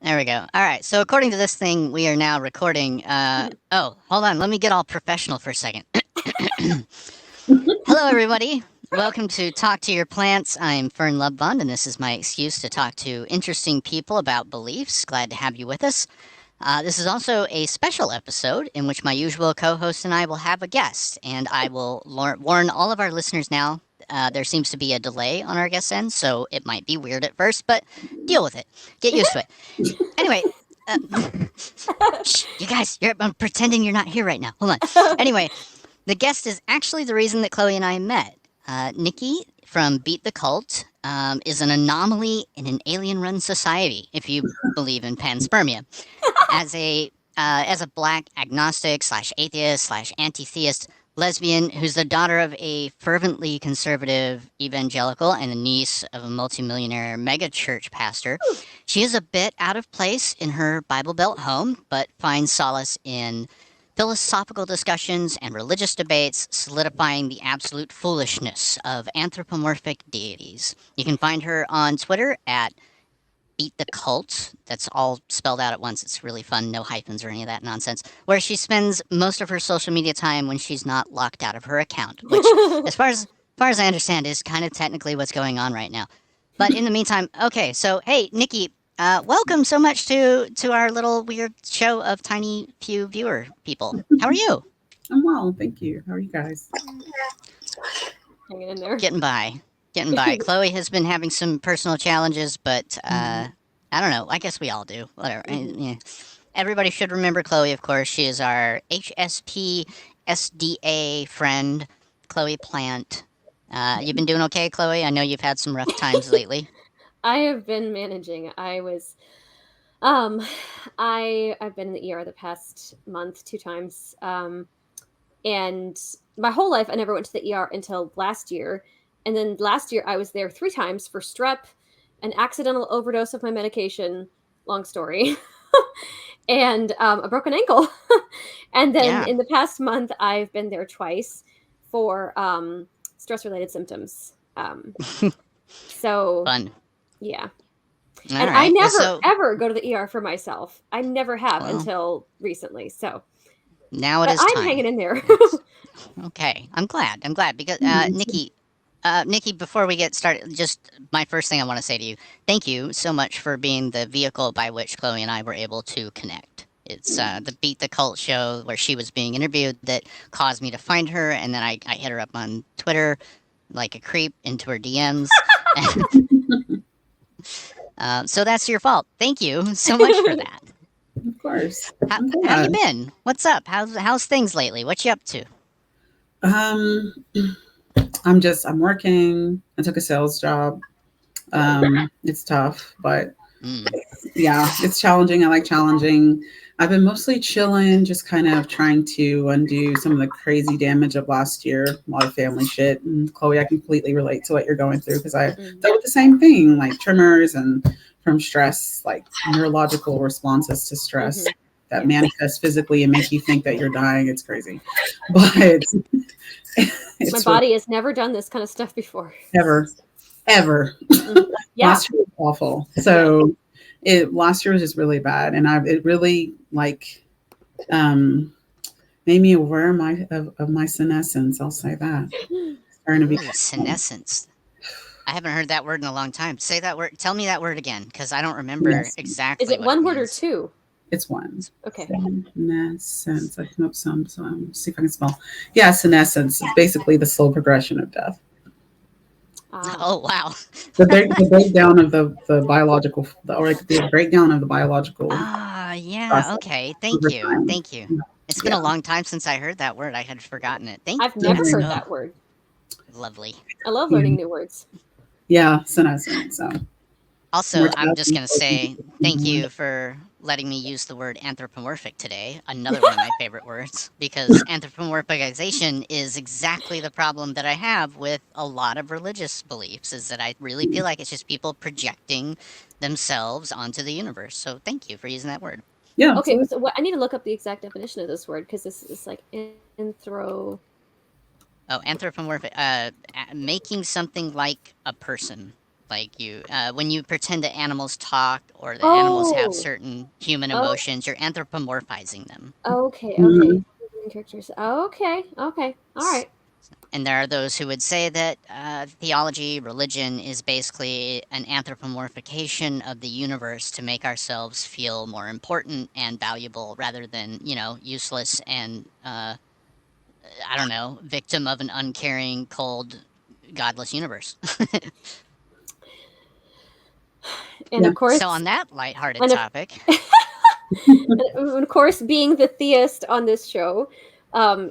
There we go. All right. So according to this thing, we are now recording. Oh, hold on. Let me get all professional for a second. Hello, everybody. Welcome to Talk to Your Plants. I'm Fern Lovebond, and this is my excuse to talk to interesting people about beliefs. Glad to have you with us. This is also a special episode in which my usual co-host and I will have a guest, and I will warn all of our listeners now. There seems to be a delay on our guest end, so it might be weird at first, but deal with it. Get used to it. Anyway, uh, shh, you guys, I'm pretending you're not here right now. Hold on. Anyway, the guest is actually the reason that Chloe and I met. Nikki from Beat the Cult is an anomaly in an alien-run society, if you believe in panspermia. As a black agnostic slash atheist slash anti-theist lesbian who's the daughter of a fervently conservative evangelical and the niece of a multimillionaire megachurch pastor, she is a bit out of place in her Bible Belt home, but finds solace in philosophical discussions and religious debates, solidifying the absolute foolishness of anthropomorphic deities. You can find her on Twitter at Beat the Cult. That's all spelled out at once. It's really fun, no hyphens or any of that nonsense. Where she spends most of her social media time when she's not locked out of her account, which, as far as I understand, is kind of technically what's going on right now. But in the meantime, okay. So hey, Nikki, welcome so much to our little weird show of tiny few viewer people. How are you? I'm well, thank you. How are you guys? Hanging in there. Getting by. Getting by. Chloe has been having some personal challenges, but I don't know. I guess we all do. Whatever. Yeah. Everybody should remember Chloe, of course. She is our HSP SDA friend, Chloe Plant. You've been doing okay, Chloe? I know you've had some rough times lately. I have been managing. Um, I've been in the ER the past month 2 times. And my whole life I never went to the ER until last year. And then last year I was there 3 times for strep, an accidental overdose of my medication, long story, and a broken ankle. And then Yeah. in the past month I've been there twice for stress-related symptoms. So Fun. yeah. All And I right. Well, never so, ever go to the ER for myself. I never have well, until recently. So, now it but is I'm time. hanging in there. Yes. Okay. I'm glad. I'm glad because Me too. Nikki, before we get started, just my first thing I want to say to you, thank you so much for being the vehicle by which Chloe and I were able to connect. It's the Beat the Cult show where she was being interviewed that caused me to find her, and then I hit her up on Twitter like a creep into her DMs. So that's your fault. Thank you so much for that. Of course. How, I'm how you glad. been? What's up? How's things lately? What you up to? Um, I'm working. I took a sales job. It's tough, but Mm. yeah, it's challenging. I like challenging. I've been mostly chilling, just kind of trying to undo some of the crazy damage of last year, a lot of family shit. And Chloe, I completely relate to what you're going through because I Mm. dealt with the same thing, like tremors and from stress, like neurological responses to stress Hmm. that Yeah. manifest physically and make you think that you're dying. It's crazy, but My it's really body has never done this kind of stuff before. ever. Mhm. Yeah. Last year was awful. Yeah. So it last year was just really bad, and it really like um, made me aware of my senescence. I'll say that starting to be Ooh, senescence. I haven't heard that word in a long time. Say that word. Tell me that word again, because I don't remember senescence. Is exactly it what it one word or means. two? It's one Okay. senescence. I come up some. See if I can spell. Yeah, senescence. It's basically the slow progression of death. Ah. Oh wow. The breakdown of the biological, or like the breakdown of the biological Ah, yeah. process Okay. Thank over you. time. Thank you. It's been Yeah. a long time since I heard that word. I had forgotten it. Thank I've you. never That's heard Mhm. oh, that word. lovely. I love Yeah. learning new words. Yeah, senescence. So Also, I'm just mortality. gonna say thank you for letting me use the word anthropomorphic today. Another one of my favorite words, because anthropomorphization is exactly the problem that I have with a lot of religious beliefs. Is that I really feel like it's just people projecting themselves onto the universe. So thank you for using that word. Yeah, Okay, absolutely. so what I need to look up the exact definition of this word because this is like anthro. Oh, anthropomorphic, making something like a person. Like when you pretend that animals talk or that animals have Oh, certain human oh, emotions, you're anthropomorphizing them. okay, okay. Mhm. Characters. Okay, okay. All right. And there are those who would say that theology, religion, is basically an anthropomorphication of the universe to make ourselves feel more important and valuable rather than, useless and, I don't know, victim of an uncaring, cold, godless universe. And Yeah. of So, course, on that lighthearted and of topic, and of course, being the theist on this show,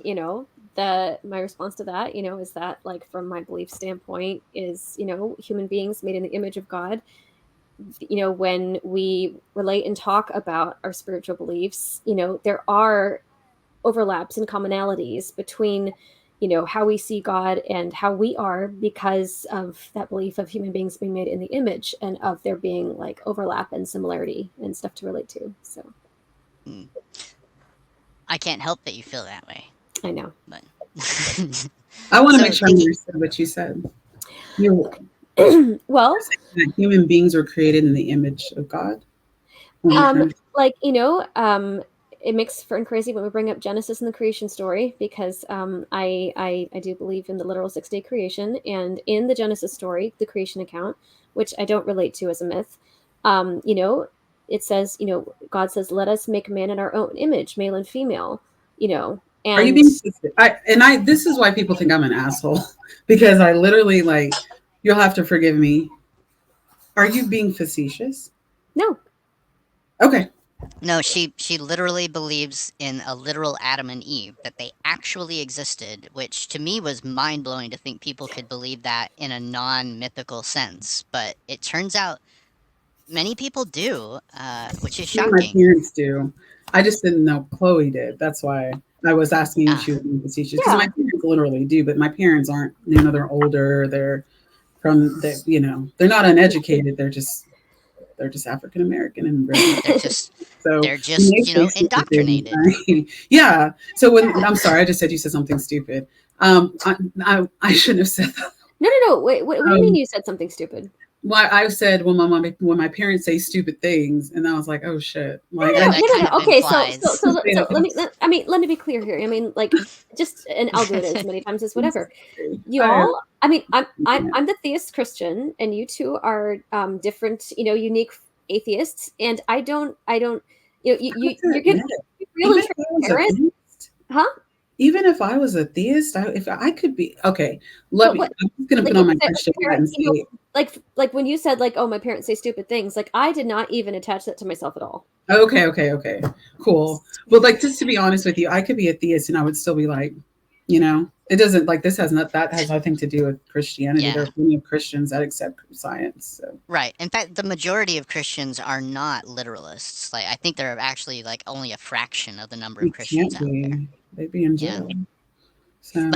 you know, the my response to that, is that like from my belief standpoint is, human beings made in the image of God. When we relate and talk about our spiritual beliefs, there are overlaps and commonalities between how we see God and how we are because of that belief of human beings being made in the image and of there being like overlap and similarity and stuff to relate to. So hmm, I can't help that you feel that way. I know. But I want to make so, sure I thinking, understood what you said. You're Well, saying that human beings were created in the image of God. What are you trying to like it makes Fern crazy when we bring up Genesis and the creation story because I do believe in the literal 6-day creation, and in the Genesis story, the creation account, which I don't relate to as a myth, it says, God says, "Let us make man in our own image, male and female," Are you and being this is why people think I'm an asshole because I literally like you'll have to forgive me. Are you being facetious? no, Okay. no, she literally believes in a literal Adam and Eve, that they actually existed, which to me was mind blowing to think people could believe that in a non mythical sense. But it turns out many people do, which is Me and my shocking. parents do. I just didn't know Chloe did. That's why I was asking if Ah, she was being facetious because yeah, my parents literally do, but my parents aren't. They're older. They're from the. They're not uneducated. They're just African American immigrants. they're just So they're when just they say stupid things, indoctrinated. yeah. So when I'm sorry, I just said you said something stupid. I shouldn't have said that. no. Wait, what do you mean Um, you said something stupid? well, I said when my parents say stupid things, and I was like, oh shit, like I That kind No. of Okay, so so implies. so made so up. let me be clear here. I mean, like, just and I'll do it as many times as whatever. You I, all, I mean, I'm the theist Christian, and you two are different, unique atheists, and I don't, to you're gonna admit be it. real Even and if I was a transparent, theist, huh? even if I was a theist, if I could be okay. Let But me. what, I'm just gonna like, put on when my you say Christian hat parent, and say, like when you said like, oh, my parents say stupid things, like I did not even attach that to myself at all. okay, cool. But like, just to be honest with you, I could be a theist and I would still be like, it doesn't like this has not that has nothing to do with Christianity. There Yeah, are plenty of Christians that accept science. So right. In fact, the majority of Christians are not literalists. Like, I think there are actually like only a fraction of the number of we Christians can't out there. be. They'd be in Yeah. jail. So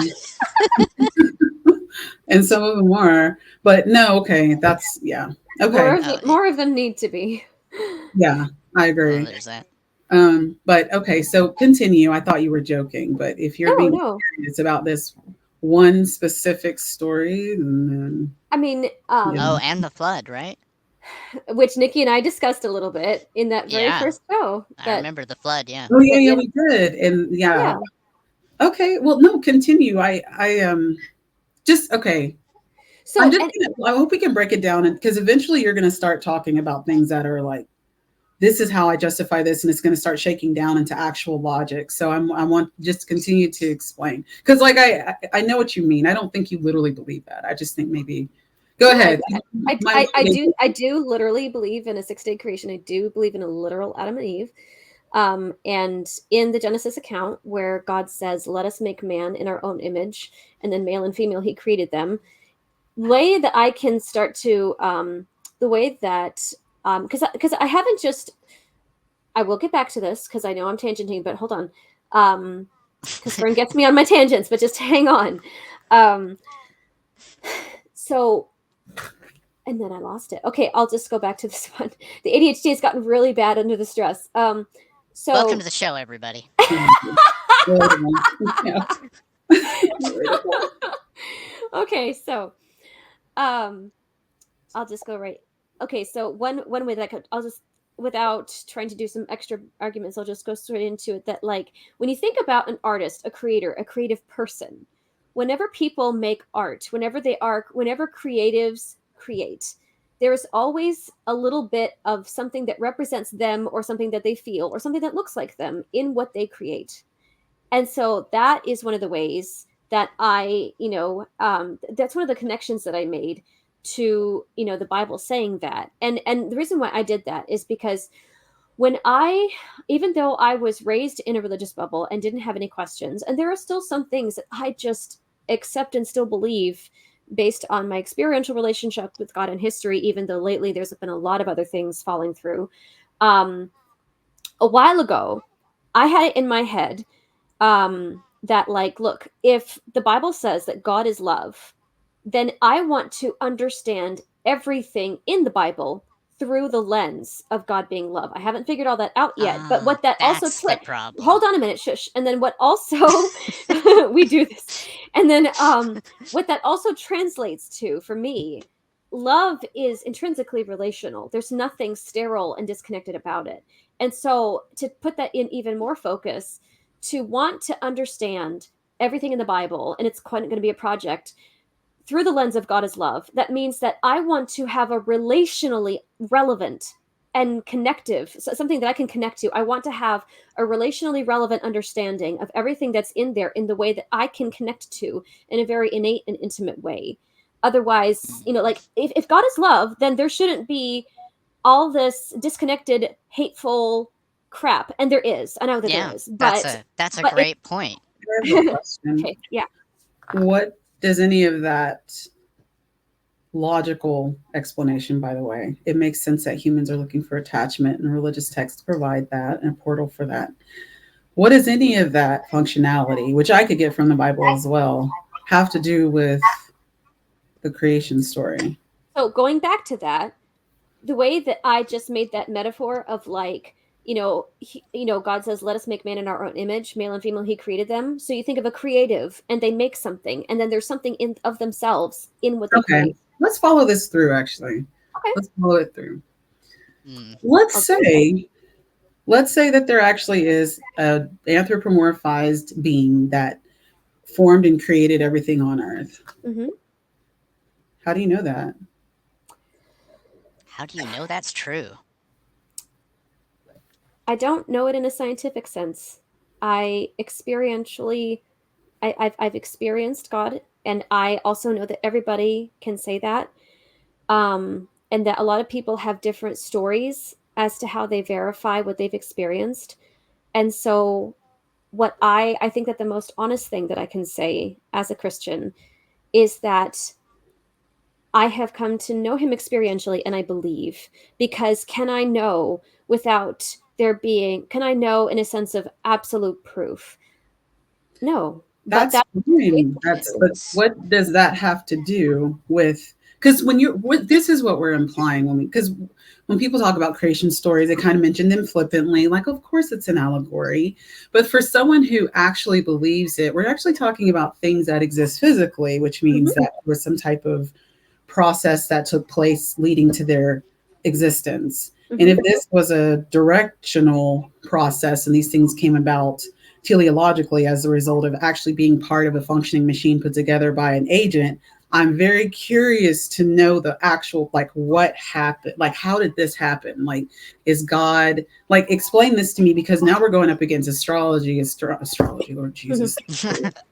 and some of them are, but no, okay, that's yeah. More Okay. of Oh, more of them need to be. Yeah, I well, agree. there's that. But okay, so continue. I thought you were joking, but if you're No, being no. serious about this one specific story, then I mean, yeah. Oh, and the flood, right? which Nikki and I discussed a little bit in that very Yeah, first show. I That remember the flood. Yeah. Oh yeah, that yeah, yeah, we did, and yeah. yeah. Okay, well, no, continue. I just okay. I'm So just and gonna. I hope we can break it down, and because eventually you're gonna start talking about things that are like, this is how I justify this, and it's gonna start shaking down into actual logic. So I want just continue to explain because like I know what you mean. I don't think you literally believe that. I just think maybe. Go no, ahead. I do literally believe in a 6-day creation. I do believe in a literal Adam and Eve. And in the Genesis account, where God says, "Let us make man in our own image," and then male and female, He created them. Way that I can start to the way that because I haven't just I will get back to this because I know I'm tangenting, but hold on. Because Fern gets me on my tangents, but just hang on. Um, so, and then I lost it. Okay, I'll just go back to this one. The ADHD has gotten really bad under the stress. Welcome to So, the show, everybody. Yeah. okay, so, um, I'll just go right. Okay, so one way that I'll just, without trying to do some extra arguments, I'll just go straight into it. That, like, when you think about an artist, a creator, a creative person, whenever people make art, whenever creatives create, there is always a little bit of something that represents them, or something that they feel, or something that looks like them in what they create. And so that is one of the ways that that's one of the connections that I made to, the Bible saying that. And the reason why I did that is because when I, even though I was raised in a religious bubble and didn't have any questions, and there are still some things that I just accept and still believe based on my experiential relationship with God and history, even though lately there's been a lot of other things falling through. A while ago, I had it in my head, that, like, look, if the Bible says that God is love, then I want to understand everything in the Bible through the lens of God being love. I haven't figured all that out yet, but Ah, what that also that's the problem. hold on a minute, shush. And then what also we do this. And then what that also translates to for me, love is intrinsically relational. There's nothing sterile and disconnected about it. And so, to put that in even more focus, to want to understand everything in the Bible, and it's quite going to be a project, through the lens of God is love, that means that I want to have a relationally relevant and connective, so something that I can connect to. I want to have a relationally relevant understanding of everything that's in there in the way that I can connect to in a very innate and intimate way. Otherwise, like, if God is love, then there shouldn't be all this disconnected, hateful crap. And there is. I know that there Yeah, is. that's a But if great point. I have a question. okay, yeah. What does any of that logical explanation, by the way? It makes sense that humans are looking for attachment, and religious texts provide that and a portal for that. What does any of that functionality, which I could get from the Bible as well, have to do with the creation story? So going back to that, the way that I just made that metaphor of, like, God says, "Let us make man in our own image, male and female. He created them." So you think of a creative, and they make something, and then there's something in of themselves in what they Okay, create. let's follow this through. Actually, Okay. let's follow it through. Mm. Let's say that there actually is a anthropomorphized being that formed and created everything on Earth. Mm-hmm. How do you know that? How do you know that's true? I don't know it in a scientific sense. I experientially, I've experienced God, and I also know that everybody can say that, and that a lot of people have different stories as to how they verify what they've experienced. And so, what I think that the most honest thing that I can say as a Christian is that I have come to know him experientially, and I believe, because can I know without there being, can I know in a sense of absolute proof? No. But That's that fine. But what does that have to do with? Because this is what we're implying because when people talk about creation stories, they kind of mention them flippantly, like, of course it's an allegory. But for someone who actually believes it, we're actually talking about things that exist physically, which means that there was some type of process that took place leading to their existence. And if this was a directional process and these things came about teleologically as a result of actually being part of a functioning machine put together by an agent, I'm very curious to know the actual, like, what happened, like, how did this happen? Like, is God, like, explain this to me, because now we're going up against astrology, Lord Jesus.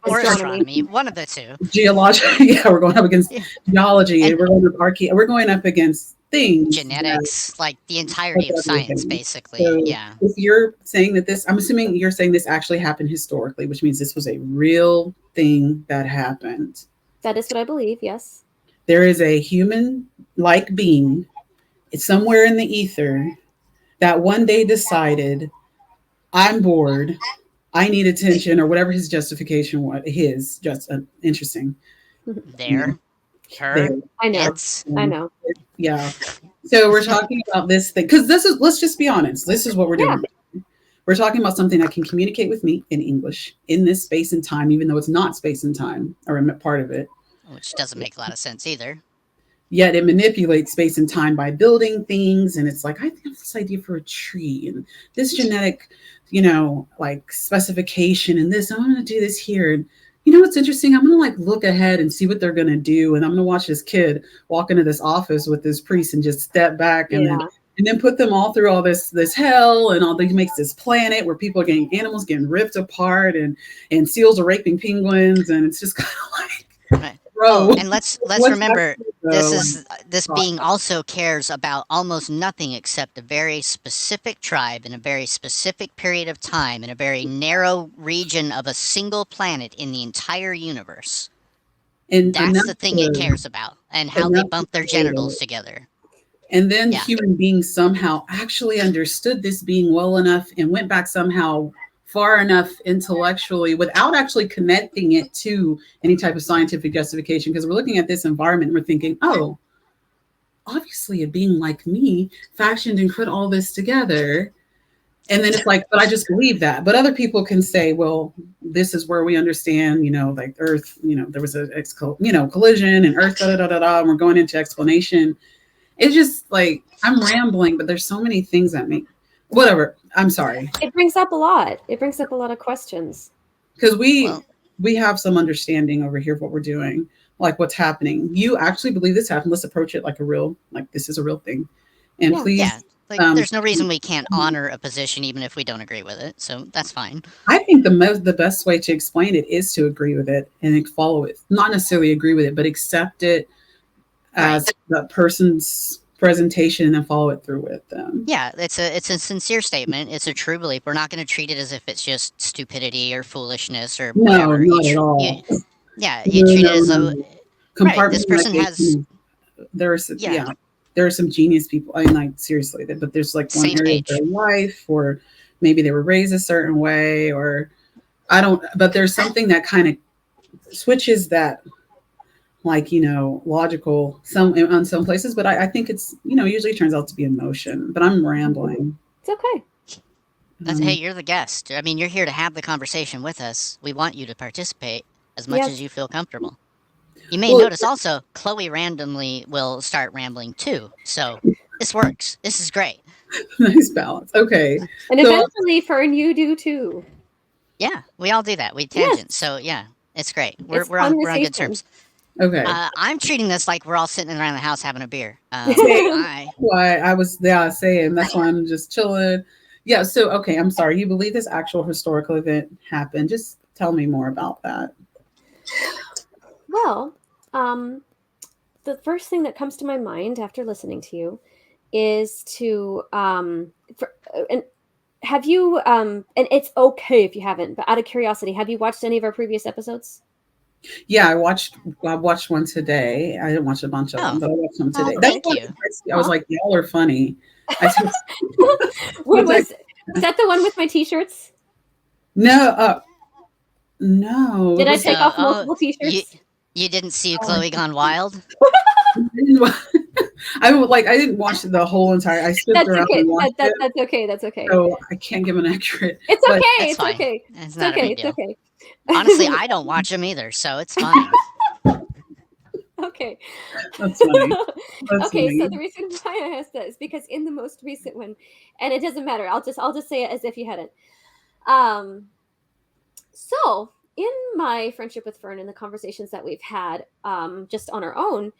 Or astronomy, one of the two. Geology, yeah, we're going up against geology, and we're going up we're going up against things, genetics, like the entirety of science, basically. So yeah. if you're saying that this, I'm assuming you're saying this actually happened historically, which means this was a real thing that happened. That is what I believe, yes. There is a human-like being, it's somewhere in the ether, that one day decided, I'm bored, I need attention, or whatever his justification was. Interesting. Her. I know. I know. Yeah. So we're talking about this thing, because let's just be honest, this is what we're doing. We're talking about something that can communicate with me in English in this space and time, even though it's not space and time, or a part of it. Which doesn't make a lot of sense either. yet it manipulates space and time by building things. And it's like, I think this idea for a tree and this genetic, like specification and this, I'm going to do this here. And you know what's interesting? I'm going to like look ahead and see what they're going to do. And I'm going to watch this kid walk into this office with this priest and just step back and then put them all through all this hell and all these makes this planet where people are getting animals getting ripped apart and seals are raping penguins. And it's just kind of like, Right. bro. And let's remember this being also cares about almost nothing except a very specific tribe in a very specific period of time in a very narrow region of a single planet in the entire universe. And that's the thing it cares about, and how they bump their genitals together. And then human beings somehow actually understood this being well enough and went back somehow far enough intellectually without actually connecting it to any type of scientific justification. Because we're looking at this environment and we're thinking, oh, obviously a being like me fashioned and put all this together. And then it's like, but I just believe that. But other people can say, well, this is where we understand, like Earth, there was a collision and Earth, and we're going into explanation. It's just like, I'm rambling, but there's so many things that make, whatever. I'm sorry. It brings up a lot. It brings up a lot of questions. Because we have some understanding over here of what we're doing, like what's happening. You actually believe this happened. Let's approach it like this is a real thing. And please. Yeah. Like, there's no reason we can't honor a position even if we don't agree with it. So that's fine. I think the best way to explain it is to agree with it and follow it. Not necessarily agree with it, but accept it as the person's presentation and then follow it through with them. Yeah, it's a sincere statement. It's a true belief. We're not going to treat it as if it's just stupidity or foolishness or whatever. No, not at all. You treat it as a this person has. There are some genius people. I mean, like seriously, but there's like one area of their life, or maybe they were raised a certain way, or I don't. But there's something that kind of switches that, like logical on some places. But I think it's usually turns out to be emotion. But I'm rambling. It's okay. Hey, you're the guest. I mean, you're here to have the conversation with us. We want you to participate as much as you feel comfortable. You may notice also, Chloe randomly will start rambling too. So this works. This is great. Nice balance. Okay. And eventually, Fern, you do too. Yeah, we all do that. We tangent. Yes. So yeah, it's great. We're on good terms. Okay. I'm treating this like we're all sitting around the house having a beer. Why I was saying that's why I'm just chilling. Yeah. So okay, I'm sorry. You believe this actual historical event happened? Just tell me more about that. Well, the first thing that comes to my mind after listening to you is to and have you and it's okay if you haven't, but out of curiosity, have you watched any of our previous episodes? Yeah, I watched one today. I didn't watch a bunch of them, but I watched them today. Thank you. I was like, y'all are funny. Was that the one with my t-shirts? No, no. Did I take off multiple t-shirts? You didn't see Chloe Gone Wild? I didn't watch the whole entire. I skipped around. Okay. That's okay. That's okay. So I can't give an accurate. It's okay. It's okay. It's okay. It's okay. Honestly, I don't watch them either, so it's fine. Okay. That's funny. Okay, so the reason why I asked that is because in the most recent one, and it doesn't matter. I'll just say it as if you hadn't. So in my friendship with Fern and the conversations that we've had, just on our own,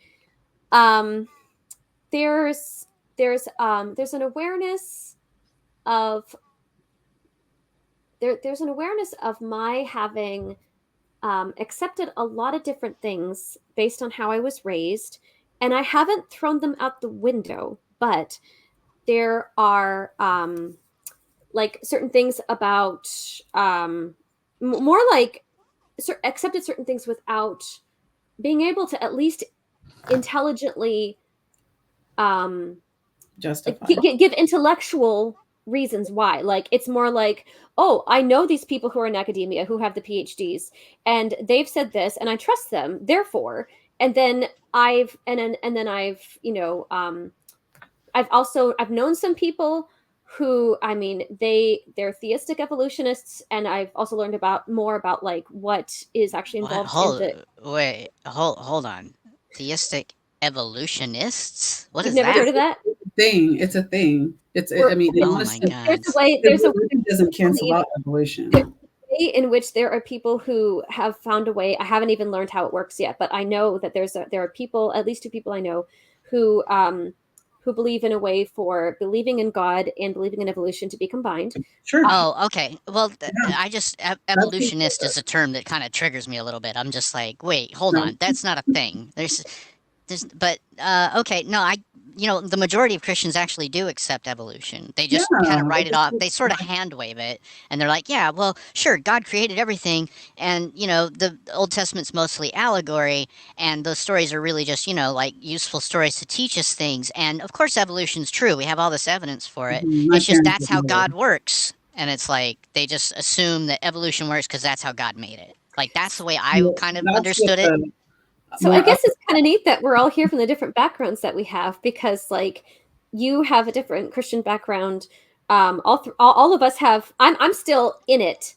there's an awareness of there's an awareness of my having accepted a lot of different things based on how I was raised, and I haven't thrown them out the window, but there are like certain things about more like accepted certain things without being able to at least intelligently justify give intellectual reasons why. Like it's more like, oh, I know these people who are in academia who have the PhDs and they've said this and I trust them, therefore. And then I've known some people who, I mean, they're theistic evolutionists, and I've also learned more about like what is actually involved hold on. Theistic Evolutionists? What You've is never that? heard of that? Thing. It's a thing. We're- I mean, Oh my honestly, God. there's a evolution doesn't cancel out evolution. way in which there are people who have found a way. I haven't even learned how it works yet, but I know that there are people, at least two people I know, who believe in a way for believing in God and believing in evolution to be combined. Sure. Oh, okay. Well, Yeah. evolutionist is a term that kind of triggers me a little bit. I'm just like, wait, hold No. on, that's not a thing. But okay, no, the majority of Christians actually do accept evolution. They Yeah. just kind of write it off. They sort of hand wave it, and they're like, yeah, well, sure, God created everything, and the Old Testament's mostly allegory, and those stories are really just like useful stories to teach us things. And of course, evolution's true. We have all this evidence for it. My It's just parents that's would how never. God works, and it's like they just assume that evolution works because that's how God made it. Like that's the way I Yeah, kind of that's what understood it. the So I more. guess it's kind of neat that we're all here from the different backgrounds that we have, because like you have a different Christian background. All of us have. I'm still in it,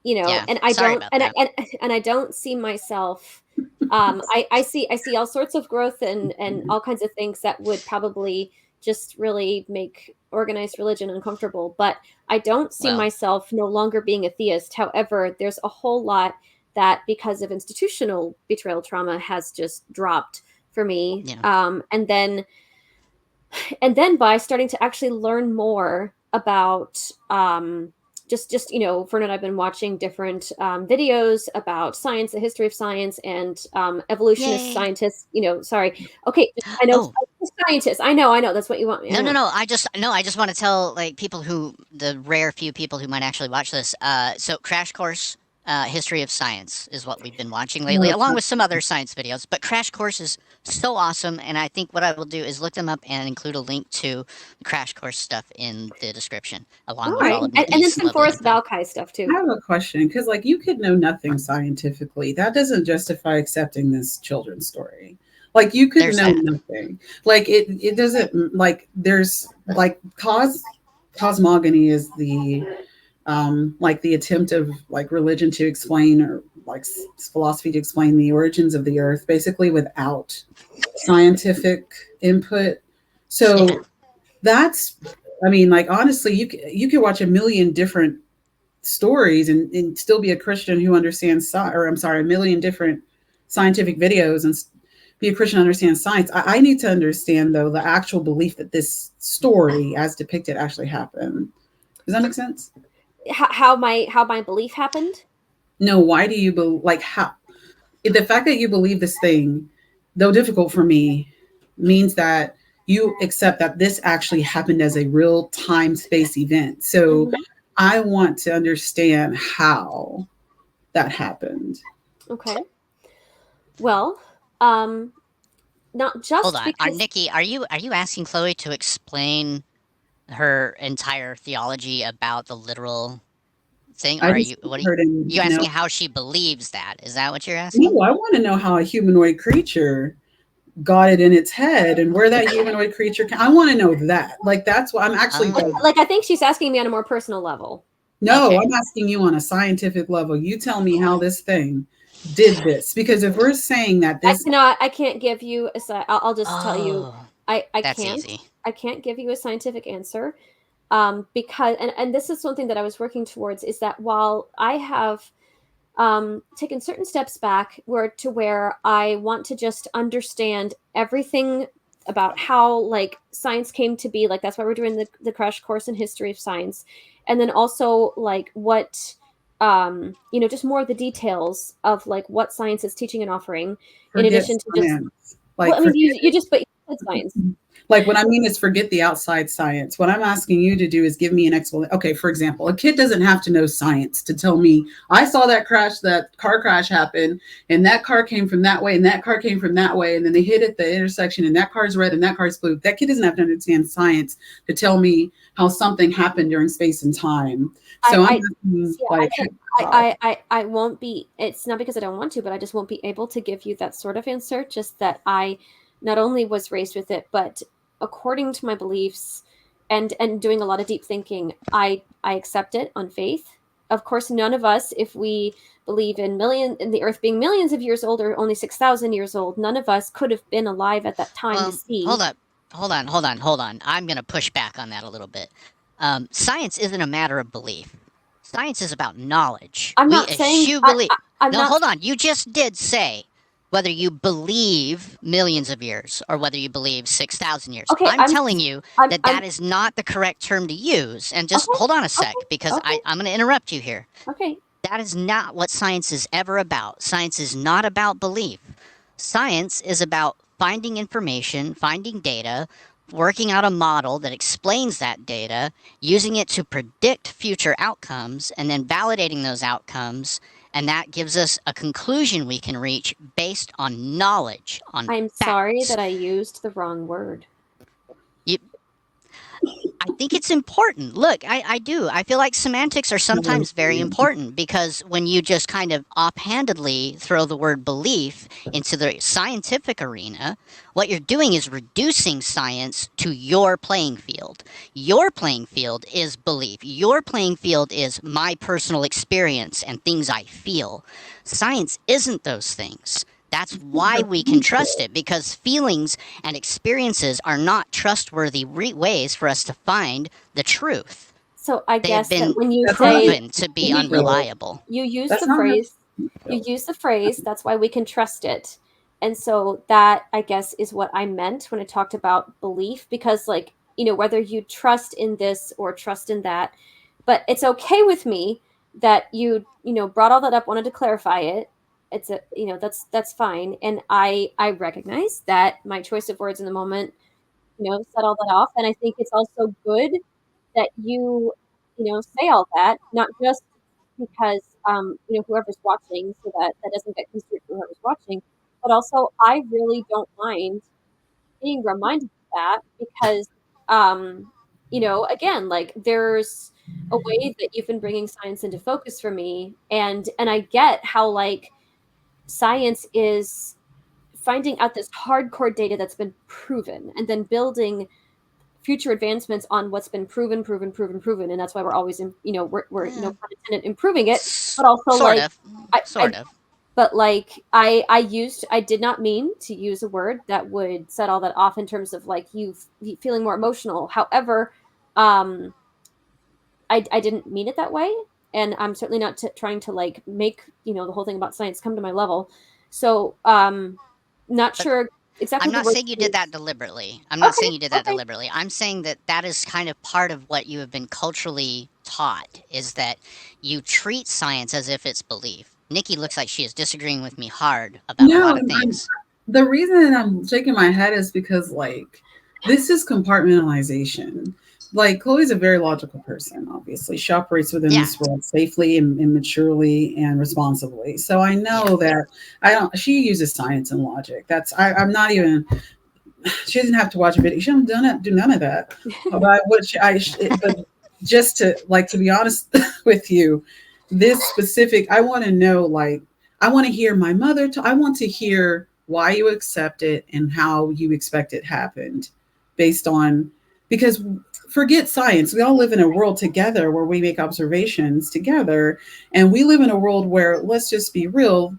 Yeah, and I sorry don't about and I that. and I don't see myself. I see all sorts of growth and all kinds of things that would probably just really make organized religion uncomfortable. But I don't see Well, myself no longer being a theist. However, there's a whole lot that, because of institutional betrayal trauma, has just dropped for me. yeah. And then by starting to actually learn more about just Fern and I've been watching different videos about science, the history of science, and evolutionist Yay. scientists. Sorry, okay, I know Oh, scientists. I know that's what you want me. I no, no, know. no. I just want to tell like people the rare few people who might actually watch this. So Crash Course, History of Science is what we've been watching lately, along with some other science videos. But Crash Course is so awesome, and I think what I will do is look them up and include a link to the Crash Course stuff in the description, along All with right, all of and then Nikki's some lovely Forrest info. Valkai stuff I too. have a question because, like, you could know nothing scientifically. That doesn't justify accepting this children's story. Like, you could There's know that. nothing. Like, it doesn't, like, there's, like, cosmogony is like, the attempt of, like, religion to explain, or, like, philosophy to explain the origins of the earth, basically without scientific input. So Yeah. that's, I mean, like, honestly, you could watch a million different stories and still be a Christian who understands or I'm sorry, a million different scientific videos and be a Christian who understands science. I need to understand, though, the actual belief that this story as depicted actually happened. Does that make sense? How my belief happened. No, why do you like how the fact that you believe this thing, though difficult for me, means that you accept that this actually happened as a real time space event. So Mhm. I want to understand how that happened. Okay. Well, not Hold just on. Are because Nikki, are you asking Chloe to explain her entire theology about the literal thing, or I are just you what are heard him. you No, asking how she believes that? Is that what you're asking? no, I want to know how a humanoid creature got it in its head and where that humanoid creature I want to know that. Like, that's what I'm actually like, Oh, like I think she's asking me on a more personal level. no, okay. I'm asking you on a scientific level. You tell me how this thing did this. Because if we're saying that this, I can't give you I'll just tell you, Oh, I that's can't. easy. I can't give you a scientific answer, because and this is something that I was working towards, is that while I have taken certain steps back where I want to just understand everything about how like science came to be. Like that's why we're doing the crash course in history of science, and then also like what just more of the details of like what science is teaching and offering, in forget addition to just, science. well, Like, I mean, forget you just but you said science. Like, what I mean is forget the outside science. What I'm asking you to do is give me an explanation. Okay, for example, a kid doesn't have to know science to tell me I saw that car crash happen, and that car came from that way, and that car came from that way, and then they hit at the intersection, and that car's red and that car's blue. That kid doesn't have to understand science to tell me how something happened during space and time. So I'm I asking, Yeah, I like, can't. how? I won't be. It's not because I don't want to, but I just won't be able to give you that sort of answer. Just that I not only was raised with it, but according to my beliefs, and doing a lot of deep thinking, I accept it on faith. of course, none of us, if we believe in the Earth being millions of years old or only 6,000 years old, none of us could have been alive at that time to Well, see. hold up. Hold on. I'm going to push back on that a little bit. Science isn't a matter of belief. Science is about knowledge. I'm We not saying eschew belief. I'm No, not. hold on. You just did say whether you believe millions of years or whether you believe 6,000 years. Okay, I'm telling you that I'm that is not the correct term to use. And just okay, hold on a sec okay, because okay, I'm going to interrupt you here. okay. That is not what science is ever about. Science is not about belief. Science is about finding information, finding data, working out a model that explains that data, using it to predict future outcomes, and then validating those outcomes. And that gives us a conclusion we can reach based on knowledge, on I'm sorry facts. that I used the wrong word. You, I think it's important. Look, I do. I feel like semantics are sometimes very important because when you just kind of offhandedly throw the word belief into the scientific arena, what you're doing is reducing science to your playing field. Your playing field is belief. Your playing field is my personal experience and things I feel. Science isn't those things. That's why we can trust it, because feelings and experiences are not trustworthy ways for us to find the truth. So I They have guess that been when you That's not say proven to be neutral. unreliable. you use That's the not phrase, neutral. that's why we can trust it. And so that, I guess, is what I meant when I talked about belief, because, like, whether you trust in this or trust in that, but it's okay with me that you brought all that up, wanted to clarify it. It's that's fine. And I recognize that my choice of words in the moment, set all that off. And I think it's also good that say all that, not just because whoever's watching, so that that doesn't get construed for whoever's watching, but also I really don't mind being reminded of that, because again, like, there's a way that you've been bringing science into focus for me, and I get how, like, science is finding out this hardcore data that's been proven and then building future advancements on what's been proven, and that's why we're always we're Eh, no pun intended, improving it. But also, sort like, of. I Sort of. but like I did not mean to use a word that would set all that off in terms of, like, you feeling more emotional. However, um I didn't mean it that way, and I'm certainly not trying to, like, make the whole thing about science come to my level. So not But sure exactly I'm what the not word saying you to did use. that deliberately. I'm not Okay, saying you did that okay. deliberately. I'm saying that that is kind of part of what you have been culturally taught, is that you treat science as if it's belief. Nikki looks like she is disagreeing with me hard about a No, lot of things. the reason I'm shaking my head is because, like, this is compartmentalization. Like, Chloe's a very logical person, obviously. She operates within Yeah, this world safely and maturely and responsibly. So I yeah. know that she uses science and logic. I'm not even, she doesn't have to watch a video. She don't do none of that. But but just to, like, to be honest with you, this specific, I want to know, like, I want to hear my mother. I want to hear why you accept it and how you expect it happened, based on, because forget science. We all live in a world together where we make observations together, and we live in a world where, let's just be real,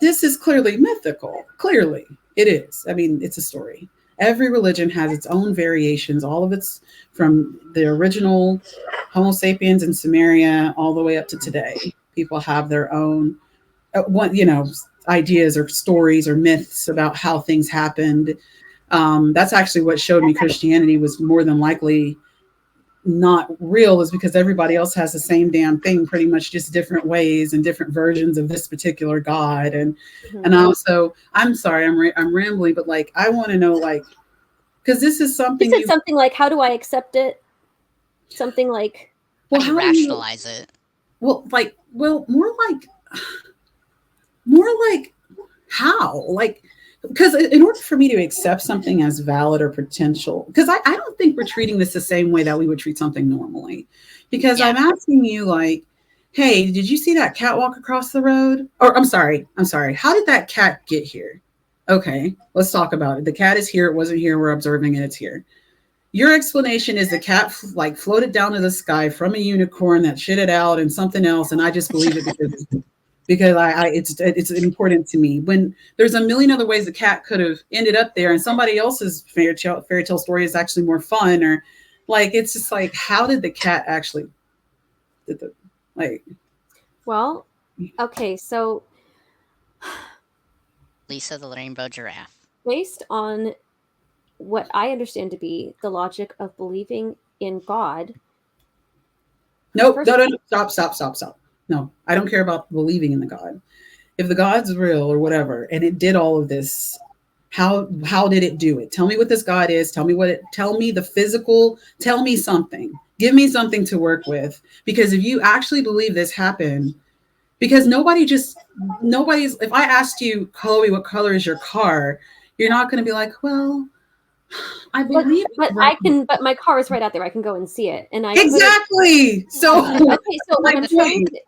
this is clearly mythical. Clearly, it is. I mean, it's a story. Every religion has its own variations, all of it's from the original Homo sapiens in Sumeria all the way up to today. People have their own, ideas or stories or myths about how things happened. That's actually what showed me Christianity was more than likely not real, is because everybody else has the same damn thing, pretty much just different ways and different versions of this particular God. And Mhm. also, I'm sorry, I'm rambling, but, like, I want to know, like, because this is You something said you, something like, "How do I accept it?" Something like, How well, do you how do you, rationalize it? more like how, like, because in order for me to accept something as valid or potential, because I don't think we're treating this the same way that we would treat something normally, because Yeah. I'm asking you, like, hey, did you see that cat walk across the road? Or I'm sorry, how did that cat get here? Okay, let's talk about it. The cat is here, it wasn't here, we're observing it, it's here. Your explanation is the cat like floated down to the sky from a unicorn that shit it out and something else, and I just believe it because it's important to me. When there's a million other ways the cat could have ended up there, and somebody else's fairy tale story is actually more fun, or like it's just like how did the cat actually did the like? Well, okay, so Lisa the rainbow giraffe. based on what I understand to be the logic of believing in God. Nope, First, no, stop. No, I don't care about believing in the God. If the God's real or whatever, and it did all of this, how did it do it? Tell me what this God is. Tell me tell me the physical. Tell me something. Give me something to work with. Because if you actually believe this happened, because nobody's. If I asked you, Chloe, what color is your car? You're not going to be like, well, I believe. but my car is right out there. I can go and see it, and I exactly. So okay. So what I'm trying to,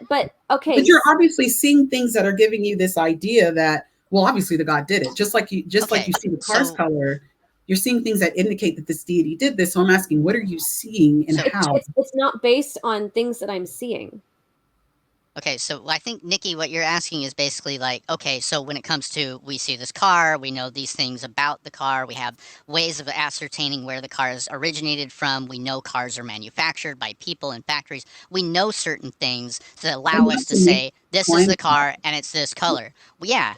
but okay. But you're obviously seeing things that are giving you this idea that, well, obviously the God did it. Like you see the car's color, you're seeing things that indicate that this deity did this. So I'm asking, what are you seeing and how? It's not based on things that I'm seeing. Okay, so I think, Nikki, what you're asking is basically like, okay, so when it comes to, we see this car, we know these things about the car, we have ways of ascertaining where the car is originated from, we know cars are manufactured by people in factories, we know certain things that allow us to say, this is the car and it's this color. Well, yeah,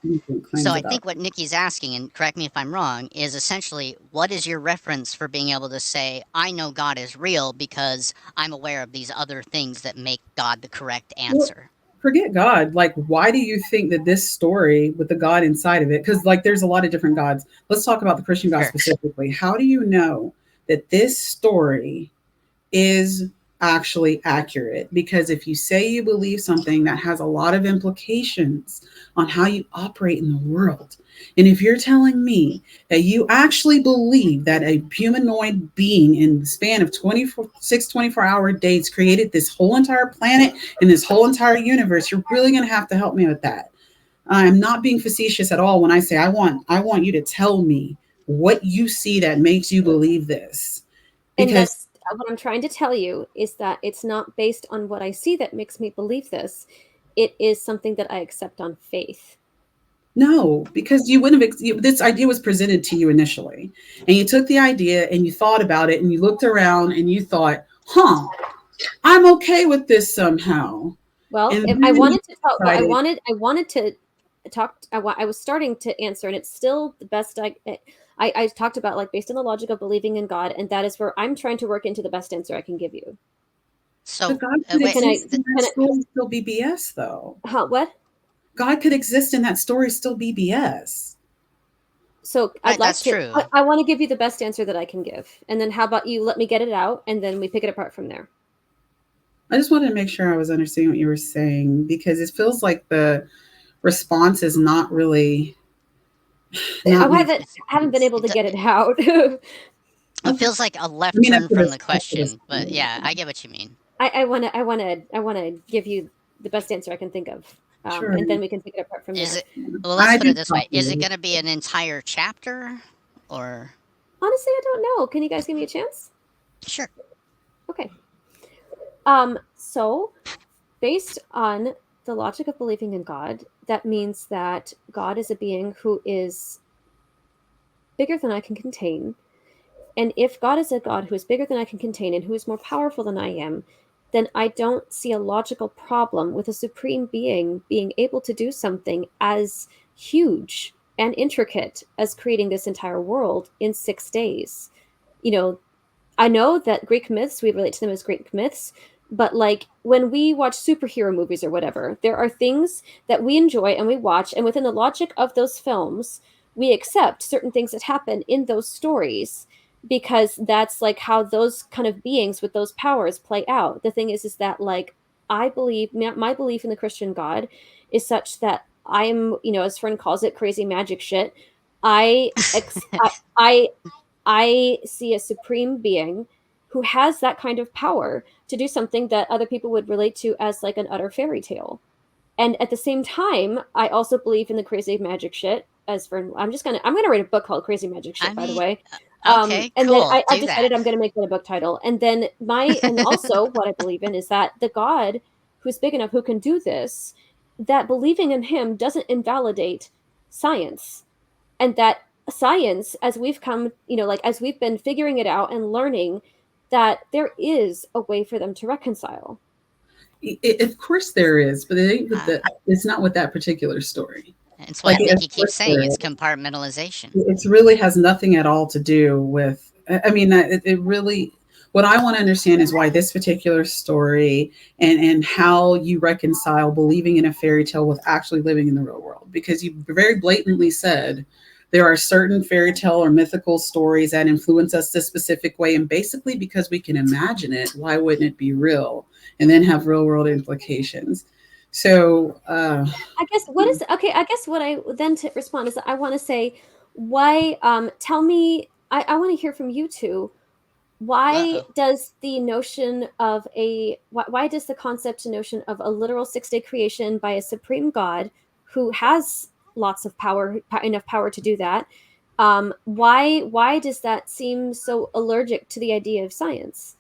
so I think what Nikki's asking, and correct me if I'm wrong, is essentially, what is your reference for being able to say, I know God is real because I'm aware of these other things that make God the correct answer? Forget God. Like, why do you think that this story with the God inside of it? Because like there's a lot of different gods. Let's talk about the Christian God specifically. How do you know that this story is actually accurate? Because if you say you believe something, that has a lot of implications on how you operate in the world. And if you're telling me that you actually believe that a humanoid being in the span of 24 days created this whole entire planet and this whole entire universe, you're really going to have to help me with that. I'm not being facetious at all when I say I want you to tell me what you see that makes you believe this. Because what I'm trying to tell you is that it's not based on what I see that makes me believe this. It is something that I accept on faith. No, because you wouldn't have. This idea was presented to you initially, and you took the idea and you thought about it and you looked around and you thought, "Huh, I'm okay with this somehow." Well, I wanted to talk. Well, I wanted to talk. I was starting to answer, and it's still the best I talked about, like based on the logic of believing in God, and that is where I'm trying to work into the best answer I can give you. So, but God could exist in that story still be BS, though. What? God could exist in that story still be BS. So I'd like to. I want to give you the best answer that I can give, and then how about you let me get it out, and then we pick it apart from there. I just wanted to make sure I was understanding what you were saying, because it feels like the response is not really. I haven't been able to get it out. It feels like a left turn from the question, but yeah, I get what you mean. I want to give you the best answer I can think of, Sure. and then we can pick it apart from there. Well, let's put it this way: is it going to be an entire chapter, or? Honestly, I don't know. Can you guys give me a chance? Sure. Okay. So, based on the logic of believing in God, that means that God is a being who is bigger than I can contain. And if God is a God who is bigger than I can contain and who is more powerful than I am, then I don't see a logical problem with a supreme being being able to do something as huge and intricate as creating this entire world in 6 days. You know, I know that Greek myths, we relate to them as Greek myths, but like when we watch superhero movies or whatever, there are things that we enjoy and we watch, and within the logic of those films, we accept certain things that happen in those stories because that's like how those kind of beings with those powers play out. The thing is that like I believe my belief in the Christian God is such that I'm, as Fern calls it, crazy magic shit. I I see a supreme being who has that kind of power to do something that other people would relate to as like an utter fairy tale. And at the same time, I also believe in the crazy magic shit. As for I'm gonna write a book called Crazy Magic Shit, by the way. Okay, And then cool. I've Do that. decided I'm going to make that a book title. And then and also what I believe in is that the God who's big enough, who can do this, that believing in him doesn't invalidate science. And that science, as we've come, like as we've been figuring it out and learning, that there is a way for them to reconcile. Of course there is, but it ain't with Uh, it's not with that particular story. it's Like, what of Nikki keeps course saying. there It's is. compartmentalization. It really has nothing at all to do with, I mean, it really, what I want to understand is why this particular story, and how you reconcile believing in a fairy tale with actually living in the real world. Because you very blatantly said there are certain fairy tale or mythical stories that influence us this specific way. And basically, because we can imagine it, why wouldn't it be real and then have real world implications? So, I guess what is okay. I guess what I then to respond is that I want to say, why? Tell me. I want to hear from you two. Why Uh-oh. does the notion of why does the concept notion of a literal 6-day creation by a supreme God who has lots of power, enough power to do that? Why does that seem so allergic to the idea of science?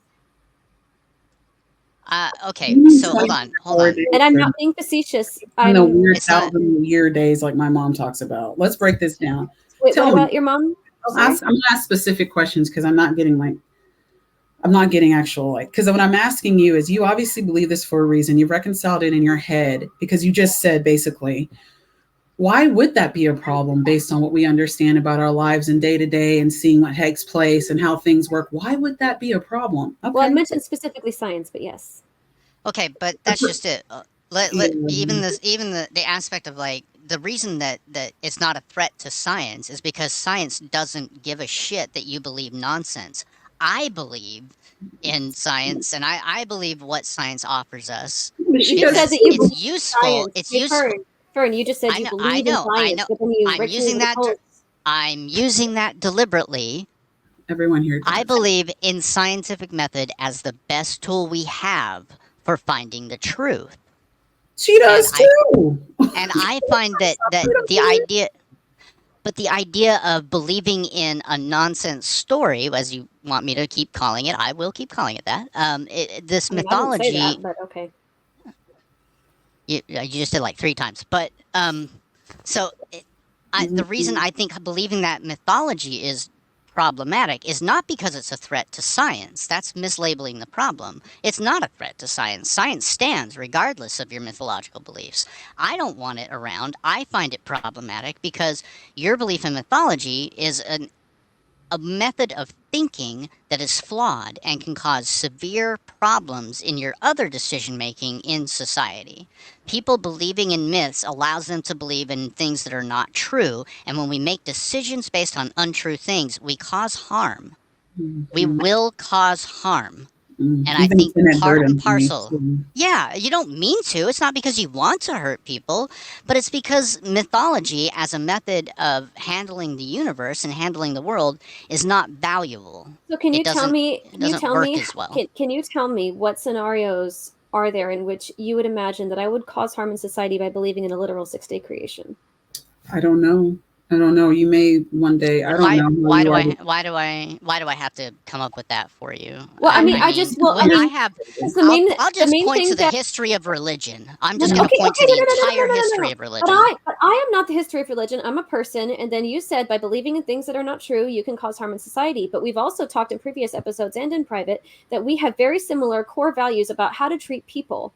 you Okay, mean so hold on, hold 24 on. And days I'm or not being facetious. in the I'm weird It's not. thousand year days like my mom talks about. Let's break this down. wait. What Tell me. about your mom? Sorry. I'm gonna ask specific questions because I'm not getting actual, like, because what I'm asking you is, you obviously believe this for a reason. You've reconciled it in your head because you just said basically, why would that be a problem based on what we understand about our lives and day to day and seeing what takes place and how things work? Why would that be a problem? Well, I Okay. mentioned specifically science, but yes. Okay, but that's just it. Let even Yeah. this even the aspect of like the reason that it's not a threat to science is because science doesn't give a shit that you believe nonsense. I believe in science, and I believe what science offers us But But you she just said does that because you it's too. believe in useful. science. It's Hey, useful. Fern, you just said you I believe in know, I science, know. but then you I'm ripped me using to the that. post. I'm using that deliberately. Everyone here I does. believe in scientific method as the best tool we have for finding the truth. She And does too. I find that the idea, but the idea of believing in a nonsense story, as you want me to keep calling it, I will keep calling it that. This I mean, I didn't say that, mythology, but okay. you just did like 3 times, but so the reason I think believing that mythology is problematic is not because it's a threat to science. That's mislabeling the problem. It's not a threat to science. Science stands regardless of your mythological beliefs. I don't want it around. I find it problematic because your belief in mythology is a method of thinking that is flawed and can cause severe problems in your other decision making in society. People believing in myths allows them to believe in things that are not true, and when we make decisions based on untrue things, we cause harm. We Mhm. will cause harm. And I Even think part and inadvertently. parcel. Yeah, you don't mean to. It's not because you want to hurt people, but it's because mythology as a method of handling the universe and handling the world is not valuable. So can It you tell doesn't me? it Can you doesn't tell work me? as well. Can you tell me what scenarios are there in which you would imagine that I would cause harm in society by believing in a literal 6-day creation? I don't know. I don't know. You may one day. I don't know how you are. Why do I have to come up with that for you? Well, I mean, I mean, I I mean, have because I'll the just main point to thing the that history of religion. I'm no, just no, going to okay, point to okay, no, the no, no, no, entire no, no, no, history no. of religion. But I am not the history of religion. I'm a person, and then you said by believing in things that are not true, you can cause harm in society. But we've also talked in previous episodes and in private that we have very similar core values about how to treat people.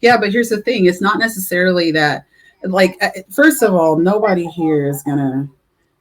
Yeah, but here's the thing. It's not necessarily that. Like, first of all, nobody here is gonna.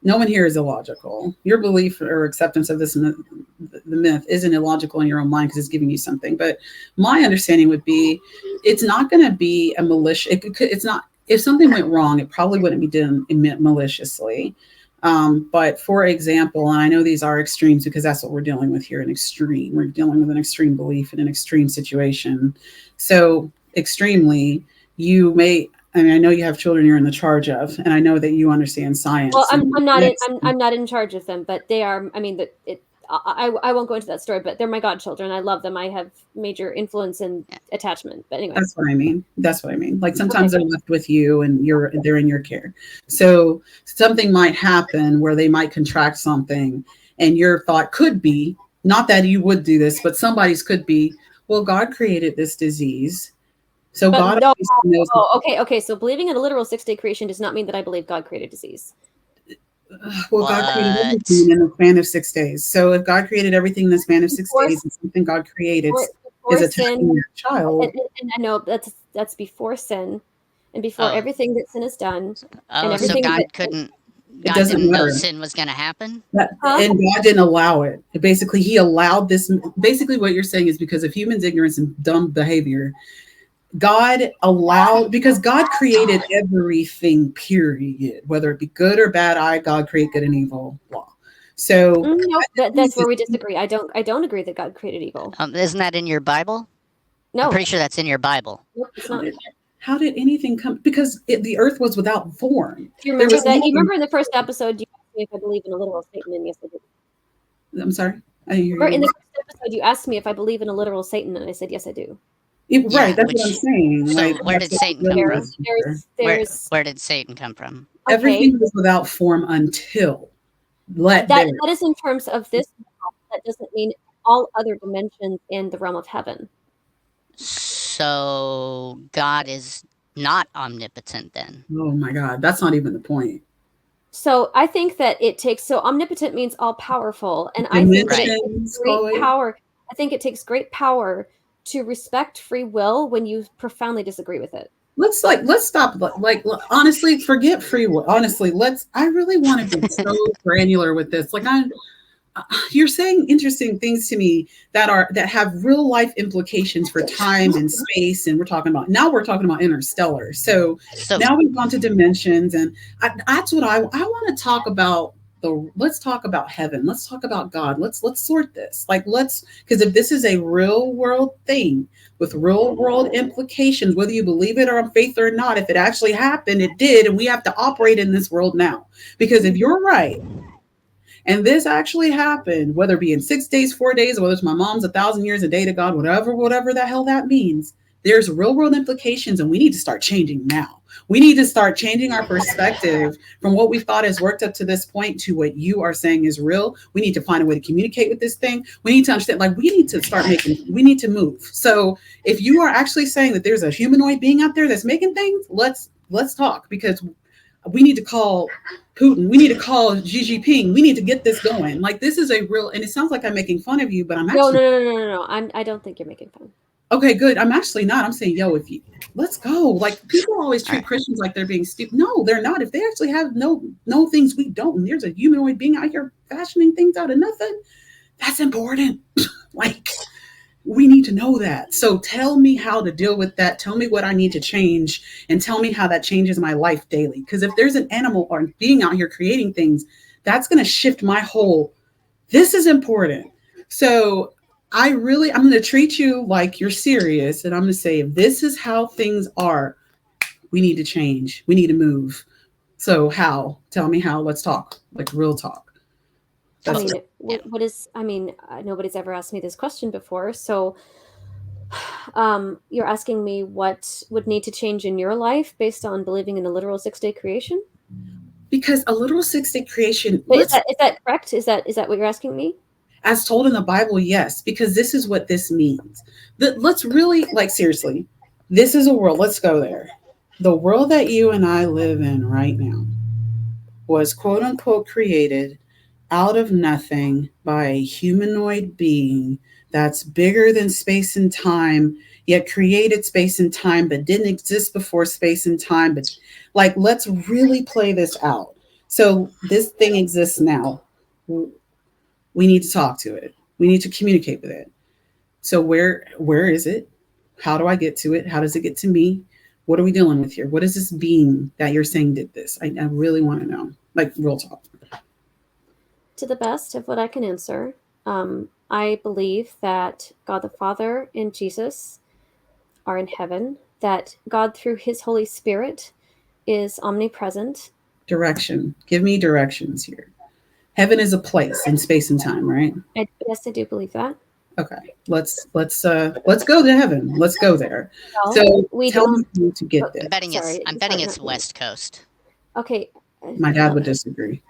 No one here is illogical. Your belief or acceptance of this myth, the myth, isn't illogical in your own mind because it's giving you something. But my understanding would be, it's not going to be a malicious. It's not. If something went wrong, it probably wouldn't be done maliciously. But for example, and I know these are extremes because that's what we're dealing with here, an extreme. We're dealing with an extreme belief in an extreme situation. So extremely, you may, I mean, I know you have children you're in the charge of, and I know that you understand Well, science. I'm not in charge of them, but they are. I mean, I won't go into that story, but they're my godchildren. I love them. I have major influence and attachment. But anyway, That's what I mean. That's what I mean. Like, okay. sometimes they're left with you and they're in your care. So something might happen where they might contract something, And your thought could be, not that you would do this, but somebody's could be, well, God created this disease. So But God no, obviously knows. okay. So believing in a literal 6-day creation does not mean that I believe God created disease. Well, God created What? everything in the span of 6 days. So if God created everything in the span of 6 days, and something God created is attacking Sin, that child. and I know that's before sin, and before Oh, everything that sin has done, and oh, so everything that, It God doesn't didn't know matter. sin was going to happen? huh? And God didn't allow it. Basically, He allowed this. Basically, what you're saying is because of humans' ignorance and dumb behavior, God allowed, because God created everything, period, whether it be good or bad. God create good and evil. Blah. So No, that's where we disagree. I don't agree that God created evil. Isn't that in your Bible? I'm No, pretty sure that's in your Bible. nope, it's how not. did how did anything come? Because the earth was without form. Do you There remember was that? You nothing. remember in the first episode, you asked me if I believe in a literal Satan, and yes, I do. I'm sorry. I hear Remember in you. the first episode, you asked me if I believe in a literal Satan, and I said yes, I do. Yeah, Right. That's what I'm saying. so Like where that's did what Satan we're come dealing from? with here. Where did Satan come from? Okay, Everything was without form until let there. that is in terms of this. That doesn't mean all other dimensions in the realm of heaven. So God is not omnipotent then. Oh my God, that's not even the point. So I think that it takes, so omnipotent means all powerful, and I think that it takes Dimensions, great Chloe. power. I think it takes great power to respect free will when you profoundly disagree with it. Let's stop. Honestly, forget free will. Honestly, let's. I really want to be so granular with this. You're saying interesting things to me that have real life implications for time and space, and we're talking about interstellar. So So now we've gone to dimensions, and that's what I want to talk about. Let's talk about heaven. Let's talk about God. Let's sort this. Because if this is a real world thing with real world implications, whether you believe it or on faith or not, if it actually happened, it did, and we have to operate in this world now. Because if you're right, and this actually happened, whether it be in 6 days, 4 days, whether it's my mom's 1,000 years a day to God, whatever the hell that means, there's real world implications, and we need to start changing now. We need to start changing our perspective from what we thought has worked up to this point to what you are saying is real. We need to find a way to communicate with this thing. We need to understand, we need to move. So if you are actually saying that there's a humanoid being out there that's making things, let's talk, because we need to call Putin. We need to call Xi Jinping. We need to get this going. Like, this is a real, and it sounds like I'm making fun of you, but I'm actually No. I don't think you're making fun. okay. Good. I'm actually not. I'm saying, yo, let's go. Like, people always treat Christians like they're being stupid. No, they're not. If they actually have no things we don't, and there's a humanoid being out here fashioning things out of nothing, that's important. Like, we need to know that. So tell me how to deal with that. Tell me what I need to change, and tell me how that changes my life daily. Because if there's an animal or being out here creating things, that's going to shift my whole. This is important. So I'm going to treat you like you're serious. And I'm going to say, if this is how things are, we need to change. We need to move. So how? Tell me how. Let's talk. Like, real talk. Nobody's ever asked me this question before. So you're asking me what would need to change in your life based on believing in a literal 6-day creation? Because a literal 6-day creation. Is that correct? Is that what you're asking me? As told in the Bible, yes, because this is what this means. Let's really, seriously, this is a world. Let's go there. The world that you and I live in right now was quote unquote created out of nothing by a humanoid being that's bigger than space and time, yet created space and time, but didn't exist before space and time. But let's really play this out. So this thing exists now. We need to talk to it. We need to communicate with it. So where is it? How do I get to it? How does it get to me? What are we dealing with here? What is this being that you're saying did this? I really want to know, real talk. To the best of what I can answer, I believe that God the Father and Jesus are in heaven, that God through his Holy Spirit is omnipresent. Direction. Give me directions here. Heaven is a place in space and time, right? Yes, I do believe that. Okay, let's go to heaven. Let's go there. Well, so we tell don't. me to get there. I'm betting it's West Coast. Okay. My dad would disagree.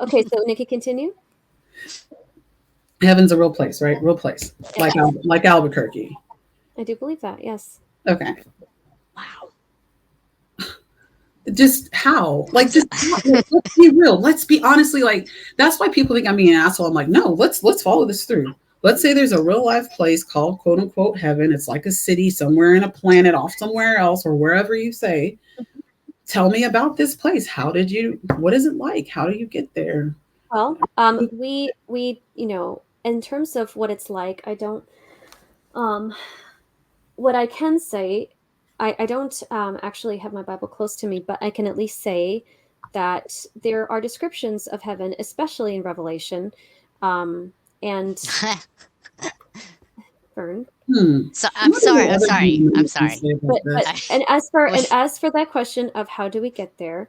Okay, so Nikki, continue. Heaven's a real place, right? Real place, Yes, like Albuquerque. I do believe that. Yes. Okay, Wow. just how? Like, just let's be real. Let's be honestly like. That's why people think I'm being an asshole. I'm like, no, let's follow this through. Let's say there's a real life place called quote unquote heaven. It's like a city somewhere in a planet off somewhere else or wherever you say. Tell me about this place. What is it like? How do you get there? Well, we in terms of what it's like, I don't. Um, what I can say, I don't actually have my Bible close to me, but I can at least say that there are descriptions of heaven, especially in Revelation, and Fern. So I'm What do sorry. the I'm other sorry. I'm denominations sorry. say about But this? I, and with as for that question of how do we get there,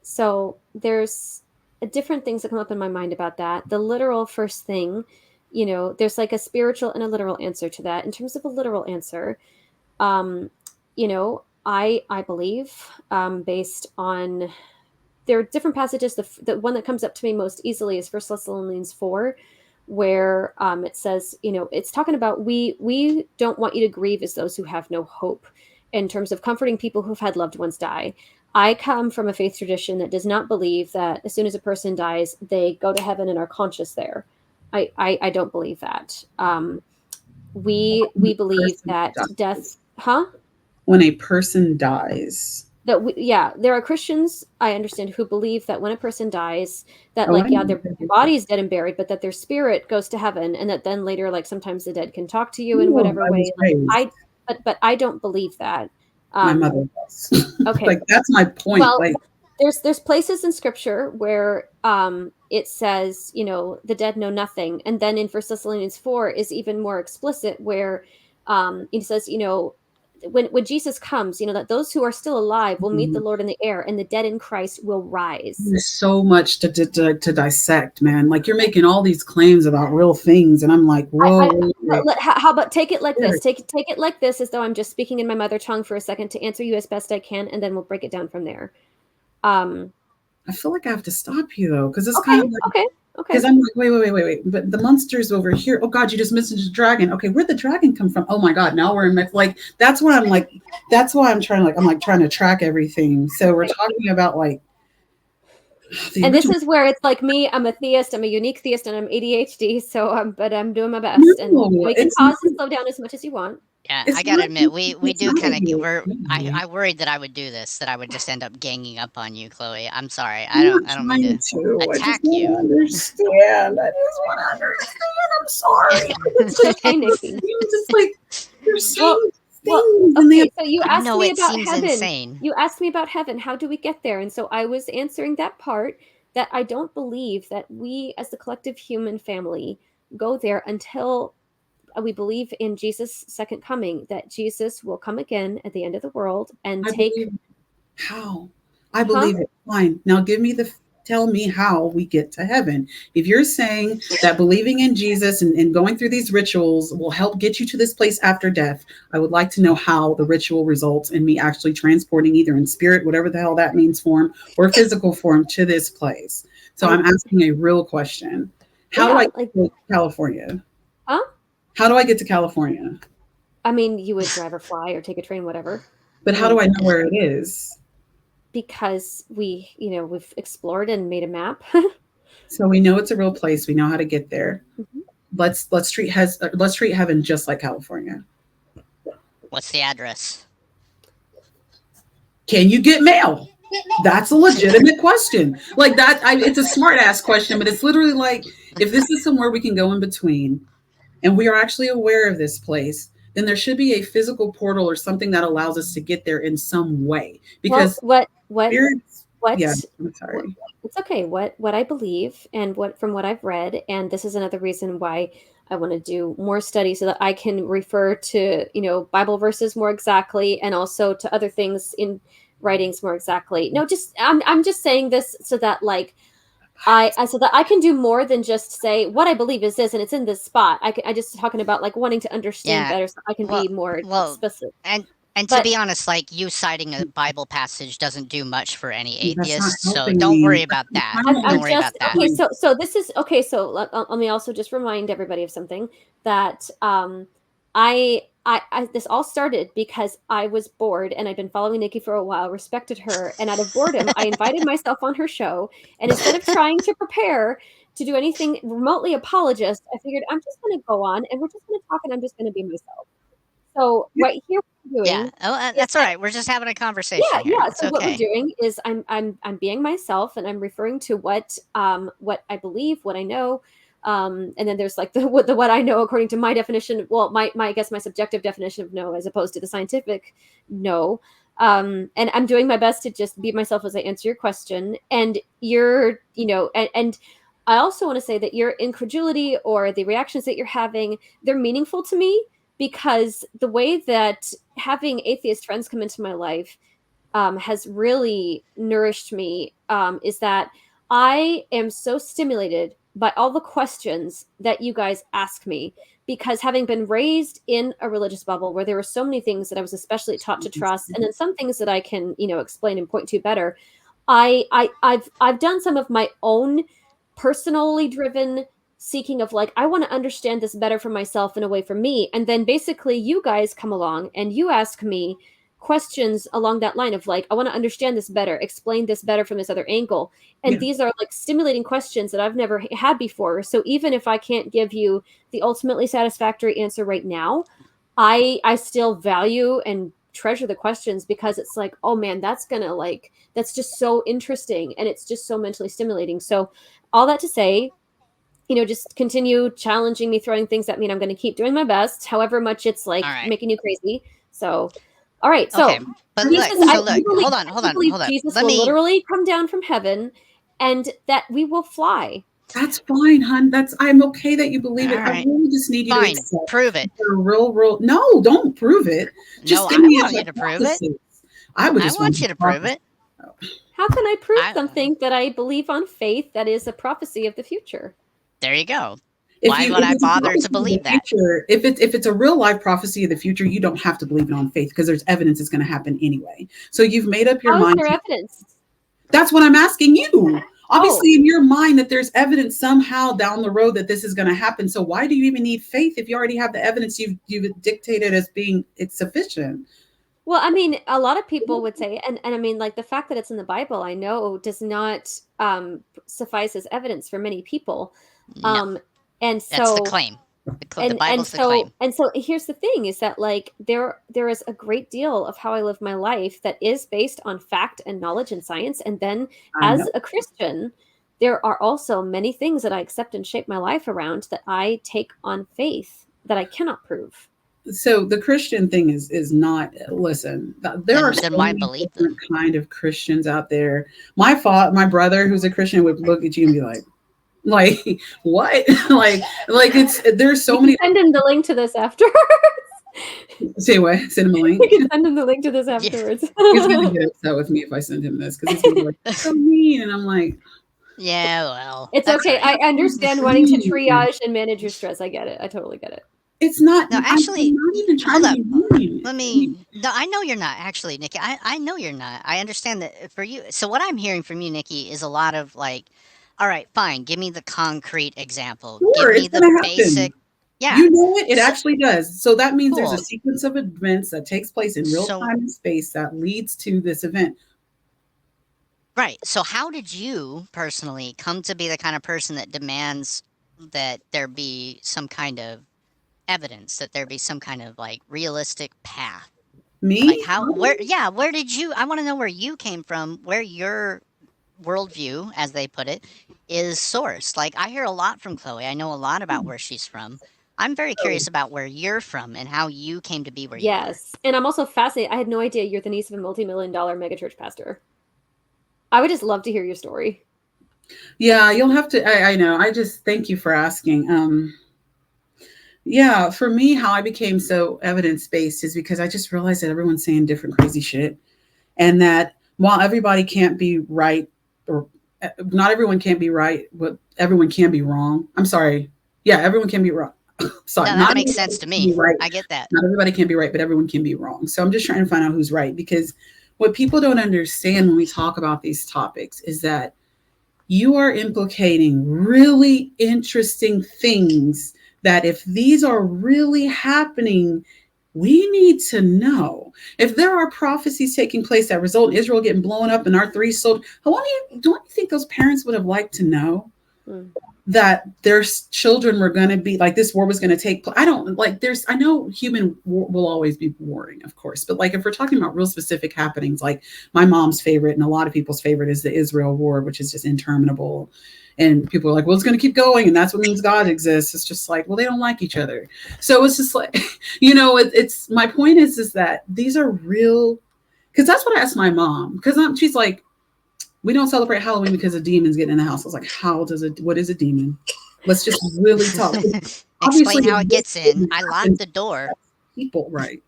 so there's different things that come up in my mind about that. The literal first thing, there's like a spiritual and a literal answer to that. In terms of a literal answer, I believe, based on, there are different passages. The one that comes up to me most easily is First Thessalonians 4, where it says, it's talking about, we don't want you to grieve as those who have no hope, in terms of comforting people who've had loved ones die. I come from a faith tradition that does not believe that as soon as a person dies, they go to heaven and are conscious there. I don't believe that. We believe Person that death, dies. huh? When a person dies. Yeah, there are Christians, I understand, who believe that when a person dies, that, Oh, I like, yeah, know. their body is dead and buried, but that their spirit goes to heaven, and that then later, like, sometimes the dead can talk to you in No, whatever I was way. Like, raised. but I don't believe that. My um mother was. okay. Like that's my point. Well, Like there's places in scripture where it says, the dead know nothing, and then in First Thessalonians 4 is even more explicit, where it says, when Jesus comes, that those who are still alive will meet the Lord in the air, and the dead in Christ will rise. there's so much to dissect, man. Like you're making all these claims about real things, and I'm like, whoa, wait, wait. How about take it like this? Wait. Take it like this, as though I'm just speaking in my mother tongue for a second to answer you as best I can, and then we'll break it down from there. Um, I feel like I have to stop you though, because it's okay, kind of like okay, okay. because I'm like, wait. But the monster's over here. Oh God, you just mentioned the dragon. Okay, where'd the dragon come from? Oh my God, now we're in like that's what I'm like. That's why I'm trying I'm like trying to track everything. So we're talking about like the And this original. is where it's like me, I'm a theist, I'm a unique theist, and I'm ADHD, so but I'm doing my best. And No, we can it's pause and not. slow down as much as you want. yeah, I It's gotta not. admit, we It's do not kind a of real we're. thing. I worried that I would do this, that I would just end up ganging up on you, Chloe. I'm sorry. I'm not I don't mean trying to to. I just attack want to you. understand. I just want to understand. I'm sorry. It's It's just okay, it Nikki. seems it's like you're Well, saying well, things and they okay. So you I asked know me it about seems heaven. insane. You asked me about heaven. How do we get there? And so I was answering that part, that I don't believe that we, as the collective human family, go there until we believe in Jesus' second coming. That Jesus will come again at the end of the world and I take. believe how. I Huh? believe it. Fine. Now tell me how we get to heaven. If you're saying that believing in Jesus and going through these rituals will help get you to this place after death, I would like to know how the ritual results in me actually transporting either in spirit, whatever the hell that means, form, or physical form to this place. So I I'm asking a real question. How do Yeah, I like, get to California? huh? How do I get to California? I mean, you would drive or fly or take a train, whatever. But I how do mean, I know where it is? because we've explored and made a map. So we know it's a real place. We know how to get there. Mhm. Let's treat heaven just like California. What's the address? Can you get mail? That's a legitimate question. Like that, it's a smart ass question, but it's literally like if this is somewhere we can go in between, and we are actually aware of this place, then there should be a physical portal or something that allows us to get there in some way. Well, Because spirits, yeah, what I'm what sorry. it's okay. What I believe, and what from what I've read, and this is another reason why I want to do more study, so that I can refer to, Bible verses more exactly, and also to other things in writings more exactly. No, just I'm just saying this so that, like, so that I can do more than just say what I believe is this and it's in this spot. I just talking about, like, wanting to understand Yeah. better, so I can Well, be more well, explicit. and And to But be honest, like you citing a Bible passage doesn't do much for any That's not atheists, so helping don't me. worry about that. I'm trying I'm Don't to worry just about that. okay. So this is okay. So let me also just remind everybody of something that this all started because I was bored and I'd been following Nikki for a while, respected her, and out of boredom, I invited myself on her show. And instead of trying to prepare to do anything remotely apologist, I figured I'm just going to go on and we're just going to talk and I'm just going to be myself. So right here, what we're Yeah. doing Oh, is that's all right. We're just having a conversation yeah, here. yeah. It's So what we're okay. doing is I'm being myself and I'm referring to what I believe, what I know. And then there's like what I know according to my definition. Well, my I guess my subjective definition of no as opposed to the scientific no. And I'm doing my best to just be myself as I answer your question. And you're, and I also want to say that your incredulity or the reactions that you're having, they're meaningful to me because the way that having atheist friends come into my life has really nourished me is that I am so stimulated by all the questions that you guys ask me because having been raised in a religious bubble where there were so many things that I was especially taught to trust and then some things that I can explain and point to better. I've done some of my own personally driven seeking of like I want to understand this better for myself and a way for me, and then basically you guys come along and you ask me questions along that line of like I want to understand this better, explain this better from this other angle, and Yeah. these are like stimulating questions that I've never had before. So even if I can't give you the ultimately satisfactory answer right now, I still value and treasure the questions because it's like, oh man, that's just so interesting and it's just so mentally stimulating. So all that to say, just continue challenging me, throwing things at me, and I'm going to keep doing my best, however much it's All like right. making you crazy. So, all right. Okay. So But Jesus, look, so look, hold on, I hold do on, believe hold on. Jesus Let will me literally come down from heaven, and that we will fly. That's fine, hun. I'm okay that you believe all it. I right. really just need you to Fine. accept Prove it. the real. No, don't prove it. No, Just I give me a want you to prove it. hypothesis. I would I just want want a you to prove hypothesis. it. How can I prove I something that I believe on faith that is a prophecy of the future? There you go. If Why you would if I it's a bother to prophecy of the believe that? future, if it's a real life prophecy of the future, you don't have to believe it on faith because there's evidence it's going to happen anyway. So you've made up your How is mind. there evidence? That's what I'm asking you. Oh, Obviously, in your mind, that there's evidence somehow down the road that this is going to happen. So why do you even need faith if you already have the evidence you've dictated as being it's sufficient? well, I mean, a lot of people would say, and I mean, like the fact that it's in the Bible, I know does not suffice as evidence for many people. No, Um, and that's the so, claim. The and Bible's the so, claim. and so, here's the thing: is that like there is a great deal of how I live my life that is based on fact and knowledge and science. And then, I as know. a Christian, there are also many things that I accept and shape my life around that I take on faith that I cannot prove. So the Christian thing is not. Listen, there are so Then why many believe different them? kind of Christians out there. My brother, who's a Christian, would look at you and be like what? like it's there's You so can many. send him the link to this after. Say what? Send him a You link. can send him the link to this Yeah. afterwards. He's gonna get upset with me if I send him this because he's gonna be like, "You're so mean," and I'm like, Yeah, well, It's that's okay. all I right. understand wanting to triage and manage your stress. I get it. I totally get it. it's not. No, I'm actually, not even trying hold to up. be mean. Let me. No, I know you're not actually, Nikki. I know you're not. I understand that for you. So what I'm hearing from you, Nikki, is a lot of like, all right, fine. Give me the concrete example. Give Sure, me it's the gonna happen. basic. Yeah. You know it. It So, actually does. So that means there's a cool. sequence of events that takes place in real So time and space that leads to this event. right. So how did you personally come to be the kind of person that demands that there be some kind of evidence, that there be some kind of like realistic path? Like Me? how, where, yeah, where did you, I want to know where you came from, where your worldview, as they put it, is sourced. Like I hear a lot from Chloe. I know a lot about where she's from. I'm very curious about where you're from and how you came to be where you are. Yes. And I'm also fascinated. I had no idea you're the niece of a multi-million-dollar megachurch pastor. I would just love to hear your story. Yeah, you'll have to. I know. I just thank you for asking. Yeah, for me, how I became so evidence based is because I just realized that everyone's saying different crazy shit, and that while everybody can't be right, or not everyone can't be right, but everyone can be wrong. I'm sorry. Yeah, everyone can be wrong. Sorry, No, not that makes everybody sense to can be me. right. I get that. Not everybody can be right, but everyone can be wrong. So I'm just trying to find out who's right, because what people don't understand when we talk about these topics is that you are implicating really interesting things that if these are really happening, we need to know. If there are prophecies taking place that result in Israel getting blown up and our three soldiers, don't you think those parents would have liked to know Mm. that their children were going to be like, this war was going to take place? I don't like, I know human war will always be warring, of course, but like if we're talking about real specific happenings, like my mom's favorite and a lot of people's favorite is the Israel war, which is just interminable. And people are like, well, it's going to keep going. And that's what means God exists. It's just like, well, they don't like each other. So it's just like, it's my point is that these are real, because that's what I asked my mom. Because she's like, we don't celebrate Halloween because of demons getting in the house. I was like, what is a demon? Let's just really talk. Explain Obviously, how it gets in. I locked the door. People, right?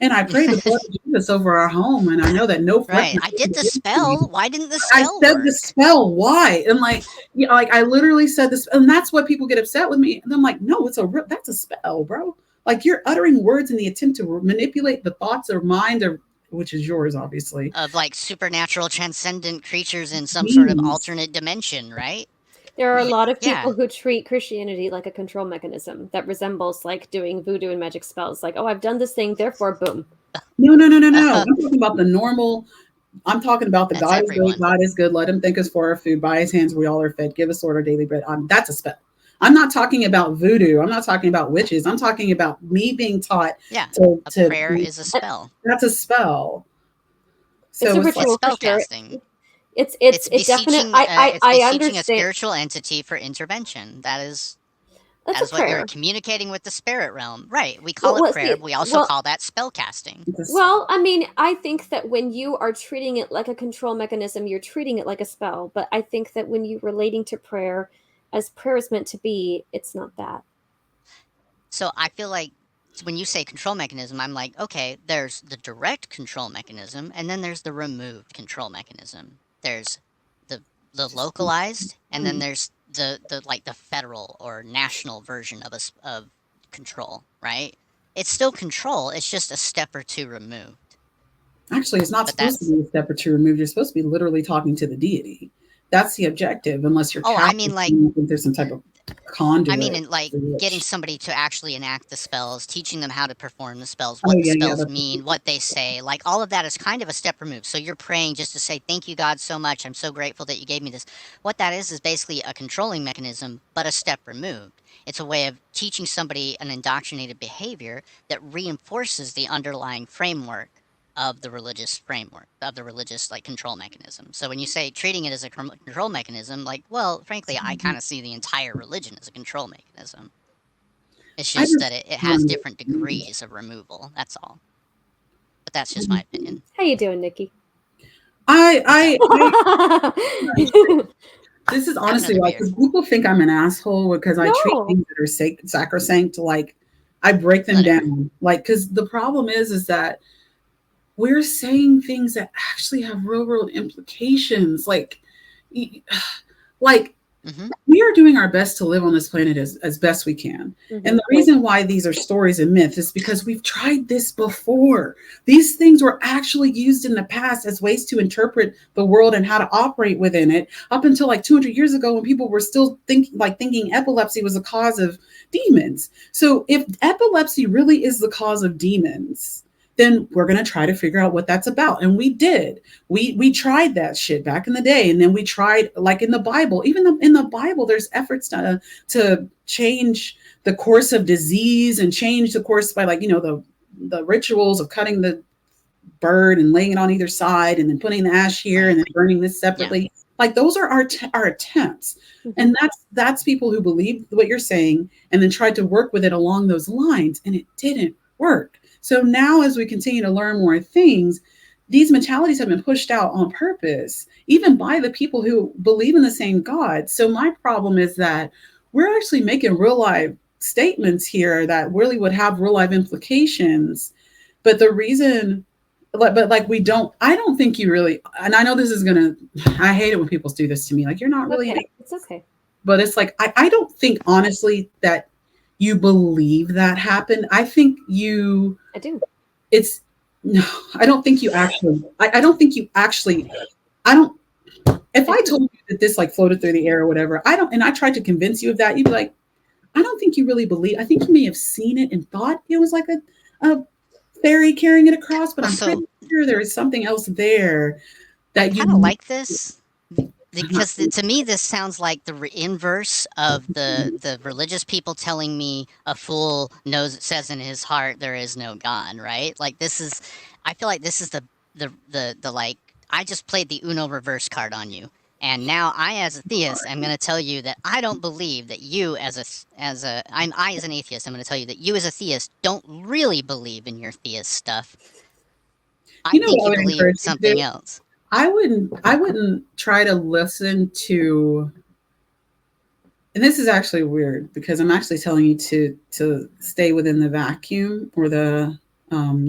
And I pray the blood of Jesus over our home, and I know that no flesh. Right. I did the spell. Why didn't the I spell said work? the spell. Why? And like, like I literally said this, and that's what people get upset with me. And I'm like, no, that's a spell, bro. Like you're uttering words in the attempt to manipulate the thoughts or mind, or which is yours, obviously. Of like supernatural transcendent creatures in some sort of Demons. alternate dimension, right? There are a lot of Yeah. people who treat Christianity like a control mechanism that resembles like doing voodoo and magic spells. Like, oh, I've done this thing, therefore, boom. No. I'm talking about the normal. I'm talking about the That's God is great, everyone. God is good. Let him think us for our food. By his hands we all are fed. Give us our daily bread. That's a spell. I'm not talking about voodoo. I'm not talking about witches. I'm talking about me being taught. Yeah. To Prayer is a spell. That's a spell. So It's a It's ritual for spell sure. casting. It's It's definite. beseeching. I It's I beseeching a understand. spiritual entity for intervention. That's That a is what you're prayer. communicating with the spirit realm, right? We call it prayer, See, but we also call that spell casting. well, I mean, I think that when you are treating it like a control mechanism, you're treating it like a spell. But I think that when you're relating to prayer as prayer is meant to be, it's not that. So I feel like when you say control mechanism, I'm like, okay, there's the direct control mechanism, and then there's the removed control mechanism. There's the localized, and then there's the like the federal or national version of control, right? It's still control. It's just a step or two removed. Actually, it's not But supposed to that's be a step or two removed. You're supposed to be literally talking to the deity. That's the objective, unless you're oh, I Catholic. mean like You think there's some type of conduit. I mean, in, like for getting which- somebody to actually enact the spells, teaching them how to perform the spells, Oh what the yeah, spells that's mean, what they say, like all of that is kind of a step removed. So you're praying just to say, "Thank you, God, so much. I'm so grateful that you gave me this." What that is basically a controlling mechanism, but a step removed. It's a way of teaching somebody an indoctrinated behavior that reinforces the underlying framework of the religious framework of the religious like control mechanism. So when you say treating it as a control mechanism, like, well, frankly, I kind of see the entire religion as a control mechanism. It's I just just that it has different degrees of removal. That's all. But that's just my opinion. How you doing, Nikki? I No. this is honestly another like, beer. people think I'm an asshole because I treat things that are sacrosanct, like I break them Whatever. down. Like, because the problem is that we're saying things that actually have real world implications. Like Mm-hmm. we are doing our best to live on this planet as best we can. Mm-hmm. And the reason why these are stories and myths is because we've tried this before. These things were actually used in the past as ways to interpret the world and how to operate within it, up until like 200 years ago, when people were still thinking epilepsy was a cause of demons. So if epilepsy really is the cause of demons, then we're going to try to figure out what that's about. And we did. We tried that shit back in the day. And then we tried, like in the Bible, even in the Bible, there's efforts to change the course of disease and change the course by, like, the rituals of cutting the bird and laying it on either side and then putting the ash here and then burning this separately. Yeah. Like those are our attempts. Mm-hmm. And that's people who believe what you're saying and then tried to work with it along those lines, and it didn't work. So now, as we continue to learn more things, these mentalities have been pushed out on purpose, even by the people who believe in the same God. So my problem is that we're actually making real life statements here that really would have real life implications. But the reason, we don't, I don't think you really, and I know this is I hate it when people do this to me. Like, you're not really, it's okay. But it's like, I don't think honestly that you believe that happened. I think you, I do. it's, no, I don't think you actually, I don't think you actually, I don't, if I told you that this like floated through the air or whatever, I don't, and I tried to convince you of that, you'd be like, I don't think you really believe. I think you may have seen it and thought it was like a fairy carrying it across, but I'm So pretty sure there is something else there that I you kind of like this because to me this sounds like the inverse of the religious people telling me a fool knows says in his heart there is no God, right? Like this is, I feel like this is the like I just played the Uno reverse card on you. And now I, as a theist, am going to tell you that I don't believe that you, I as an atheist, I'm going to tell you that you, as a theist, don't really believe in your theist stuff. I you know think what I you would believe encourage you to something do? else. I wouldn't try to listen to, and this is actually weird because I'm actually telling you to stay within the vacuum or the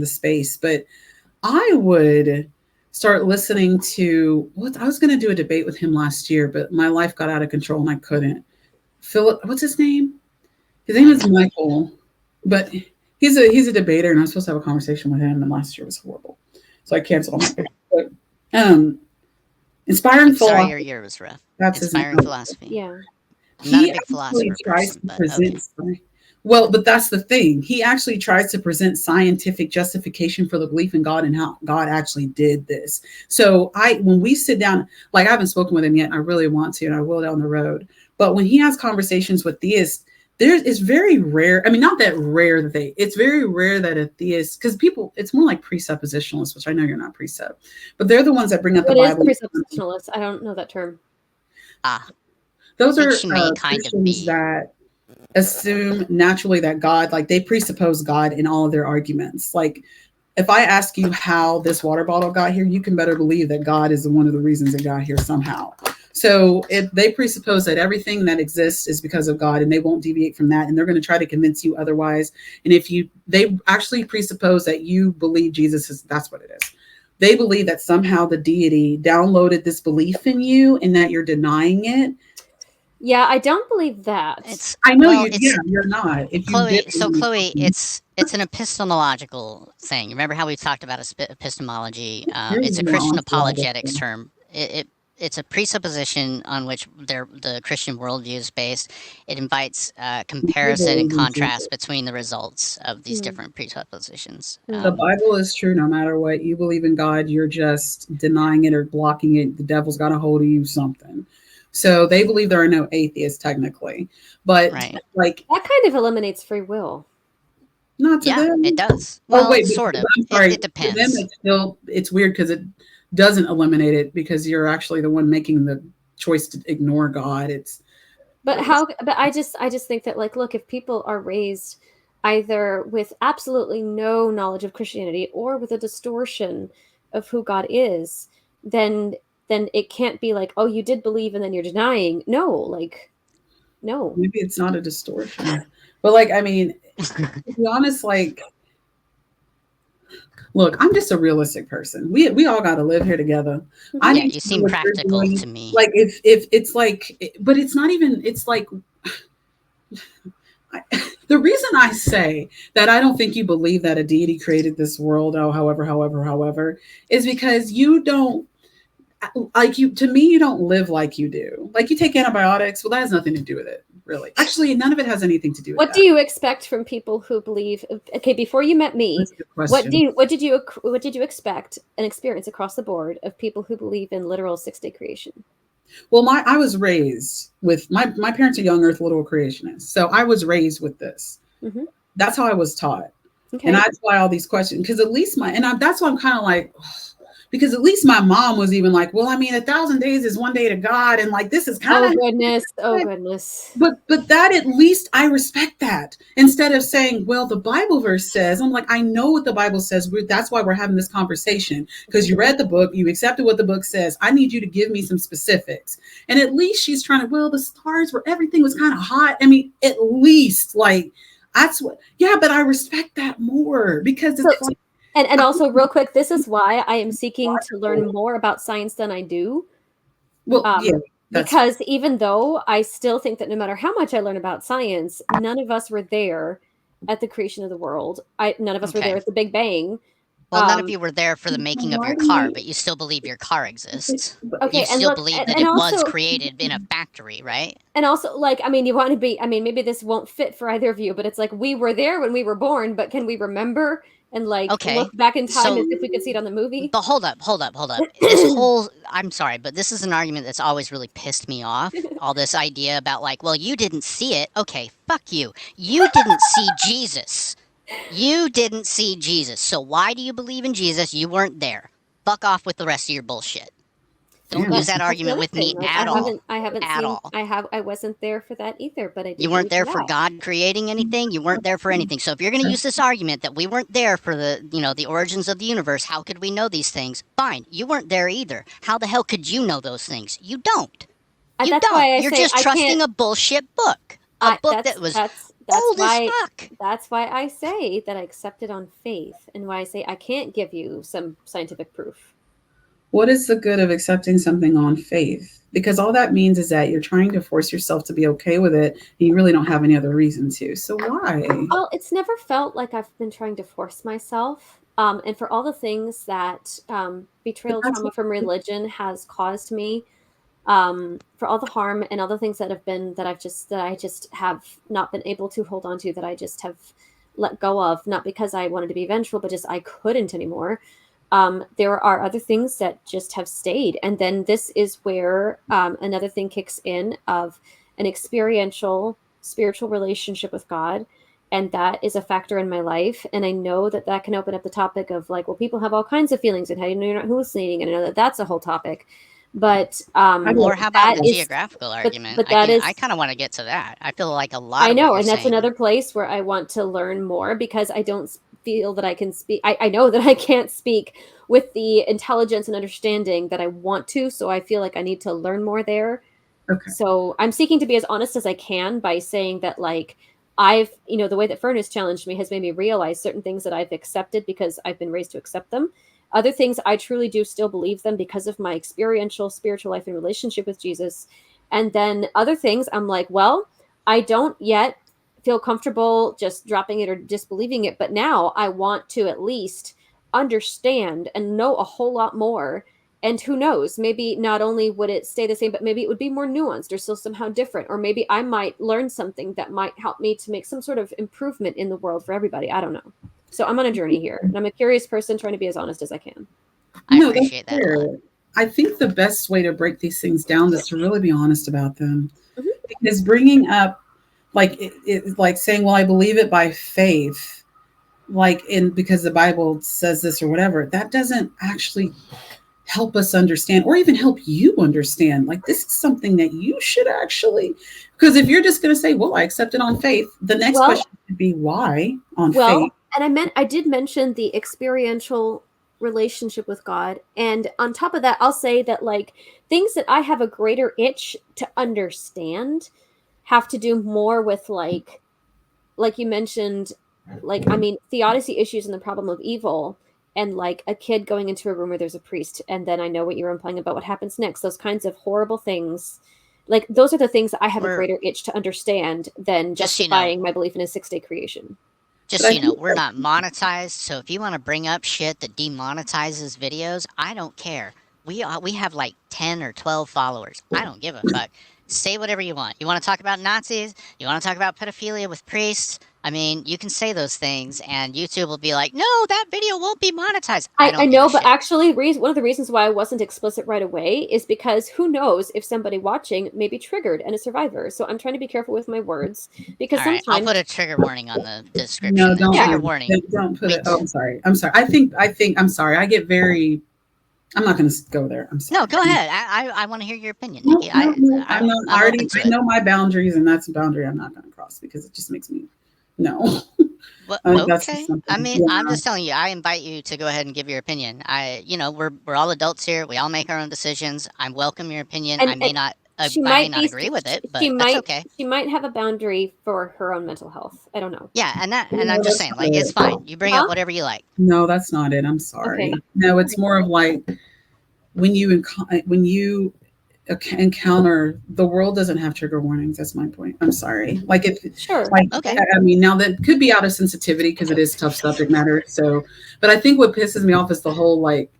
space, but I would start listening to what I was going to do a debate with him last year, but my life got out of control and I couldn't. Philip, what's his name? His name is Michael, but he's a debater, and I was supposed to have a conversation with him, and last year was horrible, so I canceled on it. But inspiring I'm sorry your philosophy. year was rough. That's his name. Inspiring philosophy. Yeah. I'm not a He big actually philosopher tries person, to but okay. present. Well, but that's the thing. He actually tries to present scientific justification for the belief in God and how God actually did this. So when we sit down, like I haven't spoken with him yet, and I really want to, and I will down the road. But when he has conversations with theists, it's very rare. I mean, not that rare that it's very rare that a theist, because people, it's more like presuppositionalists, which I know you're not precept, but they're the ones that bring up the What is Bible. presuppositionalist? I don't know that term. Ah, Those think are she may kind of Christians be. that assume naturally that God, like they presuppose God in all of their arguments. Like if I ask you how this water bottle got here, you can better believe that God is one of the reasons it got here somehow. So if they presuppose that everything that exists is because of God and they won't deviate from that, and they're going to try to convince you otherwise. And they actually presuppose that you believe Jesus is, that's what it is. They believe that somehow the deity downloaded this belief in you and that you're denying it. Yeah, I don't believe that. I know Well, you. Yeah, you're not. If you did, Chloe. So Chloe, it's an epistemological thing. Remember how we talked about epistemology? It's a Christian apologetics term. It's a presupposition on which the Christian worldview is based. It invites comparison and contrast between the results of these different presuppositions. The Bible is true no matter what. You believe in God, you're just denying it or blocking it. The devil's got a hold of you, something. So they believe there are no atheists technically. But right. like that kind of eliminates free will. Not to them. It does. Well, wait, sort of. I'm sorry. It To them, depends. it's weird because it doesn't eliminate it because you're actually the one making the choice to ignore God. But I just think that, like, look, if people are raised either with absolutely no knowledge of Christianity or with a distortion of who God is, then it can't be like, oh, you did believe and then you're denying. No, like, no. Maybe it's not a distortion. But like, I mean, to be honest, like, look, I'm just a realistic person. We all got to live here together. I Yeah, need you to know seem what you're practical doing. to me. Like if it's like, but it's not even. It's like the reason I say that I don't think you believe that a deity created this world. Oh, however, is because you don't. Like you, to me, you don't live like you do. Like you take antibiotics. Well, that has nothing to do with it, really. Actually, none of it has anything to do with What that. do you expect from people who believe? Okay, before you met me, what did you expect and experience across the board of people who believe in literal 6-day creation? Well, I was raised with my parents are young Earth literal creationists, so I was raised with this. Mm-hmm. That's how I was taught, Okay. and that's why all these questions. Because at least that's why I'm kind of like. Because at least my mom was even like, well, I mean, 1,000 days is one day to God. And like, this is kind of. Oh, goodness. But that at least I respect that. Instead of saying, well, the Bible verse says, I'm like, I know what the Bible says. That's why we're having this conversation. Because you read the book, you accepted what the book says. I need you to give me some specifics. And at least she's trying to, well, the stars where everything was kind of hot. I mean, at least like, that's what, yeah, but I respect that more because it's like, and also, real quick, this is why I am seeking to learn more about science than I do. Well, yeah, because even though I still think that no matter how much I learn about science, none of us were there at the creation of the world. None of us were there Okay. at the Big Bang. Well, none of you were there for the making of Why your do car, we? but you still believe your car exists. You Okay, and still look, believe that and it was also, created in a factory, right? and also, like, I mean, you want to be, I mean, maybe this won't fit for either of you, but it's like we were there when we were born, but can we remember and like Okay. look back in time as So if we could see it on the movie? But hold up, hold up, hold up. This whole, I'm sorry, but this is an argument that's always really pissed me off. All this idea about, like, well, you didn't see it. Okay, fuck you. You didn't see Jesus. You didn't see Jesus. So why do you believe in Jesus? You weren't there. Fuck off with the rest of your bullshit. Don't Damn, use That's that that's the argument other with thing. me Like at all. I haven't At seen, all. I wasn't there for that either, but I You did weren't believe there it for now. God creating anything. You weren't there for anything. So if you're going to use this argument that we weren't there for the origins of the universe, how could we know these things? Fine, you weren't there either. How the hell could you know those things? You don't. You That's don't. why I You're say just I can't. trusting a bullshit book. A book that was old as Why fuck. I say that I accept it on faith, and why I say I can't give you some scientific proof. what is the good of accepting something on faith? Because all that means is that you're trying to force yourself to be okay with it, and you really don't have any other reason to. So why? Well, it's never felt like I've been trying to force myself. And for all the things that But betrayal that's trauma what, from religion has caused me, for all the harm and all the things that have been that I just have not been able to hold on to, that I just have let go of, not because I wanted to be vengeful, but just I couldn't anymore. There are other things that just have stayed, and then this is where another thing kicks in of an experiential spiritual relationship with God. And that is a factor in my life. And I know that that can open up the topic of like, well, people have all kinds of feelings, and how do you know you're not hallucinating? And I know that that's a whole topic. But I Or how about that the is, geographical argument? but that I is, kind of want to get to that. I feel like a lot I of what know, you're and that's saying. another place where I want to learn more, because I don't feel that I can speak. I know that I can't speak with the intelligence and understanding that I want to. So I feel like I need to learn more there. okay. So I'm seeking to be as honest as I can by saying that, like, the way that Fern has challenged me has made me realize certain things that I've accepted because I've been raised to accept them. Other things I truly do still believe them because of my experiential spiritual life and relationship with Jesus. And then other things I'm like, well, I don't yet feel comfortable just dropping it or disbelieving it, but now I want to at least understand and know a whole lot more. And who knows, maybe not only would it stay the same, but maybe it would be more nuanced or still somehow different. Or maybe I might learn something that might help me to make some sort of improvement in the world for everybody. I don't know. So I'm on a journey here, and I'm a curious person trying to be as honest as I can. I No, that's appreciate that a fair. lot. I think the best way to break these things down is to really be honest about them. Mhm. Because bringing up, like, like saying, well, I believe it by faith, like, in because the Bible says this or whatever, that doesn't actually help us understand or even help you understand. Like, this is something that you should actually, because if you're just going to say, well, I accept it on faith, the next Well, question would be why on faith? and I did mention the experiential relationship with God. And on top of that, I'll say that, like, things that I have a greater itch to understand have to do more with, like you mentioned, like, I mean, theodicy issues and the problem of evil, and like a kid going into a room where there's a priest, and then I know what you're implying about what happens next. Those kinds of horrible things. Like, those are the things that I have a We're greater itch to understand than just so you know, justifying my belief in a 6-day creation. But just so I you know, think we're not monetized. So if you want to bring up shit that demonetizes videos, I don't care. We have like 10 or 12 followers. I don't give a fuck. Say whatever you want. You want to talk about Nazis? You want to talk about pedophilia with priests? I mean, you can say those things, and YouTube will be like, "No, that video won't be monetized." I I don't give a know, but shit. actually, one of the reasons why I wasn't explicit right away is because who knows if somebody watching may be triggered and a survivor. So I'm trying to be careful with my words, because All right, I'll put sometimes, a trigger warning on the no, description. Then don't yeah, trigger do warning. it. Don't put We it. Oh, I'm sorry. I'm sorry. I think I'm sorry. I get very. I'm not going to go there. I'm sorry. No, go ahead. I want to hear your opinion, No, Nikki. no, no. I'm not. I'm open to I it. know my boundaries, and that's a boundary I'm not going to cross because it just makes me. No, Well, that's just okay. I something. mean, Yeah. I'm just telling you. I invite you to go ahead and give your opinion. We're all adults here. We all make our own decisions. I welcome your opinion. and she I may might not be, agree with it, but that's okay. she might have a boundary for her own mental health. I don't know. Yeah, and No, I'm just that's saying, not like, it's it. fine. You bring up Huh? whatever you like. No, that's not it. I'm Okay. sorry. No, it's more of like when you encounter, the world doesn't have trigger warnings. That's my point. I'm sorry. Like if Sure. like Okay. I mean, now that could be out of sensitivity because it is tough subject matter. So, but I think what pisses me off is the whole like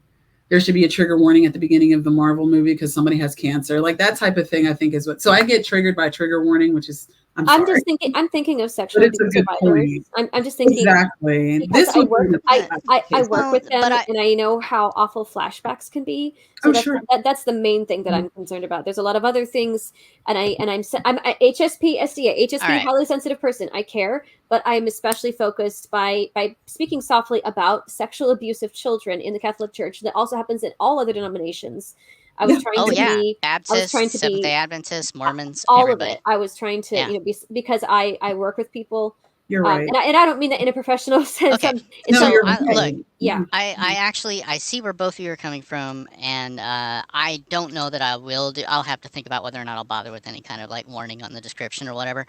there should be a trigger warning at the beginning of the Marvel movie because somebody has cancer. Like that type of thing, I think is what. So I get triggered by trigger warning, which is I'm sorry, just thinking. I'm thinking of but sexual it's a abuse good survivors. point. I'm just thinking Exactly. because This I would be work. the I I case. work Well, with them, but and I know how awful flashbacks can be. So Oh, sure. that's the main thing that I'm concerned about. There's a lot of other things, and I'm a HSP SDA all HSP right. highly sensitive person. I care, but I'm especially focused by speaking softly about sexual abuse of children in the Catholic Church. That also happens in all other denominations. I was Yeah. trying Oh to yeah, be. I was trying Baptists, to Seventh Day be Adventists, Mormons, all of it. everybody. I was trying to, Yeah. because I work with people, You're right. and I don't mean that in a professional sense. Okay. In No, some, So you're look, right. yeah, I actually I see where both of you are coming from, and I don't know that I will do. I'll have to think about whether or not I'll bother with any kind of like warning on the description or whatever.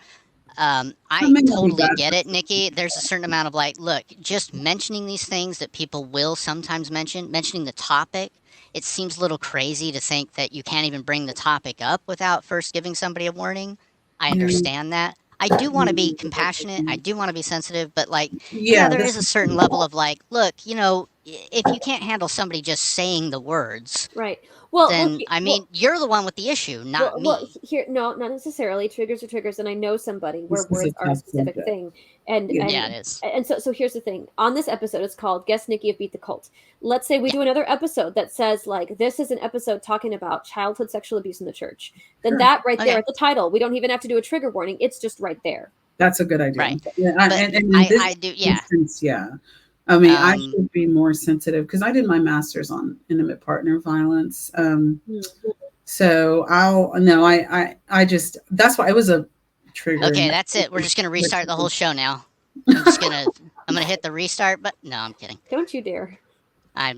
That I may not be totally bad get for it, Nikki. There's a certain amount of like, look, just mentioning these things that people will sometimes mentioning the topic. It seems a little crazy to think that you can't even bring the topic up without first giving somebody a warning. I yeah. understand that. I do want to be compassionate. I do want to be sensitive, but like, yeah, Yeah, there is this a certain level of like, look, if you can't handle somebody just saying the words, right. Well, then I mean, you're the one with the issue, not me. here, no, not necessarily. Triggers are triggers, and I know somebody where is a words are a tough specific subject. thing, and Yeah. and Yeah, it is. and so here's the thing. On this episode, it's called "Guess Nikki of Beat the Cult." Let's say we Yeah. do another episode that says like this is an episode talking about childhood sexual abuse in the church. Then Sure. that right there Okay. at the title, we don't even have to do a trigger warning. It's just right there. That's a good idea. Right. Yeah, But and in this I do, yeah. instance, yeah. I mean, I Um, should be more sensitive because I did my master's on intimate partner violence. So I'll no, I just that's why it was a trigger. okay, that's it. We're just gonna restart the whole show now. I'm gonna hit the restart, but no, I'm kidding. Don't you dare.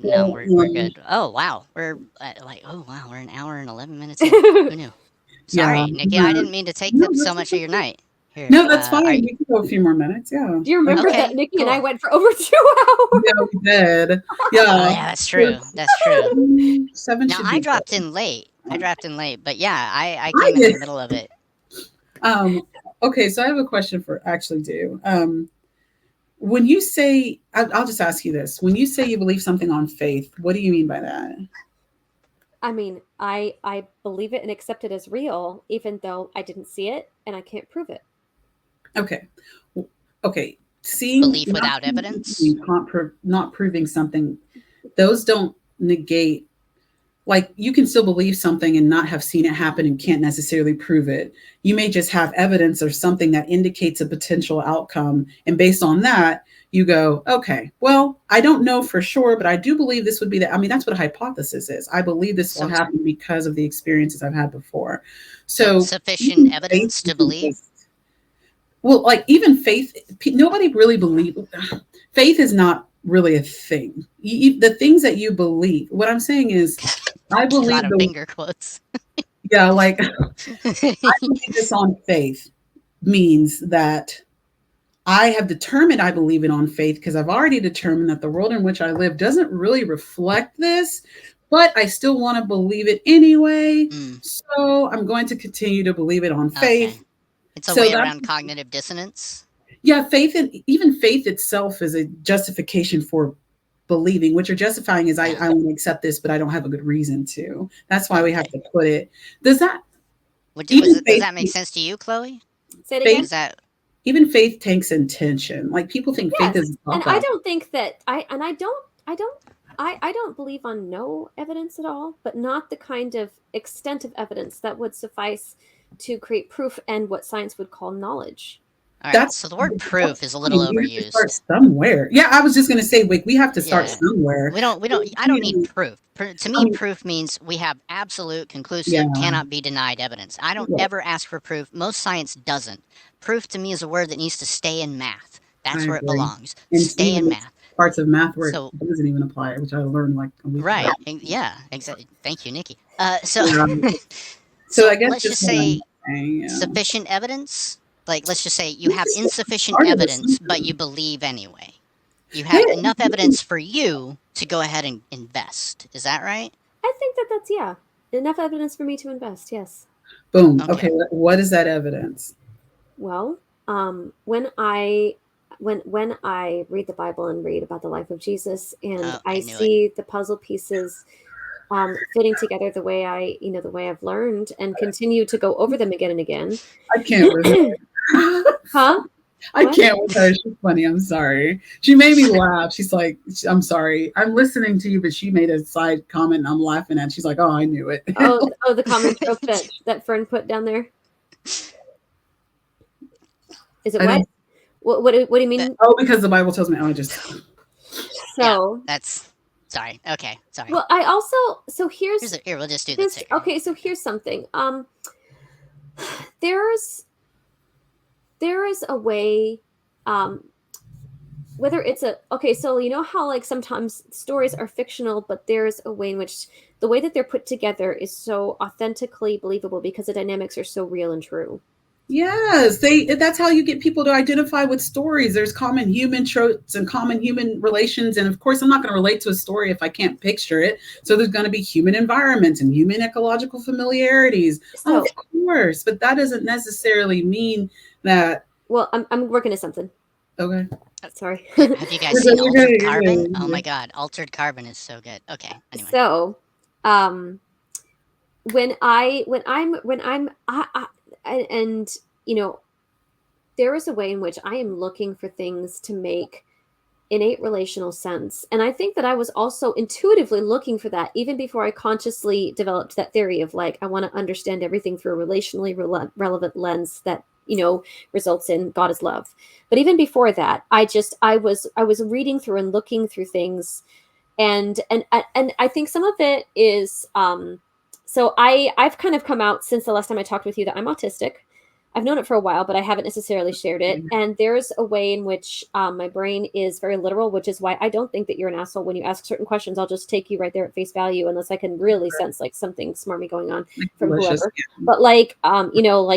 No, we're good. Oh wow, we're we're an hour and 11 minutes in. Who knew? Yeah, Sorry, Nikki, I yeah. didn't mean to take No, so that's much of your night. Here, no, that's are fine. you, We can go a few more minutes. Yeah. Do you remember that okay? Nikki and I Cool. went for over 2 hours? Yeah, we did. Oh Yeah. yeah, that's true. That's true. Seven Now should I be dropped good. in late. But yeah, I I came in did. the middle of it. Okay, so I have a question for actually do. When you say, I'll just ask you this: when you say you believe something on faith, what do you mean by that? I mean, I believe it and accept it as real, even though I didn't see it and I can't prove it. Okay, okay. Seeing Belief not without seeing evidence. something, not proving something, those don't negate. Like you can still believe something and not have seen it happen and can't necessarily prove it. You may just have evidence or something that indicates a potential outcome, and based on that, you go, okay, well, I don't know for sure, but I do believe this would be that. I mean, that's what a hypothesis is. I believe this will So happen because of the experiences I've had before. So sufficient even faith evidence to isn't believe. well, like even faith, nobody really believes. Faith is not really a thing. The things that you believe. What I'm saying is, I A lot believe of finger quotes. yeah, like I believe this on faith means that I have determined I believe it on faith because I've already determined that the world in which I live doesn't really reflect this, but I still want to believe it anyway. Mm, So I'm going to continue to believe it on okay. faith. It's a So way that's around cognitive dissonance. yeah, faith and even faith itself is a justification for believing. What you're justifying is Yeah. I want to accept this, but I don't have a good reason to. That's why we have Okay. to put it. Does that Does even faith that make sense to you, Chloe? Say it faith again. Is that even faith takes intention. Like people think faith Yes, is a and cop I out. don't think that I don't believe on no evidence at all, but not the kind of extent of evidence that would suffice to create proof and what science would call knowledge. all right? That's So the word proof is a little fine. We have to start overused. somewhere. Yeah, I was just going to say, we have to start Yeah. somewhere. We don't. I don't need proof. To I me, mean, proof means we have absolute, yeah, conclusive, cannot be denied evidence. I don't yeah, ever ask for proof. Most science doesn't. Proof to me is a word that needs to stay in math. I That's where it agree. belongs. And Stay in even math. parts of math where it So doesn't even apply, which I learned like a week ago. right. Yeah. Exactly. Thank you, Nikki. Um, so I So guess let's just just what I'm say saying, yeah. sufficient evidence. Like let's just say you It's have just insufficient part of the evidence, but symptom. you believe anyway. You Yeah, have enough evidence for you to go ahead and invest. Is that right? I think that that's yeah. enough evidence for me to invest. Yes. Boom. Okay. Okay, what is that evidence? Well, when I read the Bible and read about the life of Jesus, and Oh, I I knew it. see the puzzle pieces fitting together the way the way I've learned and continue to go over them again and again. I can't with her. Huh? I What? can't with her. She's funny. I'm sorry. She made me laugh. She's like, I'm sorry. I'm listening to you, but she made a side comment and I'm laughing at. She's like, oh, I knew it. Oh, the common trope that Fern put down there. Is it I what? didn't, What do you mean? oh, because the Bible tells me. Oh, I just. So, That's sorry. Okay, sorry. well, I also Here, we'll just do the ticker. okay. So here's something. There's there is a way, um, whether it's a okay. So you know how like sometimes stories are fictional, but there's a way in which the way that they're put together is so authentically believable because the dynamics are so real and true. Yes, that's how you get people to identify with stories. There's common human tropes and common human relations. And of course, I'm not going to relate to a story if I can't picture it. So there's going to be human environments and human ecological familiarities. So, Of course, but that doesn't necessarily mean that. well, I'm working at something. Okay. Sorry. Have you guys You're seen good, you're Altered good, you're Carbon? good. Oh my god, Altered Carbon is so good. Okay, anyway. So, when I'm and you know, there is a way in which I am looking for things to make innate relational sense. And I think that I was also intuitively looking for that even before I consciously developed that theory of like, I want to understand everything through a relationally relevant lens that, results in God is love. But even before that, I was reading through and looking through things. And I think some of it is, so I've kind of come out since the last time I talked with you that I'm autistic. I've known it for a while, but I haven't necessarily shared it. And there's a way in which my brain is very literal, which is why I don't think that you're an asshole when you ask certain questions. I'll just take you right there at face value, unless I can really sense like something smarmy going on from Delicious. whoever. But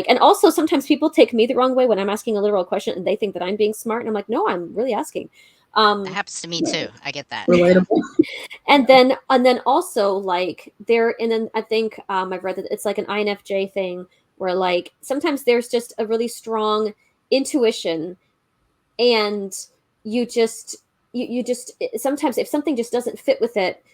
and also sometimes people take me the wrong way when I'm asking a literal question and they think that I'm being smart, and I'm like, no, I'm really asking. That happens to me too. I get that. Relatable. And then also like there, and then I think I've read that it's like an INFJ thing where like sometimes there's just a really strong intuition, and you just sometimes if something just doesn't fit with it,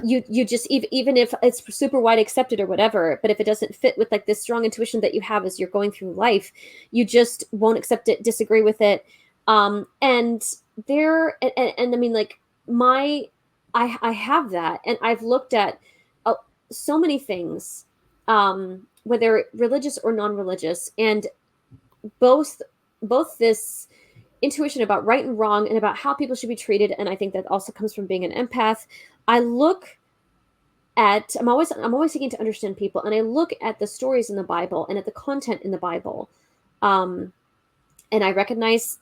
you just even if it's super wide accepted or whatever, but if it doesn't fit with like this strong intuition that you have as you're going through life, you just won't accept it, disagree with it. And I mean like my I have that, and I've looked at so many things, whether religious or non-religious, and both this intuition about right and wrong and about how people should be treated, and I think that also comes from being an empath. I'm always seeking to understand people, and I look at the stories in the Bible and at the content in the Bible, and I recognize,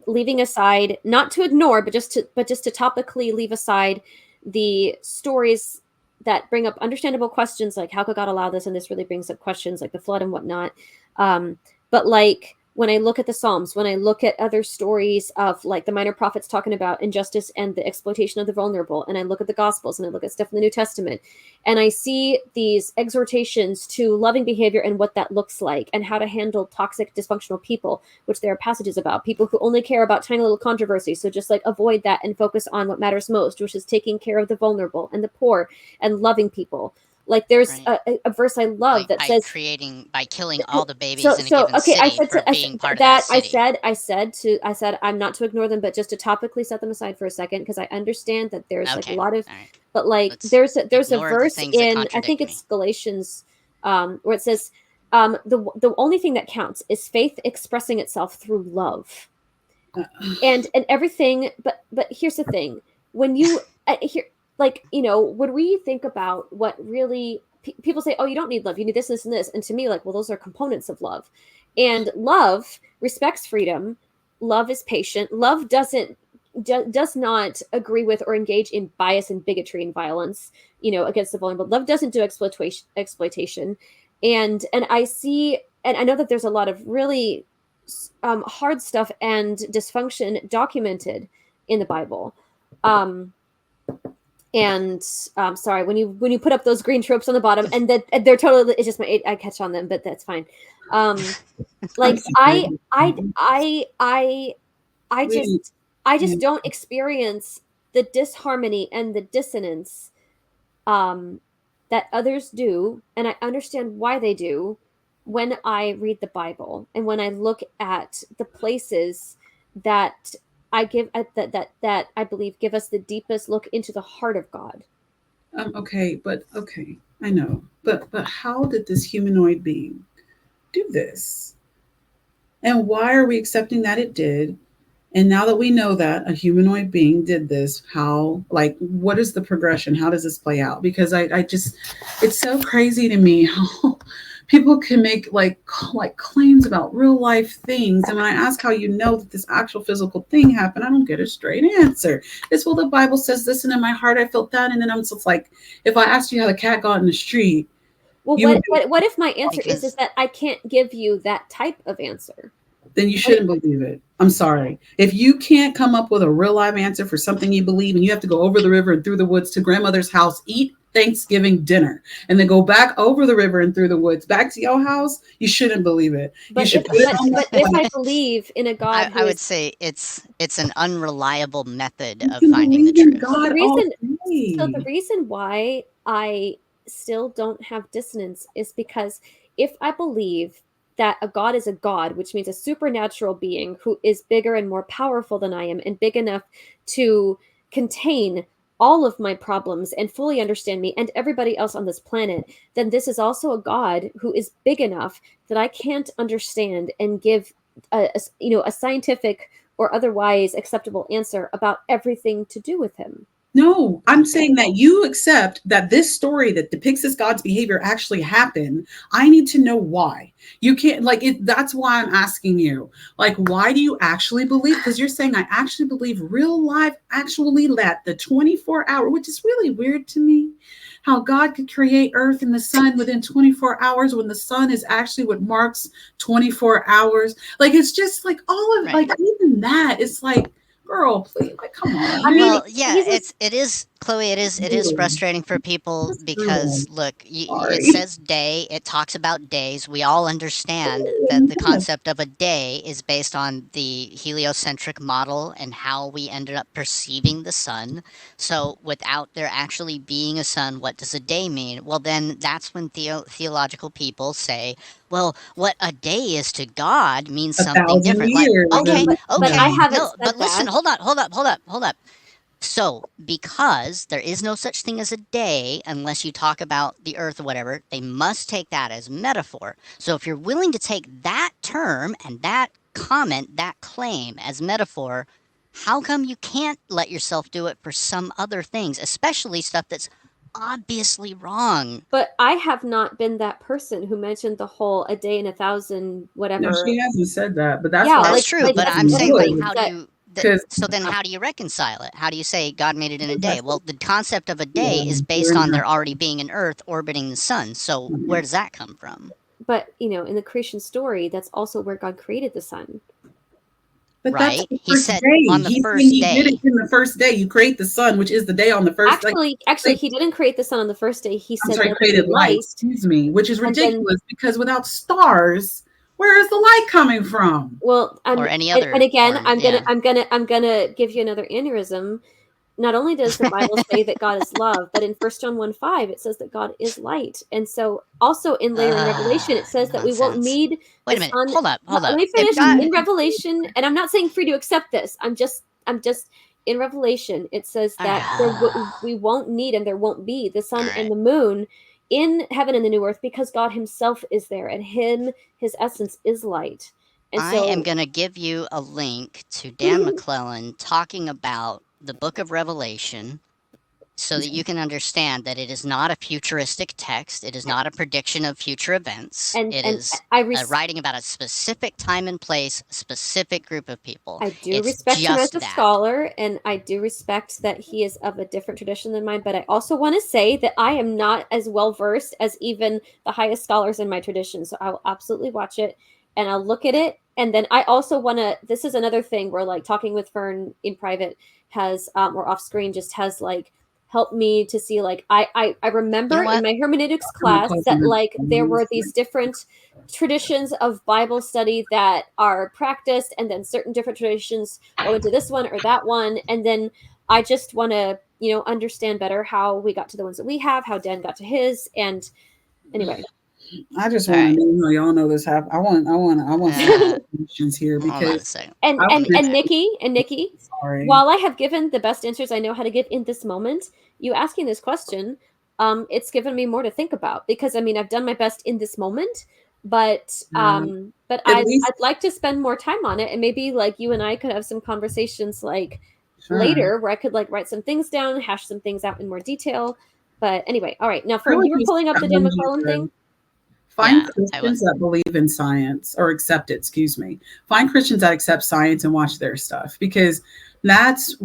leaving aside, not to ignore, but just to topically leave aside the stories that bring up understandable questions like how could God allow this, and this really brings up questions like the flood and whatnot. But like when I look at the Psalms, when I look at other stories of like the minor prophets talking about injustice and the exploitation of the vulnerable, and I look at the Gospels and I look at stuff in the New Testament, and I see these exhortations to loving behavior and what that looks like, and how to handle toxic, dysfunctional people, which there are passages about people who only care about tiny little controversies. So just like avoid that and focus on what matters most, which is taking care of the vulnerable and the poor and loving people. Like there's Right. a verse I love Like that by says, killing all the babies so in a given okay, I city said for being part of that city. I said I'm not to ignore them, but just to topically set them aside for a second, because I understand that there's like a Okay, lot of, all right. but like Let's there's a ignore the verse things that in, I think contradict it's me. Galatians, where it says, the only thing that counts is faith expressing itself through love, and everything. But here's the thing: when you here, like when we think about what really people say, oh, you don't need love, you need this, and to me, like, well, those are components of love. And love respects freedom. Love is patient. Love does not agree with or engage in bias and bigotry and violence, against the vulnerable. Love doesn't do exploitation. And I see, and I know that there's a lot of really hard stuff and dysfunction documented in the Bible. And sorry, when you put up those green tropes on the bottom, and that they're totally, it's just I catch on them, but that's fine. I'm Like sorry. I We, just don't experience the disharmony and the dissonance um, that others do, and I understand why they do when I read the Bible and when I look at the places that that I believe give us the deepest look into the heart of God. okay, but okay, I know, but how did this humanoid being do this? And why are we accepting that it did? And now that we know that a humanoid being did this, how, like, what is the progression? How does this play out? Because I just, it's so crazy to me how people can make like claims about real life things. And when I ask how you know that this actual physical thing happened, I don't get a straight answer. It's, well, the Bible says this, and in my heart I felt that. And then I'm just like, if I asked you how the cat got in the street, Well, you would be, what if my answer is Because that I can't give you that type of answer? then you shouldn't believe it. I'm sorry. If you can't come up with a real live answer for something you believe, and you have to go over the river and through the woods to grandmother's house, eat Thanksgiving dinner, and then go back over the river and through the woods back to your house, you shouldn't believe it. You But should put it on but the if I plate. believe in a God who I is would say it's an unreliable method You of can finding the believe in truth. so God all the day. reason why I still don't have dissonance is because if I believe that a God is a God, which means a supernatural being who is bigger and more powerful than I am and big enough to contain all of my problems and fully understand me and everybody else on this planet, then this is also a God who is big enough that I can't understand and give a scientific or otherwise acceptable answer about everything to do with him. No, I'm saying that you accept that this story that depicts this God's behavior actually happened. I need to know why. You can't, like, it. That's why I'm asking you. Like, why do you actually believe? Because you're saying I actually believe real life actually let the 24-hour, which is really weird to me, how God could create earth and the sun within 24 hours when the sun is actually what marks 24 hours. Like, it's just like all of, Right. like, even that, it's like, girl, please, like, come on. I mean, Well, yeah, he's a, it is, Chloe. It is Really, frustrating for people just because ruined. look, it Sorry. says day. It talks about days. We all understand that the concept of a day is based on the heliocentric model and how we ended up perceiving the sun. So, without there actually being a sun, what does a day mean? Well, then that's when theological people say, well, what a day is to God means A something thousand different. Like, years. okay, okay, And but yeah. I okay, haven't no, said but listen, that. hold up. So, because there is no such thing as a day unless you talk about the earth or whatever, they must take that as metaphor. So, if you're willing to take that term and that comment, that claim as metaphor, how come you can't let yourself do it for some other things, especially stuff that's obviously wrong? But I have not been that person who mentioned the whole a day in 1,000 No, whatever. she hasn't said that, but that's Yeah, why I That's was true, like but that's I'm that's saying, like, things good how do that you? because So then, how do you reconcile it? How do you say God made it in a day? that's Well, the concept of a day yeah, is you're based on there already being an Earth orbiting the sun. So where does that come from? but in the creation story, that's also where God created the sun. but that's Right? the He first said day. on the He's saying first he did it day. in the first day. You create the sun, which is the day on the first, Actually, like he didn't create the sun on the first day. He I'm said, sorry, "Let there created be light, light," excuse me, which is and then ridiculous because without stars, where is the light coming from? well, Or any and other again, form. Yeah. I'm gonna give you another aneurysm. Not only does the Bible say that God is love, but in 1 John 1:5 it says that God is light. And so also later in Revelation it says that we won't Nonsense. need the Wait a minute. sun. Hold up. Hold Let up. me If finish. God. In Revelation, and I'm not saying for you to accept this. I'm just in Revelation it says that we won't need and there won't be the All sun and right. the moon in heaven and the new earth because God himself is there and his essence is light. And I am so going to give you a link to Dan McClellan talking about the book of Revelation so that you can understand that it is not a futuristic text. It is not a prediction of future events. It and is I res- writing about a specific time and place, a specific group of people. I do It's respect him as just a that. scholar, and I do respect that he is of a different tradition than mine. But I also want to say that I am not as well versed as even the highest scholars in my tradition. So I will absolutely watch it and I'll look at it. And then I also want to. This is another thing where, like, talking with Fern in private has, or off screen, just has like helped me to see, like, I remember You know in what? my hermeneutics I'm gonna class call that, them like, there were employees. these different traditions of Bible study that are practiced, and then certain different traditions go into this one or that one. And then I just want to, understand better how we got to the ones that we have, how Dan got to his. And anyway, I just All want right. to know y'all know this happen. I want some Uh, questions here hold on a because second. and I Let and me go and back. Nikki, sorry. while I have given the best answers I know how to give in this moment, you asking this question, it's given me more to think about, because I mean, I've done my best in this moment, but At I'd least like to spend more time on it, and maybe like you and I could have some conversations like sure. later where I could like write some things down, hash some things out in more detail. But anyway, all right. Now, I Fern, would you were just pulling up the Dan challenge you McClellan to thing. find Yeah, I Christians was. that believe in science or accept it, excuse me. Find Christians that accept science and watch their stuff because that's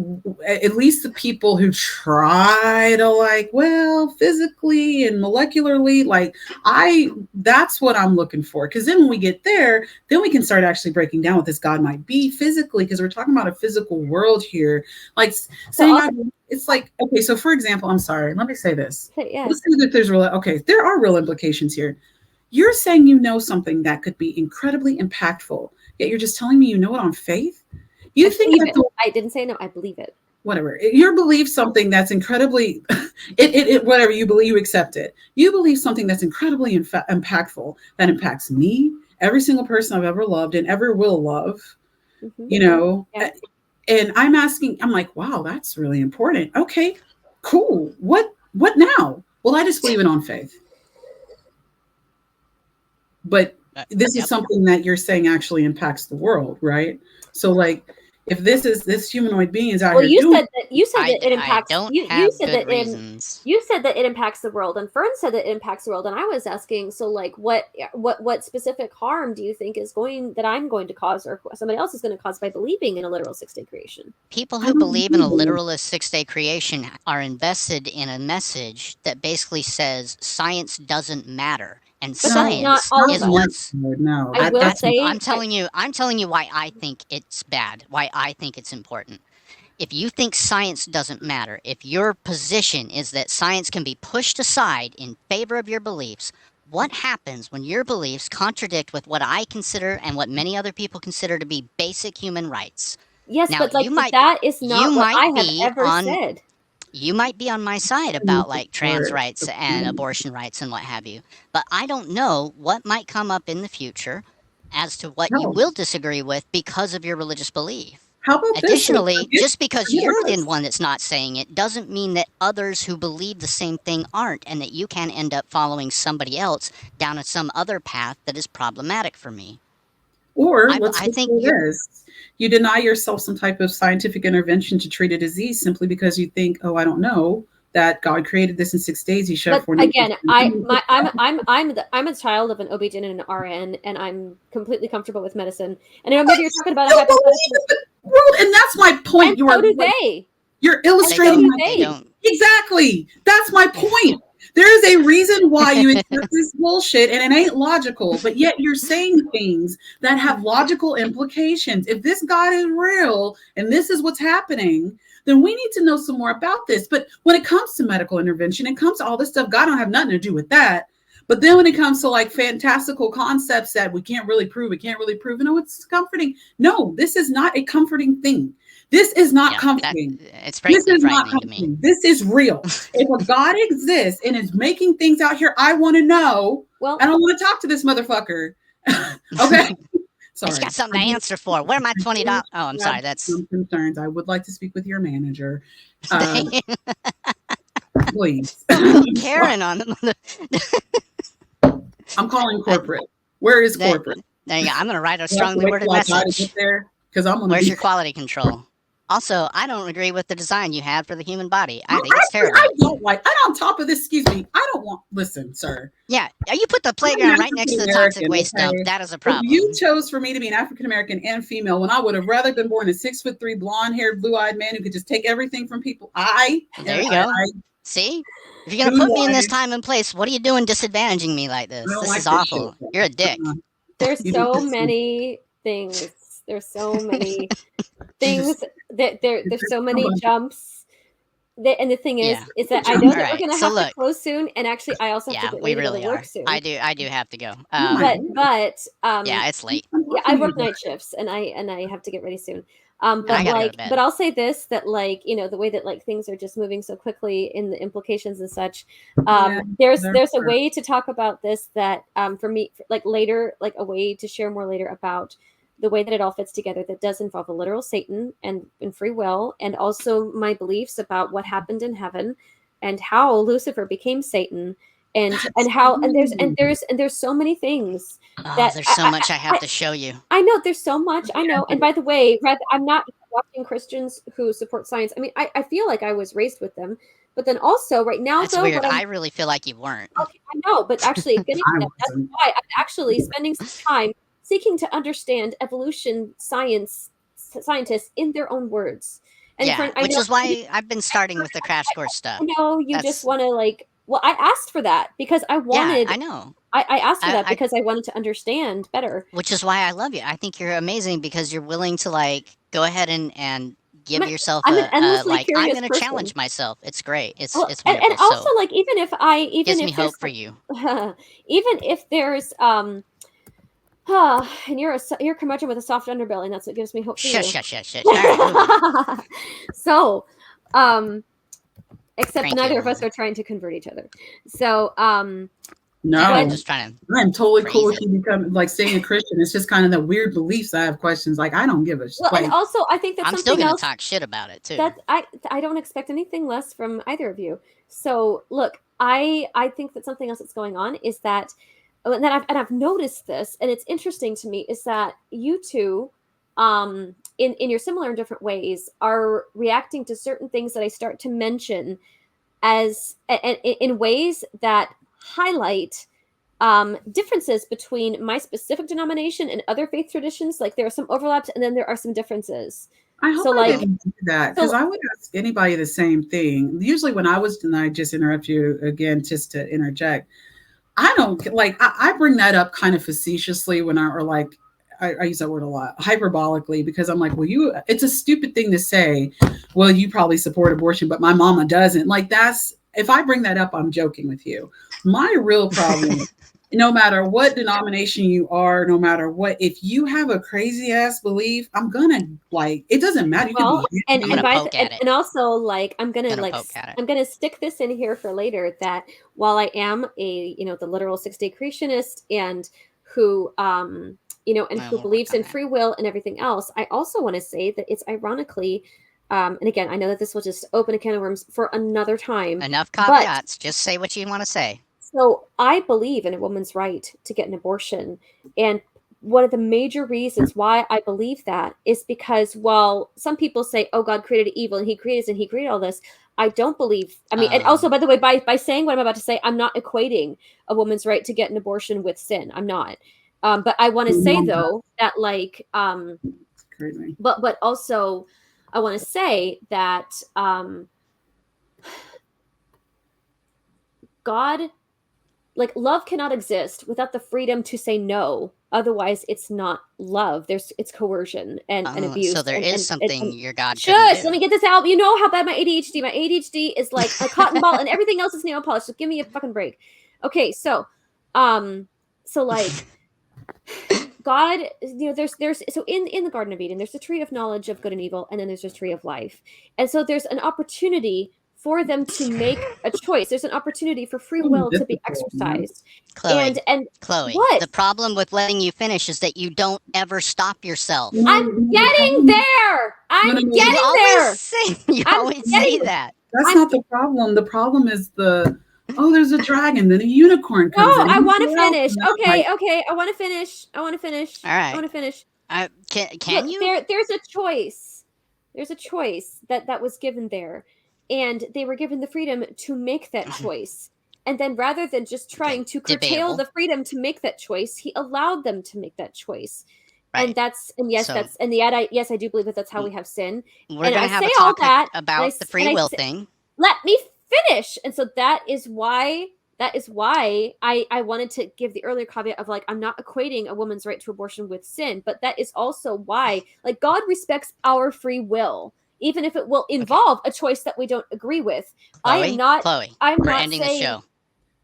at least the people who try to like, well, physically and molecularly, like that's what I'm looking for. Because then when we get there, then we can start actually breaking down what this God might be physically, because we're talking about a physical world here. Like So saying, also, it's like, okay, so for example, I'm sorry, let me say this. yeah, Let's say that there's real, okay, there are real implications here. You're saying you know something that could be incredibly impactful, yet you're just telling me you know it on faith? I You think believe that it. the I didn't say no. I believe it. whatever your belief something that's incredibly whatever you believe, you accept it. You believe something that's incredibly impactful, that impacts me, every single person I've ever loved and ever will love, Hmm. you know. Yeah. And I'm like, wow, that's really important. Okay, cool. What now? Well, I just believe it on faith. But this is Yep. something that you're saying actually impacts the world, right? So like if this humanoid being is out Well, here doing you said that it I impacts don't you have said good that reasons. you said that it impacts the world, and Fern said that it impacts the world, and I was asking, so like what specific harm do you think is going that I'm going to cause or somebody else is going to cause by believing in a literal 6-day creation? People I who don't believe in a know. literalist 6-day creation are invested in a message that basically says science doesn't matter. And But that's No, not science all not of is in your us. what's word. No, I will that's say, I'm telling you why I think it's bad, why I think it's important. If you think science doesn't matter, if your position is that science can be pushed aside in favor of your beliefs, what happens when your beliefs contradict with what I consider and what many other people consider to be basic human rights? yes, Now, but like, but that is you not what might I have be ever on said. you might be on my side not about like trans word. rights and abortion rights and what have you, but I don't know what might come up in the future as to what you No. will disagree with because of your religious belief. How about this? So Additionally, just because forget you're the us. one that's not saying it doesn't mean that others who believe the same thing aren't, and that you can end up following somebody else down some other path that is problematic for me. Or I let's think say you're this. You deny yourself some type of scientific intervention to treat a disease simply because you think, oh, I don't know, that God created this in 6 days. He shut But four natures. again, I'm a child of an OB-GYN and an RN, and I'm completely comfortable with medicine. And I know maybe you're talking about a Still believe hypothetical, in the world, and that's my and point. You so are do like they, you're and they so illustrating do don't my they they. point. don't Exactly. That's my point. There is a reason why you accept this bullshit and it ain't logical, but yet you're saying things that have logical implications. If this God is real and this is what's happening, then we need to know some more about this. But when it comes to medical intervention, it comes to all this stuff, God don't have nothing to do with that. But then when it comes to like fantastical concepts that we can't really prove, it's comforting. No, this is not a comforting thing. This is not yeah, that comforting. it's This frankly is not frightening to me. comforting. This is real. If a God exists and is making things out here, I want to know. Well, And I want to talk to this motherfucker. Okay. And she Sorry. got something to answer for. Where are my $20? Oh, I'm I have sorry. That's some concerns. I would like to speak with your manager. Please. Karen on the. I'm calling I, corporate. Where is that, corporate? there you go. I'm going to write a You have to strongly wait worded till I die to get message. there because I'm going to Where's be. your quality control? Also, I don't agree with the design you have for the human body. I think it's I terrible. don't like. And on top of this, excuse me, I don't want. Listen, sir. Yeah, you put the I'm an playground right next African to the toxic American. waste dump. Okay. That is a If you problem. chose for me to be an African American and female, when I would have rather been born a 6'3", blonde haired, blue eyed man who could just take everything from people, There you go. See? If you're going to who put me in this I time and place, what are you doing disadvantaging me like this? don't This like is this shit. awful. You're a dick. there's You don't so listen. many things. There's so many You just things that there's so many somebody. jumps. and the thing Yeah. is that I know that we're Alright, gonna so have to look. close soon, and actually I also have to Yeah, get we ready to go to really work are. soon. I do have to go. Oh my But Yeah, it's late. yeah, I work night shifts, and I have to get ready soon. I But gotta go to like, bed. but I'll say this, that like, you know, the way that like things are just moving so quickly in the implications and such, Yeah, there's a way to talk about this that for me, like later, like a way to share more later about the way that it all fits together, that does involve a literal Satan and free will, and also my beliefs about what happened in heaven and how Lucifer became Satan, and how and there's so many things Oh, that there's so much I have to show you. I know there's so much. I know. And by the way, I'm not watching Christians who support science. I mean, I feel like I was raised with them, but then also right now, That's though, weird. what I'm I really feel like you weren't. okay, I know, but actually getting to I that, that's wasn't. why I'm actually spending some time seeking to understand evolution scientists in their own words. And Yeah, for I which know is why I've been starting with the crash course I stuff. know you just That's want to like. Well, I asked for that because I yeah, wanted. I know. I asked for that I because I wanted to understand better. which is why I love you. I think you're amazing because you're willing to like go ahead and I'm give an, yourself I'm an a endlessly like I'm curious gonna person. challenge myself. It's great. Well, It's and wonderful. also So like even gives me if there's hope for you. even if there's and you're a curmudgeon with a soft underbelly, and that's what gives me hope for Shush, you. shush, shush, shush. All right, moving on. So, except Cranky neither old of us woman. are trying to convert each other. So, Yeah, what I'm No, just trying to I'm totally cool phrase with it. you becoming like staying a Christian. It's just kind of the weird beliefs I have questions. Like I don't give a well, and like. also I think that's I'm still something gonna else talk shit about it too. that I don't expect anything less from either of you. So look, I think that something else that's going on is that, and I've noticed this, and it's interesting to me, is that you two, in your similar and different ways, are reacting to certain things that I start to mention as in ways that highlight differences between my specific denomination and other faith traditions. Like there are some overlaps, and then there are some differences. I hope So I like didn't do that because so I would ask anybody the same thing. Usually, when I was, and I just interrupt you again just to interject. I don't like. I bring that up kind of facetiously when or like I use that word a lot, hyperbolically, because I'm like, well, you. It's a stupid thing to say. Well, you probably support abortion, but my mama doesn't. Like that's if I bring that up, I'm joking with you. My real problem no matter what denomination you are, no matter what, if you have a crazy ass belief, I'm gonna like it doesn't matter. You could well, be I'm and gonna Hindu. by poke the, at it. and also like Gonna poke at it. I'm gonna stick this in here for later, that while I am a, you know, the literal 6 day creationist, and who you know, and Well, who we'll work believes on in that. free will and everything else, I also want to say that it's ironically, and again, I know that this will just open a can of worms for another time, Enough but caveats. Just say what you want to say. so I believe in a woman's right to get an abortion. And one of the major reasons why I believe that is because while some people say, oh, God created evil and he created all this, I don't believe. I mean, and also, by the way, by saying what I'm about to say, I'm not equating a woman's right to get an abortion with sin. I'm not. But I want to say though that like Crazy. but also I want to say that God, like love cannot exist without the freedom to say no, otherwise it's not love, it's coercion and Oh, so abuse there is something and your God couldn't shush, let do. me get this out. You know how bad my ADHD is, like a cotton ball, and everything else is nail polish, so give me a fucking break. Okay, so like God, you know, there's so in the Garden of Eden, there's the tree of knowledge of good and evil, and then there's the tree of life. And so there's an opportunity for them to make a choice. There's an opportunity for free will to be Difficult, man. exercised. Chloe, And Chloe, what? the problem with letting you finish is that you don't ever stop You yourself. know, I'm getting there. no, no, I'm no. You getting always there. say you I'm always say getting that. That's I'm not the problem. The problem is oh, there's a dragon, then a unicorn no, comes in. I And want to who else? finish. And I'm Okay, like, okay. I want to finish. I want to finish. All I right. want to finish. Can Look, you? there's a choice. There's a choice that was given there, and they were given the freedom to make that choice. And then rather than just trying Okay, to curtail debatable. the freedom to make that choice, he allowed them to make that choice. And Right. So yes, I do believe that that's how we have sin. we're And I gonna have say a all talk that, about the free and I will say, thing. let me finish. And so that is why I wanted to give the earlier caveat of like, I'm not equating a woman's right to abortion with sin, but that is also why, like, God respects our free will. even if it will involve a choice that we don't agree with. I am not. Chloe, I'm we're not ending saying, the show.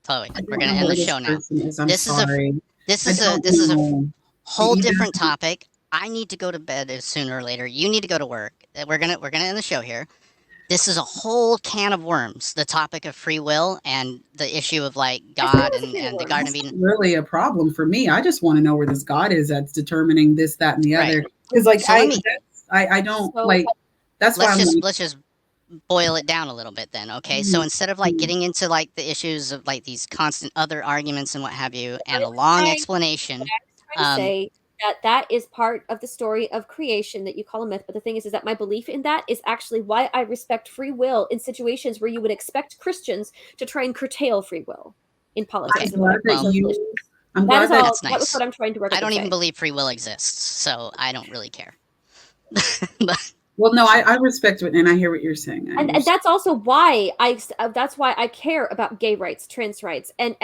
Chloe, I we're don't gonna know end where the this show now. person is. I'm This is a sorry. this I is a don't this is a know. whole You different topic. I need to go to bed sooner or later. You need to go to work. We're gonna end the show here. This is a whole can of worms. The topic of free will and the issue of like I said it God was a can of and the worms. Garden of That's Eden. not really a problem for me. I just want to know where this God is that's determining this, that, and the Right. other. Because like So let me I don't So like. That's why I'm like, let's just boil it down a little bit then, okay? So instead of like getting into like the issues of like these constant other arguments and what have you, and a long explanation, trying to say that is part of the story of creation that you call a myth. But the thing is that my belief in that is actually why I respect free will in situations where you would expect Christians to try and curtail free will in politics Okay. and whatever. Well, I'm That glad is that all. That's That was nice. what I'm trying to work I out don't to even say. believe free will exists, so I don't really care. But Well, no, I respect it, and I hear what you're saying. And that's also why I care about gay rights, trans rights, and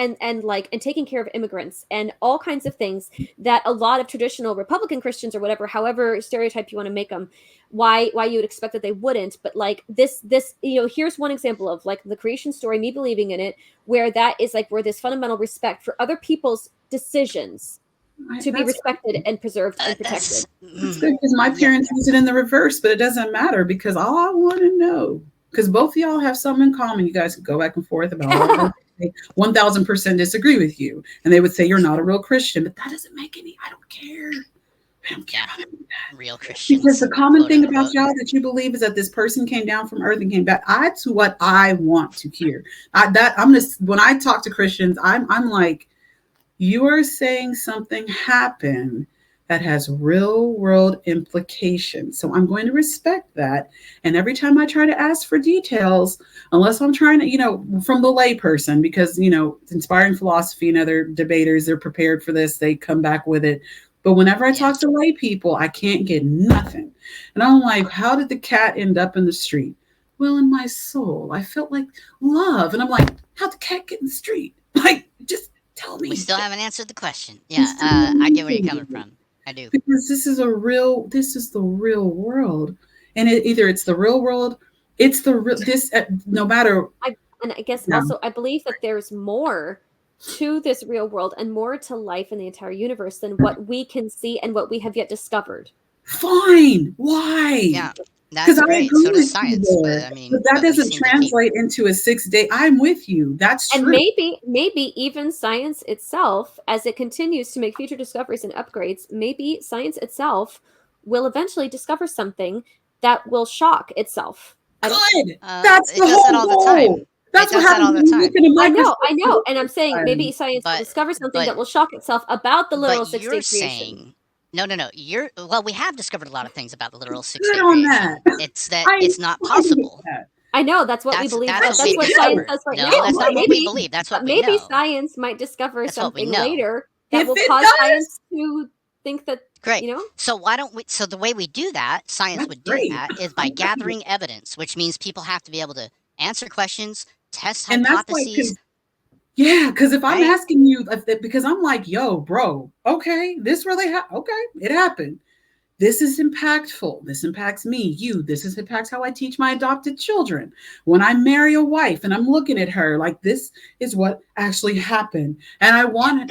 taking care of immigrants and all kinds of things that a lot of traditional Republican Christians or whatever, however stereotype you want to make them, why you would expect that they wouldn't. But like this, here's one example of like the creation story, me believing in it, where that is like where there's fundamental respect for other people's decisions to be respected and preserved and protected. That's good because my parents use it in the reverse, but it doesn't matter because all I want to know, because both of y'all have something in common. You guys could go back and forth about all 1000% disagree with you, and they would say you're not a real Christian, but that doesn't make any. I don't care. I don't care about real Christians. Because the common thing about y'all that you believe is that this person came down from earth and came back. That's what I want to hear. When I talk to Christians, I'm like, you are saying something happened that has real world implications. So I'm going to respect that. And every time I try to ask for details, unless I'm trying to, from the layperson, because, inspiring philosophy and other debaters, they're prepared for this. They come back with it. But whenever I talk to lay people, I can't get nothing. And I'm like, how did the cat end up in the street? Well, in my soul, I felt like love. And I'm like, how'd the cat get in the street? Like, just tell me. We still haven't answered the question. Yeah, I get where you're coming from. I do. Because this is the real world. And either it's the real world, it's the real, no matter. And I guess also I believe that there's more to this real world and more to life in the entire universe than what we can see and what we have yet discovered. Fine. Why? Yeah. That's great. So does science. But that doesn't translate into a 6-day. I'm with you. That's true. And maybe even science itself, as it continues to make future discoveries and upgrades, maybe science itself will eventually discover something that will shock itself. Good. That's the whole goal. That's what happens all the time. I know. And I'm saying maybe science will discover something that will shock itself about the literal 6-day creation. No. We have discovered a lot of things about the literal 6-day creation. It's that it's not possible. I know that's what we believe. That's what science does right now. That's not what we believe. That's what we know. Maybe science might discover something later that will cause science to think that. Great. So why don't we? So the way we do that, science would do that, is by gathering evidence, which means people have to be able to answer questions, test hypotheses. Because if I'm asking you, because I'm like, yo, bro, okay, this really okay, it happened. This is impactful. This impacts me, you. This impacts how I teach my adopted children. When I marry a wife and I'm looking at her, like this is what actually happened. And I want,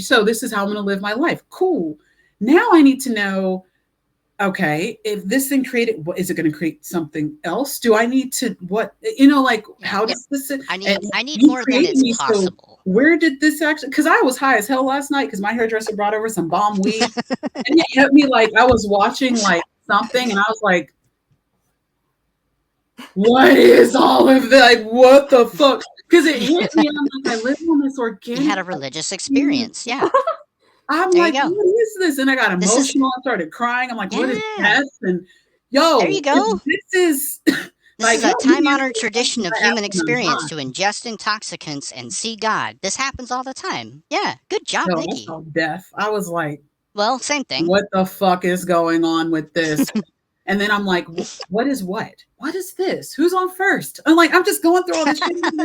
so this is how I'm going to live my life. Cool. Now I need to know, okay, if this thing created, what is it going to create something else? Do I need to, how does this? I need more than it's possible. So where did this actually, because I was high as hell last night because my hairdresser brought over some bomb weed and it hit me like I was watching like something and I was like, what is all of that? Like, what the fuck? Because it hit me and I'm like, I live on this organic. You had a religious experience, yeah. I'm like, what is this? And I got emotional. I started crying. I'm like, what is death? And there you go. This is a time-honored tradition of human experience to ingest intoxicants and see God. This happens all the time. Yeah, good job, Nikki. Death. I was like, well, same thing. What the fuck is going on with this? And then I'm like, what is what? What is this? Who's on first? I'm like, I'm just going through all this shit. And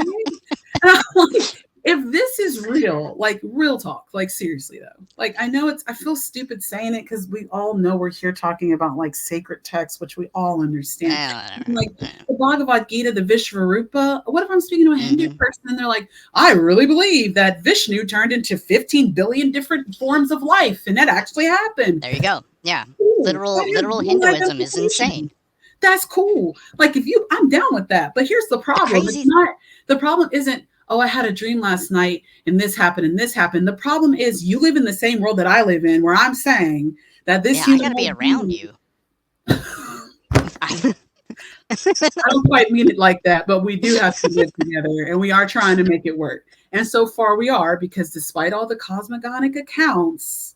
I'm like, if this is real, like real talk, like seriously though, like I feel stupid saying it because we all know we're here talking about like sacred texts, which we all understand. Like the Bhagavad Gita, the Vishvarupa. What if I'm speaking to a Hindu person and they're like, I really believe that Vishnu turned into 15 billion different forms of life and that actually happened. There you go. Yeah. Ooh, Literal Hinduism is insane. That's cool. Like I'm down with that. But here's the problem. The problem isn't, oh, I had a dream last night and this happened and this happened. The problem is you live in the same world that I live in, where I'm saying that this I gotta be around you. I don't quite mean it like that, but we do have to live together and we are trying to make it work. And so far we are, because despite all the cosmogonic accounts,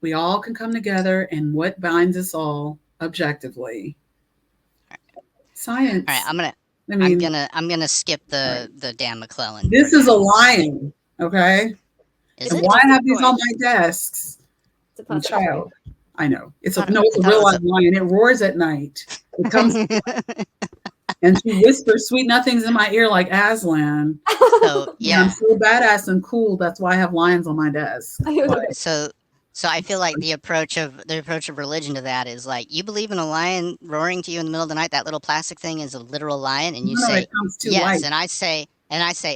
we all can come together, and what binds us all objectively? Science. All right, I'm gonna skip the Dan McClellan. This is a lion, okay? And why I have these on my desks? I'm a child. I know. It's a real live lion. It roars at night. It comes and she whispers sweet nothings in my ear like Aslan. So yeah, I'm so badass and cool. That's why I have lions on my desk. So I feel like the approach of religion to that is like, you believe in a lion roaring to you in the middle of the night, that little plastic thing is a literal lion, and you say yes, and I say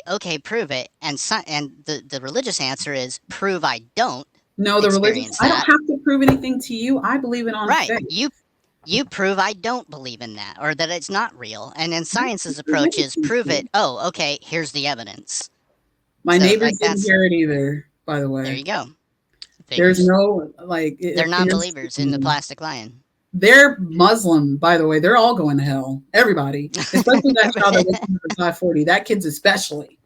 okay, prove it, and the religious answer is prove I don't. No, the religious, I don't have to prove anything to you. I believe it on faith. You prove I don't believe in that, or that it's not real, and then science's approach is prove it. Oh, okay, here's the evidence. My neighbors didn't hear it either, by the way. There you go. There's no like they're non-believers in the plastic lion. They're Muslim, by the way. They're all going to hell. Everybody, especially that child that was 540. That kid's especially.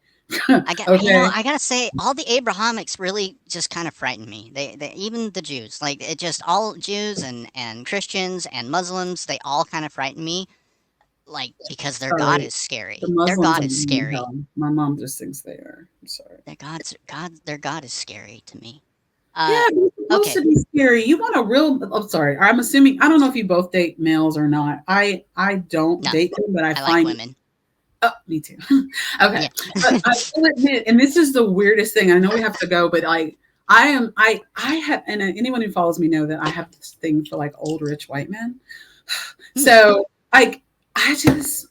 I gotta say, all the Abrahamics really just kind of frighten me. They even the Jews, like it just all Jews and Christians and Muslims, they all kind of frighten me, like because their God is scary. Their God is scary. My mom just thinks they are. I'm sorry. Their God is scary to me. Yeah, it's supposed to be scary. You want a real? I'm sorry. I'm assuming. I don't know if you both date males or not. I don't date them, but I find like women. Oh, me too. Okay, yeah. But I will admit, and this is the weirdest thing. I know we have to go, but I have, and anyone who follows me know that I have this thing for like old rich white men. So I recorded.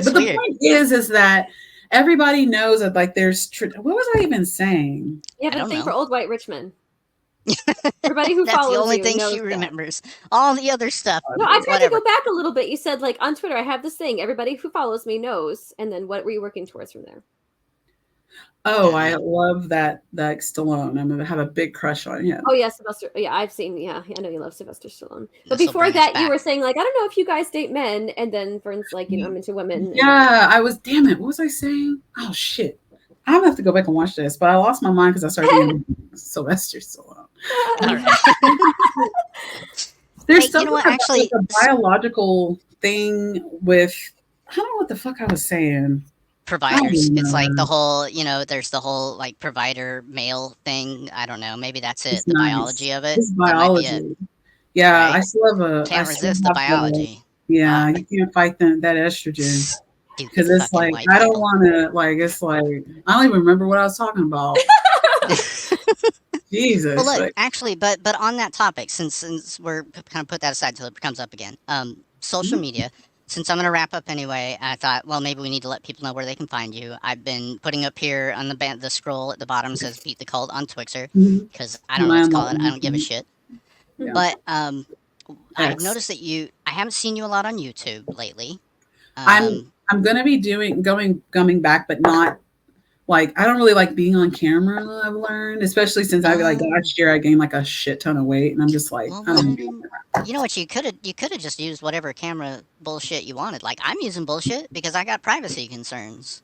But the point is that everybody knows that like there's what was I even saying? You have a thing for old white rich men. Everybody who That's follows the only you thing knows she that. remembers. All the other stuff. No, I tried to go back a little bit. You said like on Twitter, I have this thing. Everybody who follows me knows. And then what were you working towards from there? Oh, I love that Stallone. I'm gonna have a big crush on him. Oh yeah, Sylvester. Yeah, I've seen. Yeah, I know you love Sylvester Stallone. But before that, you were saying like, I don't know if you guys date men, and then Fern's like, I'm into women. Yeah, I was. Damn it, what was I saying? Oh shit, I'm gonna have to go back and watch this. But I lost my mind because I started thinking Sylvester Stallone. There's something about like a biological thing with. I don't know what the fuck I was saying. Providers. It's like the whole, there's the whole like provider male thing. I don't know. Maybe that's it. It's the biology of it. It's biology. Yeah, right? I still have can't resist the biology. You can't fight that estrogen. Because it's like I don't want to like. It's like I don't even remember what I was talking about. Jesus. Well, look, actually, but on that topic, since we're kind of put that aside till it comes up again, social media. Since I'm going to wrap up anyway, I thought, well, maybe we need to let people know where they can find you. I've been putting up here on the scroll at the bottom says Beat the Cult on Twixer, because I don't know what to call it. I don't give a shit. Yeah. But I've noticed that I haven't seen you a lot on YouTube lately. I'm going to be coming back, but not like, I don't really like being on camera. I've learned, especially since last year I gained like a shit ton of weight, and I'm just like, you know what, you could have just used whatever camera bullshit you wanted. Like I'm using bullshit because I got privacy concerns.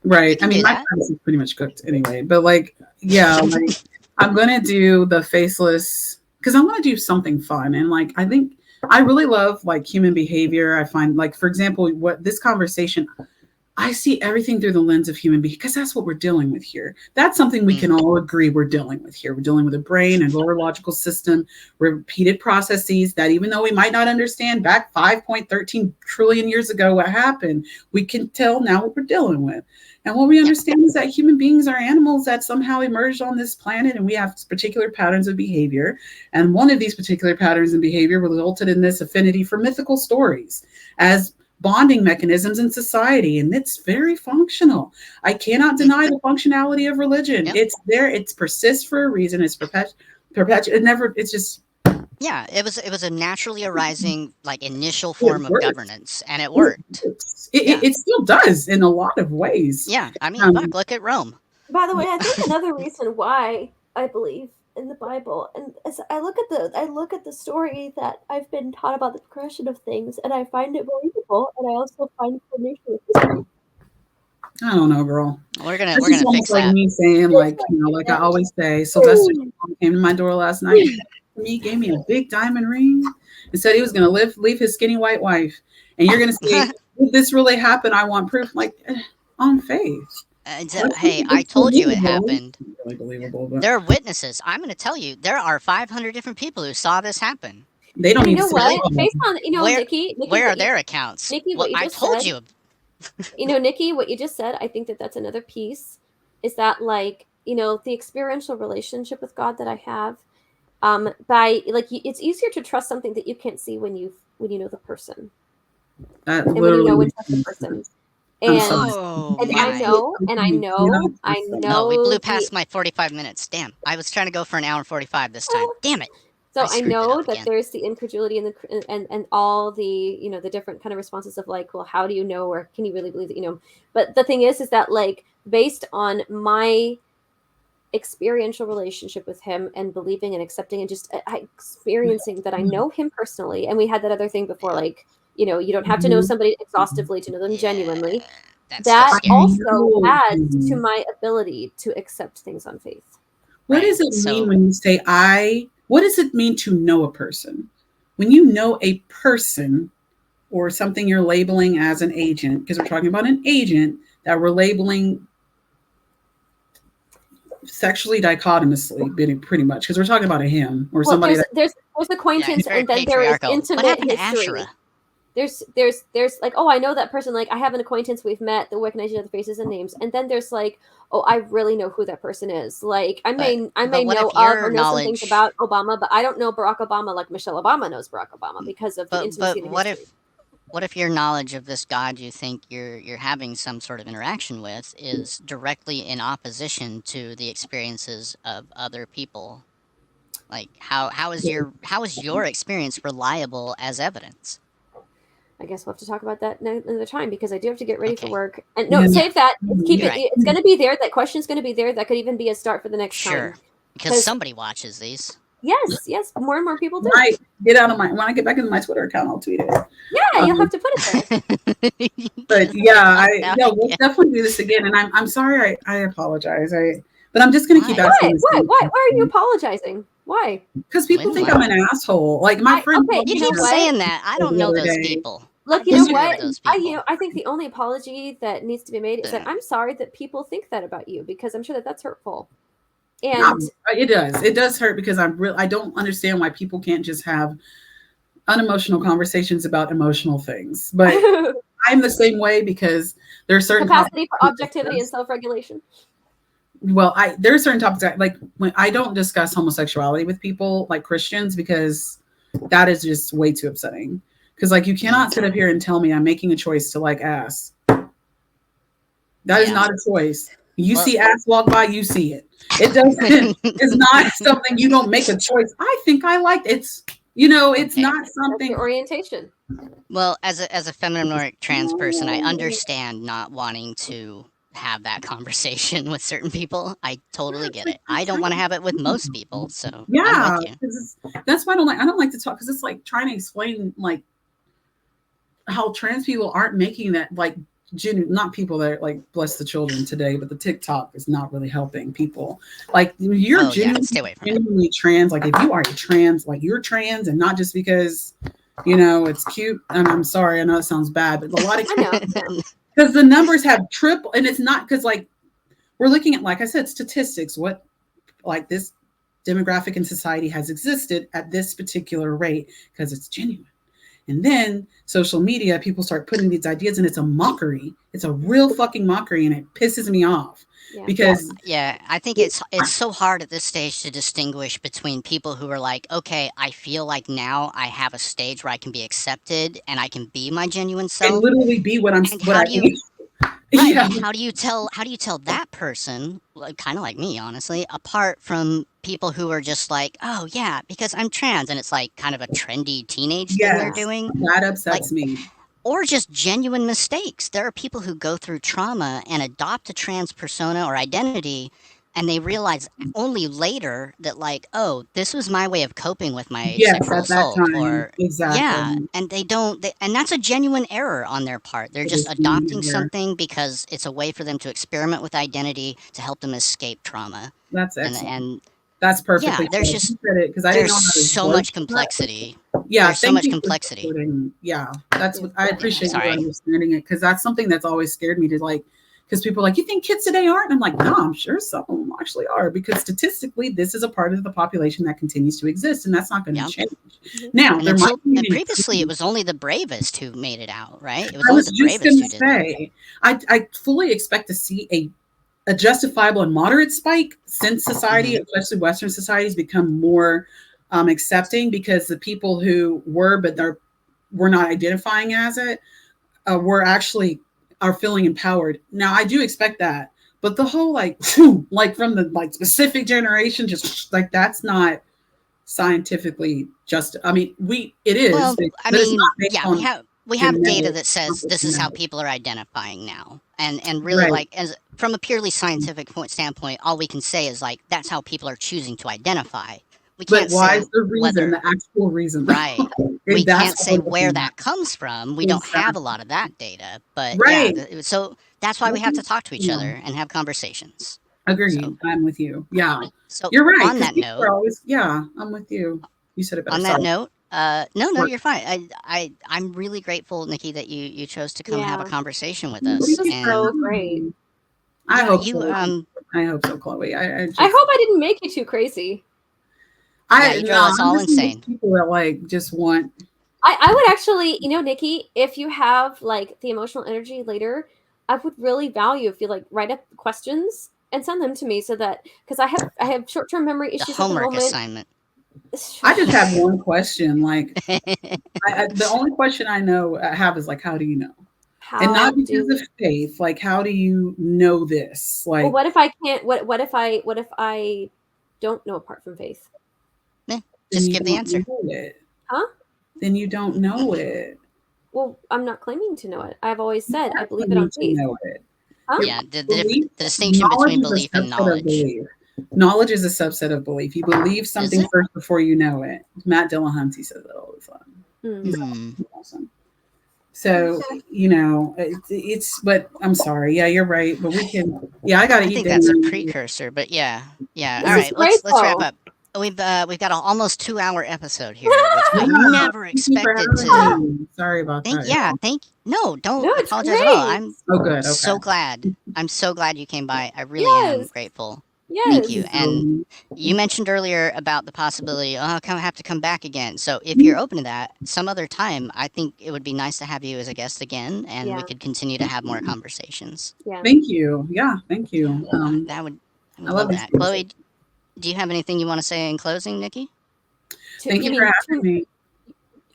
Right. I mean, my privacy is pretty much cooked anyway. But like, yeah, like I'm gonna do the faceless because I want to do something fun, and like I think. I really love like human behavior. I find like, for example, what this conversation, I see everything through the lens of human being because that's what we're dealing with here. That's something we can all agree we're dealing with here. We're dealing with a brain and neurological system, repeated processes that even though we might not understand back 5.13 trillion years ago what happened, we can tell now what we're dealing with. And what we understand is that human beings are animals that somehow emerged on this planet and we have particular patterns of behavior. And one of these particular patterns of behavior resulted in this affinity for mythical stories as bonding mechanisms in society, and it's very functional. I cannot deny the functionality of religion. Yep. It's there. It's persists for a reason. It's perpetual. It never. It's just. Yeah, it was a naturally arising like initial form of worked. governance, and it worked. It still does in a lot of ways. Yeah, I mean, fuck, look at Rome. By the way, I think another reason why I believe in the Bible, and as I look at the story that I've been taught about the progression of things, and I find it believable, and I also find formation of history. I don't know, girl. We're gonna almost fix like that. me saying, like, like I always say, Sylvester came to my door last night. He gave me a big diamond ring and said he was gonna leave his skinny white wife. And you're gonna say, did this really happen? I want proof. Like, on faith. Hey, I told you it happened. Really believable, but there are witnesses. I'm going to tell you, there are 500 different people who saw this happen. They don't You even know what? Based on Nikki, where are their accounts? Nikki, well, I told you. Nikki, what you just said, I think that's another piece. Is that like the experiential relationship with God that I have, by like it's easier to trust something that you can't see when you know the person, that and when you know and trust the person. And, I know. No, we blew past my 45 minutes. Damn, I was trying to go for an hour and 45 this time. Damn it. So I know that there's the incredulity and all the the different kind of responses of like, well, how do you know, or can you really believe that But the thing is that like based on my experiential relationship with him and believing and accepting and just experiencing that I know him personally, and we had that other thing before, like you don't have to know somebody exhaustively to know them genuinely. That also adds to my ability to accept things on faith. What does it mean when you say what does it mean to know a person? When you know a person or something you're labeling as an agent, because we're talking about an agent that we're labeling sexually dichotomously, pretty much, because we're talking about a him or somebody. There's acquaintance, and then there is intimate history. There's like, oh, I know that person. Like, I have an acquaintance, we've met, they recognize each other faces and names. And then there's like, oh, I really know who that person is. Like, I may know of or know some things about Obama, but I don't know Barack Obama like Michelle Obama knows Barack Obama because of the intimacy. But what if your knowledge of this God you think you're having some sort of interaction with is directly in opposition to the experiences of other people? Like, how is your experience reliable as evidence? I guess we'll have to talk about that another time, because I do have to get ready for work. And save that. Keep it. Right. It's going to be there. That question's going to be there. That could even be a start for the next time. Sure, because somebody watches these. Yes. More and more people do. When I get back into my Twitter account, I'll tweet it. Yeah, you'll have to put it there. But we'll definitely do this again. And I'm sorry. I apologize. But I'm just going to keep asking. Why are you apologizing? Why? Because people think I'm an asshole. Like my friend. Okay, you keep saying that. I don't know those people. Look, you know what? I think the only apology that needs to be made is that I'm sorry that people think that about you, because I'm sure that that's hurtful. And it does hurt, because I don't understand why people can't just have unemotional conversations about emotional things. But I'm the same way, because there's certain capacity for objectivity and self-regulation. Well, there are certain topics like when I don't discuss homosexuality with people like Christians, because that is just way too upsetting. Because like you cannot sit up here and tell me I'm making a choice to like ass. That is not a choice. You see ass walk by, you see it. It doesn't. It's not something you don't make a choice. I think I like it. It's not something. That's orientation. Well, as a feminine trans person, I understand not wanting to have that conversation with certain people. I totally get it. I don't want to have it with most people. So yeah, that's why I don't like to talk, because it's like trying to explain like how trans people aren't making that like not people that are like bless the children today, but the TikTok is not really helping people. Like you're genuinely trans. Like if you are a trans, like you're trans, and not just because it's cute. And I'm sorry, I know it sounds bad, but a lot of because the numbers have tripled, and it's not because like we're looking at, like I said, statistics. What like this demographic in society has existed at this particular rate because it's genuine. And then social media, people start putting these ideas, and it's a mockery. It's a real fucking mockery, and it pisses me off Yeah. because Yeah, I think it's so hard at this stage to distinguish between people who are like, okay, I feel like now I have a stage where I can be accepted and I can be my genuine and self. literally be what And what I how do you am. right, Yeah, and how do you tell that person, like, kind of like me, honestly, apart from people who are just like, oh yeah, because I'm trans, and it's like kind of a trendy teenage thing they're yes, doing. that Like upsets me. or just genuine mistakes. There are people who go through trauma and adopt a trans persona or identity, and they realize only later that, like, oh, this was my way of coping with my Yes, sexual at that assault, time, or yeah, exactly. and and that's a genuine error on their part. They're It just is being adopting here. something because it's a way for them to experiment with identity to help them escape trauma. That's And excellent. and That's yeah, perfectly said. You said it because I didn't there's know how to so word much that. complexity. Yeah, There's so thank much you for complexity. supporting. Yeah, that's Yeah. what I Yeah, appreciate you sorry. understanding it because that's something that's always scared me to like. Because people are like, you think kids today aren't? And I'm like, no, I'm sure some of them actually are because statistically, this is a part of the population that continues to exist, and that's not going to Yeah. change. Mhm. Now, And there might until be an and previously, it increase. was only the bravest who made it out, right? It was I only was the just bravest going to who did that. say, I fully expect to see a justifiable and moderate spike since society, Hmm. especially Western societies, become more accepting because the people who were, but were not identifying as it, were actually are feeling empowered. Now, I do expect that, but the whole like, like from the like specific generation, just like that's not scientifically just. I mean, it is, Well, I but it's not mean, based yeah, on we have data genetic that says this is how composition. people are identifying now, and really, Right. like, as from a purely scientific standpoint, all we can say is like that's how people are choosing to identify. We But can't why say is the reason, whether the actual reason? right. We And that's can't what say we're where looking at. that comes from. We don't have a Exactly. lot of that data, but yeah, Right. so that's why we have to talk to each Yeah. other and have conversations. So, Agreed. I'm with you. Yeah. so You're right. on Because that people note, are always, yeah, I'm with you. You said it better. on that Sorry. note, no, Work. you're fine. I'm really grateful, Nikki, that you chose to come have a Yeah. conversation with This us. Thank was you for so And great. having me. I yeah, hope you so. I hope so, Chloe. I I just, hope I didn't make you too crazy. yeah, I, you no, drove us I'm all just one of those insane. people that like just want, I would actually, Nikki, if you have like the emotional energy later, I would really value if you like write up questions and send them to me so that because I have short term memory The issues at the homework moment. assignment. I just have one question. Like, Is the only question I know I have is like, how do you know? And How not because do of faith. Like, how do you know this? well? Like, What if I can't? What if I don't know apart from faith? then just you give the don't answer. know it. Huh? Then you don't know it. Well, I'm not claiming to know it. I've always You said I are believe it claiming on to faith. know it. Huh? Your Yeah, belief, the distinction knowledge between is a belief and subset of knowledge. belief. Knowledge is a subset of belief. You believe Is something it? first before you know it. Matt Dillahunty says that all the time. He's Hmm. awesome. So, but I'm sorry. Yeah, you're right. But we can, yeah, I got to I eat think that's a dinner. precursor, but yeah, yeah. All This is right, great let's wrap though. up. We've got an almost 2 hour episode here, which I Yeah, never thank you for expected having to. me. Sorry about Thank that, yeah, y'all. thank no, No, don't it's apologize at all. great. I'm Oh, good. Okay. so glad. I'm so glad you came by. I really am Yes. grateful. Thank Thank you. you, Yes. And Joey. you mentioned earlier about the possibility, oh, I have to come back again. So if you're open to that, some other time, I think it would be nice to have you as a guest again, and we Yeah. could continue to have more conversations. Yeah. Thank you. Yeah, thank you. I I would love love these that. conversations. Chloe, do you have anything you want to say in closing, Nikki? Thank You you for mean having me.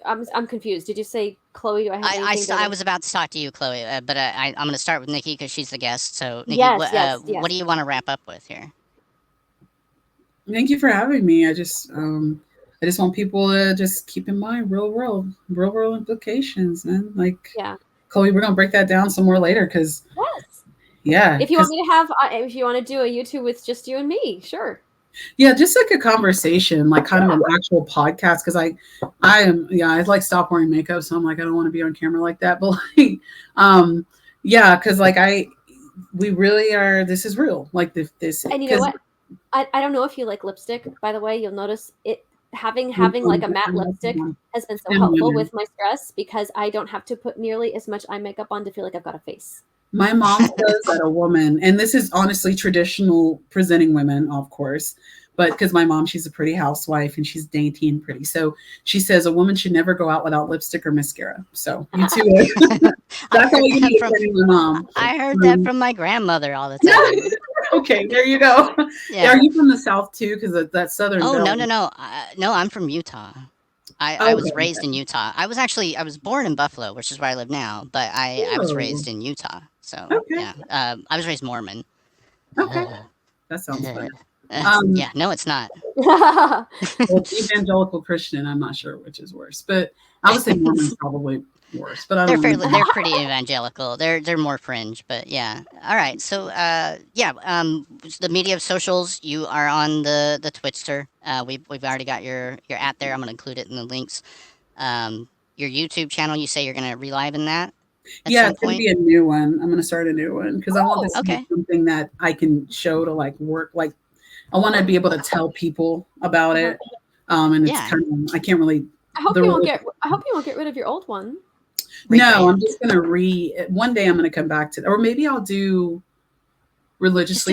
I'm confused. Did you say Chloe? Do I have anything I better? was about to talk to you, Chloe, but I'm going to start with Nikki because she's the guest. So, Nikki, Yes. Yes. what Yes. do you want to wrap up with here? Thank you for having me. I just want people to just keep in mind real world implications, man. Like, Yeah. Chloe, we're gonna break that down some more later, because Yes. yeah, If you want because me to have, if you want to do a YouTube with just you and me, sure. yeah, just like a conversation, like kind of an actual podcast. Because I am, yeah, I like stop wearing makeup, so I'm like, I don't want to be on camera like that. But like, yeah, because like we really are. This is real. Like this, And you know because what? I don't know if you like lipstick. By the way, you'll notice it. having like a matte lipstick has been so helpful with my stress because I don't have to put nearly as much eye makeup on to feel like I've got a face. My mom says that a woman, and this is honestly traditional presenting women, of course, but because my mom, she's a pretty housewife and she's dainty and pretty. So she says a woman should never go out without lipstick or mascara. So you too. That's all you need from my mom. I heard that from my grandmother all the time. Okay, there you go. Yeah. Are you from the South too? Because that's Southern. Oh, Belle. no. No, I'm from Utah. I was raised in Utah. I was born in Buffalo, which is where I live now, but I was raised in Utah. So yeah, I was raised Mormon. Okay, that sounds fun. Yeah, no, it's not. Well, evangelical Christian, I'm not sure which is worse, but I would say Mormon's probably worse. But they're pretty evangelical. They're more fringe, but yeah. All right, so the media of socials. You are on the Twitster. We've already got your at there. I'm gonna include it in the links. Your YouTube channel. You say you're gonna relive in that. Yeah, it's going to be a new one. I'm going to start a new one because I want this to be something that I can show to like work. Like I want to be able to tell people about it. And it's kind of, I can't really. I hope you won't get rid of your old one. No, I'm just going to one day I'm going to come back to, or maybe I'll do religiously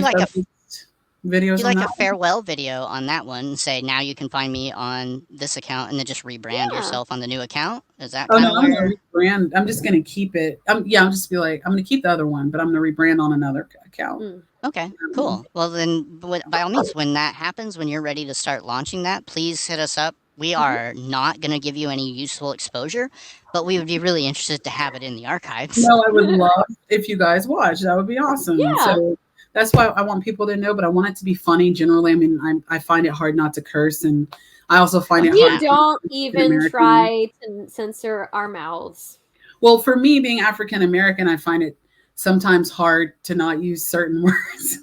videos. Do like a farewell video on that one and say, now you can find me on this account, and then just rebrand yourself on the new account. Is that kind of where? Rebrand. I'm just going to keep it. I'm just be like, I'm going to keep the other one, but I'm going to rebrand on another account. Okay, cool. Well, then, by all means, when that happens, when you're ready to start launching that, please hit us up. We are not going to give you any useful exposure, but we would be really interested to have it in the archives. No, I would love if you guys watch. That would be awesome. Yeah. So that's why I want people to know, but I want it to be funny generally. I mean, I find it hard not to curse, and I also find it hard. We don't even try to censor our mouths. Well, for me, being African American, I find it sometimes hard to not use certain words.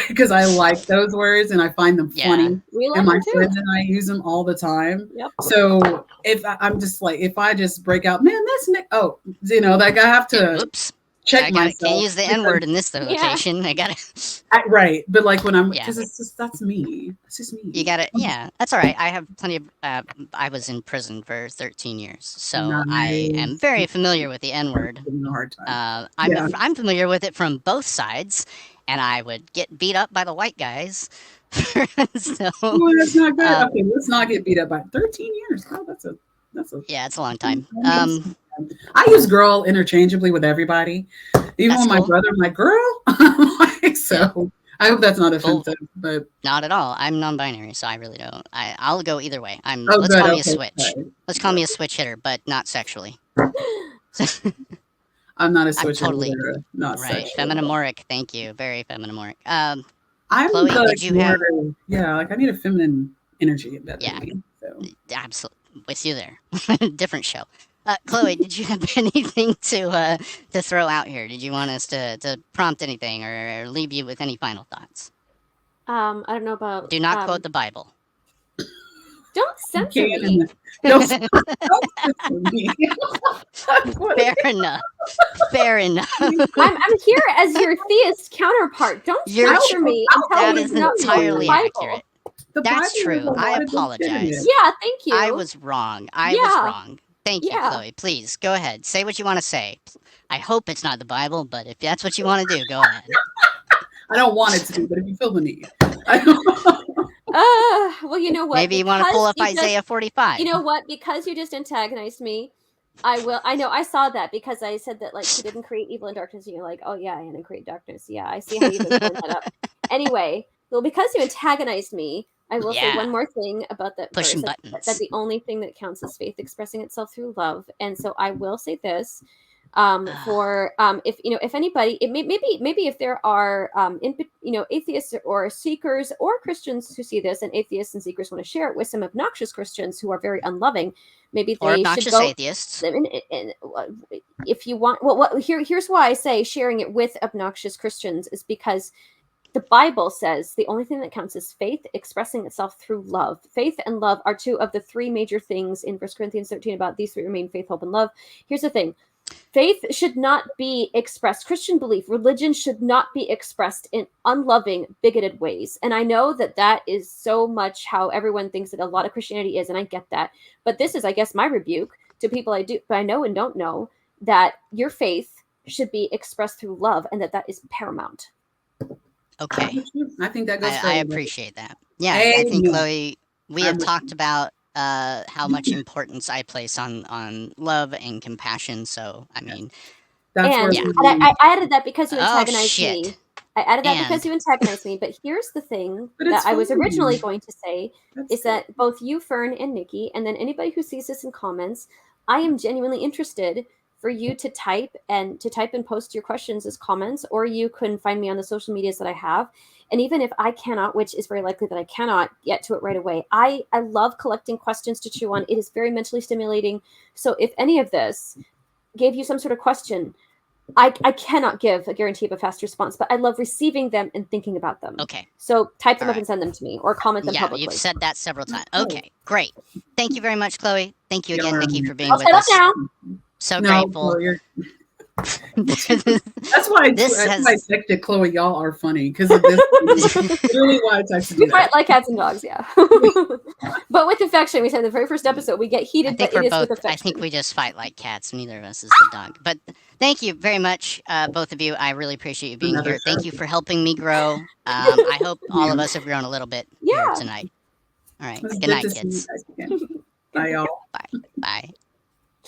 Because I like those words and I find them funny. And my friends and I use them all the time. Yep. So if I just break out, man, that's Nick. Oh, like I have to. Oops. Check myself. Can't use the N word in this location. I gotta. Right, but like when I'm, because it's just that's me. It's just me. You gotta. Yeah, that's all right. I have plenty of. I was in prison for 13 years, so I am very familiar with the N word. Hard time. I'm familiar with it from both sides, and I would get beat up by the white guys. So, that's not good. Okay, let's not get beat up by 13 years. Oh, that's a. Yeah, it's a long time. I use girl interchangeably with everybody. Even with my brother, I'm like, girl. So I hope that's not offensive, but not at all. I'm non-binary, so I really don't. I'll go either way. Let's call me a switch. Sorry. Let's call me a switch hitter, but not sexually. I'm not a switch hitter. Totally not right. Feminimoric. Thank you. Very feminimorc. I'm Chloe, did you have? Yeah, like I need a feminine energy in that. Yeah, so. Absolutely. With you there. Different show. Chloe, did you have anything to throw out here? Did you want us to prompt anything or leave you with any final thoughts? I don't know about. Do not quote the Bible. Don't censor me. Don't censor me. Fair enough. I'm here as your theist counterpart. Don't censor me. That is entirely accurate. That's true. I apologize. Yeah, thank you. I was wrong. I was wrong. Thank you, Chloe. Please, go ahead. Say what you want to say. I hope it's not the Bible, but if that's what you want to do, go ahead. I don't want it to be, but if you feel the need. Well, you know what? Maybe you want to pull up Isaiah 45. You know what? Because you just antagonized me, I will. I know. I saw that because I said that like she didn't create evil and darkness. And you're like, oh yeah, I didn't create darkness. Yeah, I see how you've been pulling that up. Anyway, well, because you antagonized me, I will say one more thing about that verse. That the only thing that counts is faith expressing itself through love. And so I will say this. If anybody, maybe if there are atheists or seekers or Christians who see this, and atheists and seekers want to share it with some obnoxious Christians who are very unloving, maybe they should go. Atheists. If you want, here's why I say sharing it with obnoxious Christians is because the Bible says the only thing that counts is faith expressing itself through love. Faith and love are two of the three major things in 1 Corinthians 13 about these three remain: faith, hope, and love. Here's the thing. faith should not be expressed, Christian belief, religion should not be expressed in unloving, bigoted ways. And I know that that is so much how everyone thinks that a lot of Christianity is, and I get that. But this is, I guess, my rebuke to people I know and don't know, that your faith should be expressed through love, and that is paramount. Okay. I think that goes for I everybody. appreciate that. Yeah, I think, Amen. Chloe, we have I'm with talked you. about how much importance I place on love and compassion. So, I mean, That's where And, Yeah. I added that because you oh antagonized me. shit. I added that because And you antagonized me. But here's the thing But that it's I was originally fine. going to say That's is that both you, Fern, and Nikki, and then anybody who sees this in comments, I am genuinely interested for you to type and post your questions as comments, or you can find me on the social medias that I have. And even if I cannot, which is very likely that I cannot get to it right away, I love collecting questions to chew on. It is very mentally stimulating. So if any of this gave you some sort of question, I cannot give a guarantee of a fast response, but I love receiving them and thinking about them. Okay. So type them All up right. and send them to me, or comment them Yeah, publicly. you've said that several times. Okay. Okay, great. Thank you very much, Chloe. Thank you again, You're Nikki, for amazing. being I'll with shut up us. now. So No, grateful. Chloe, you're, This that's why This I has- texted Chloe. Y'all are funny because of this. Literally why I texted We you fight that. like cats and dogs, yeah. But with affection, we said in the very first episode, we get I heated, think but we're it is both. with affection. I think we just fight like cats. Neither of us is the dog. But thank you very much, both of you. I really appreciate you being Another here. Thank show. you for helping me grow. I hope all of Yeah. us have grown a little bit Yeah. here tonight. All right. It's Good good night, to see you kids. guys again. Bye, y'all. Bye. Bye.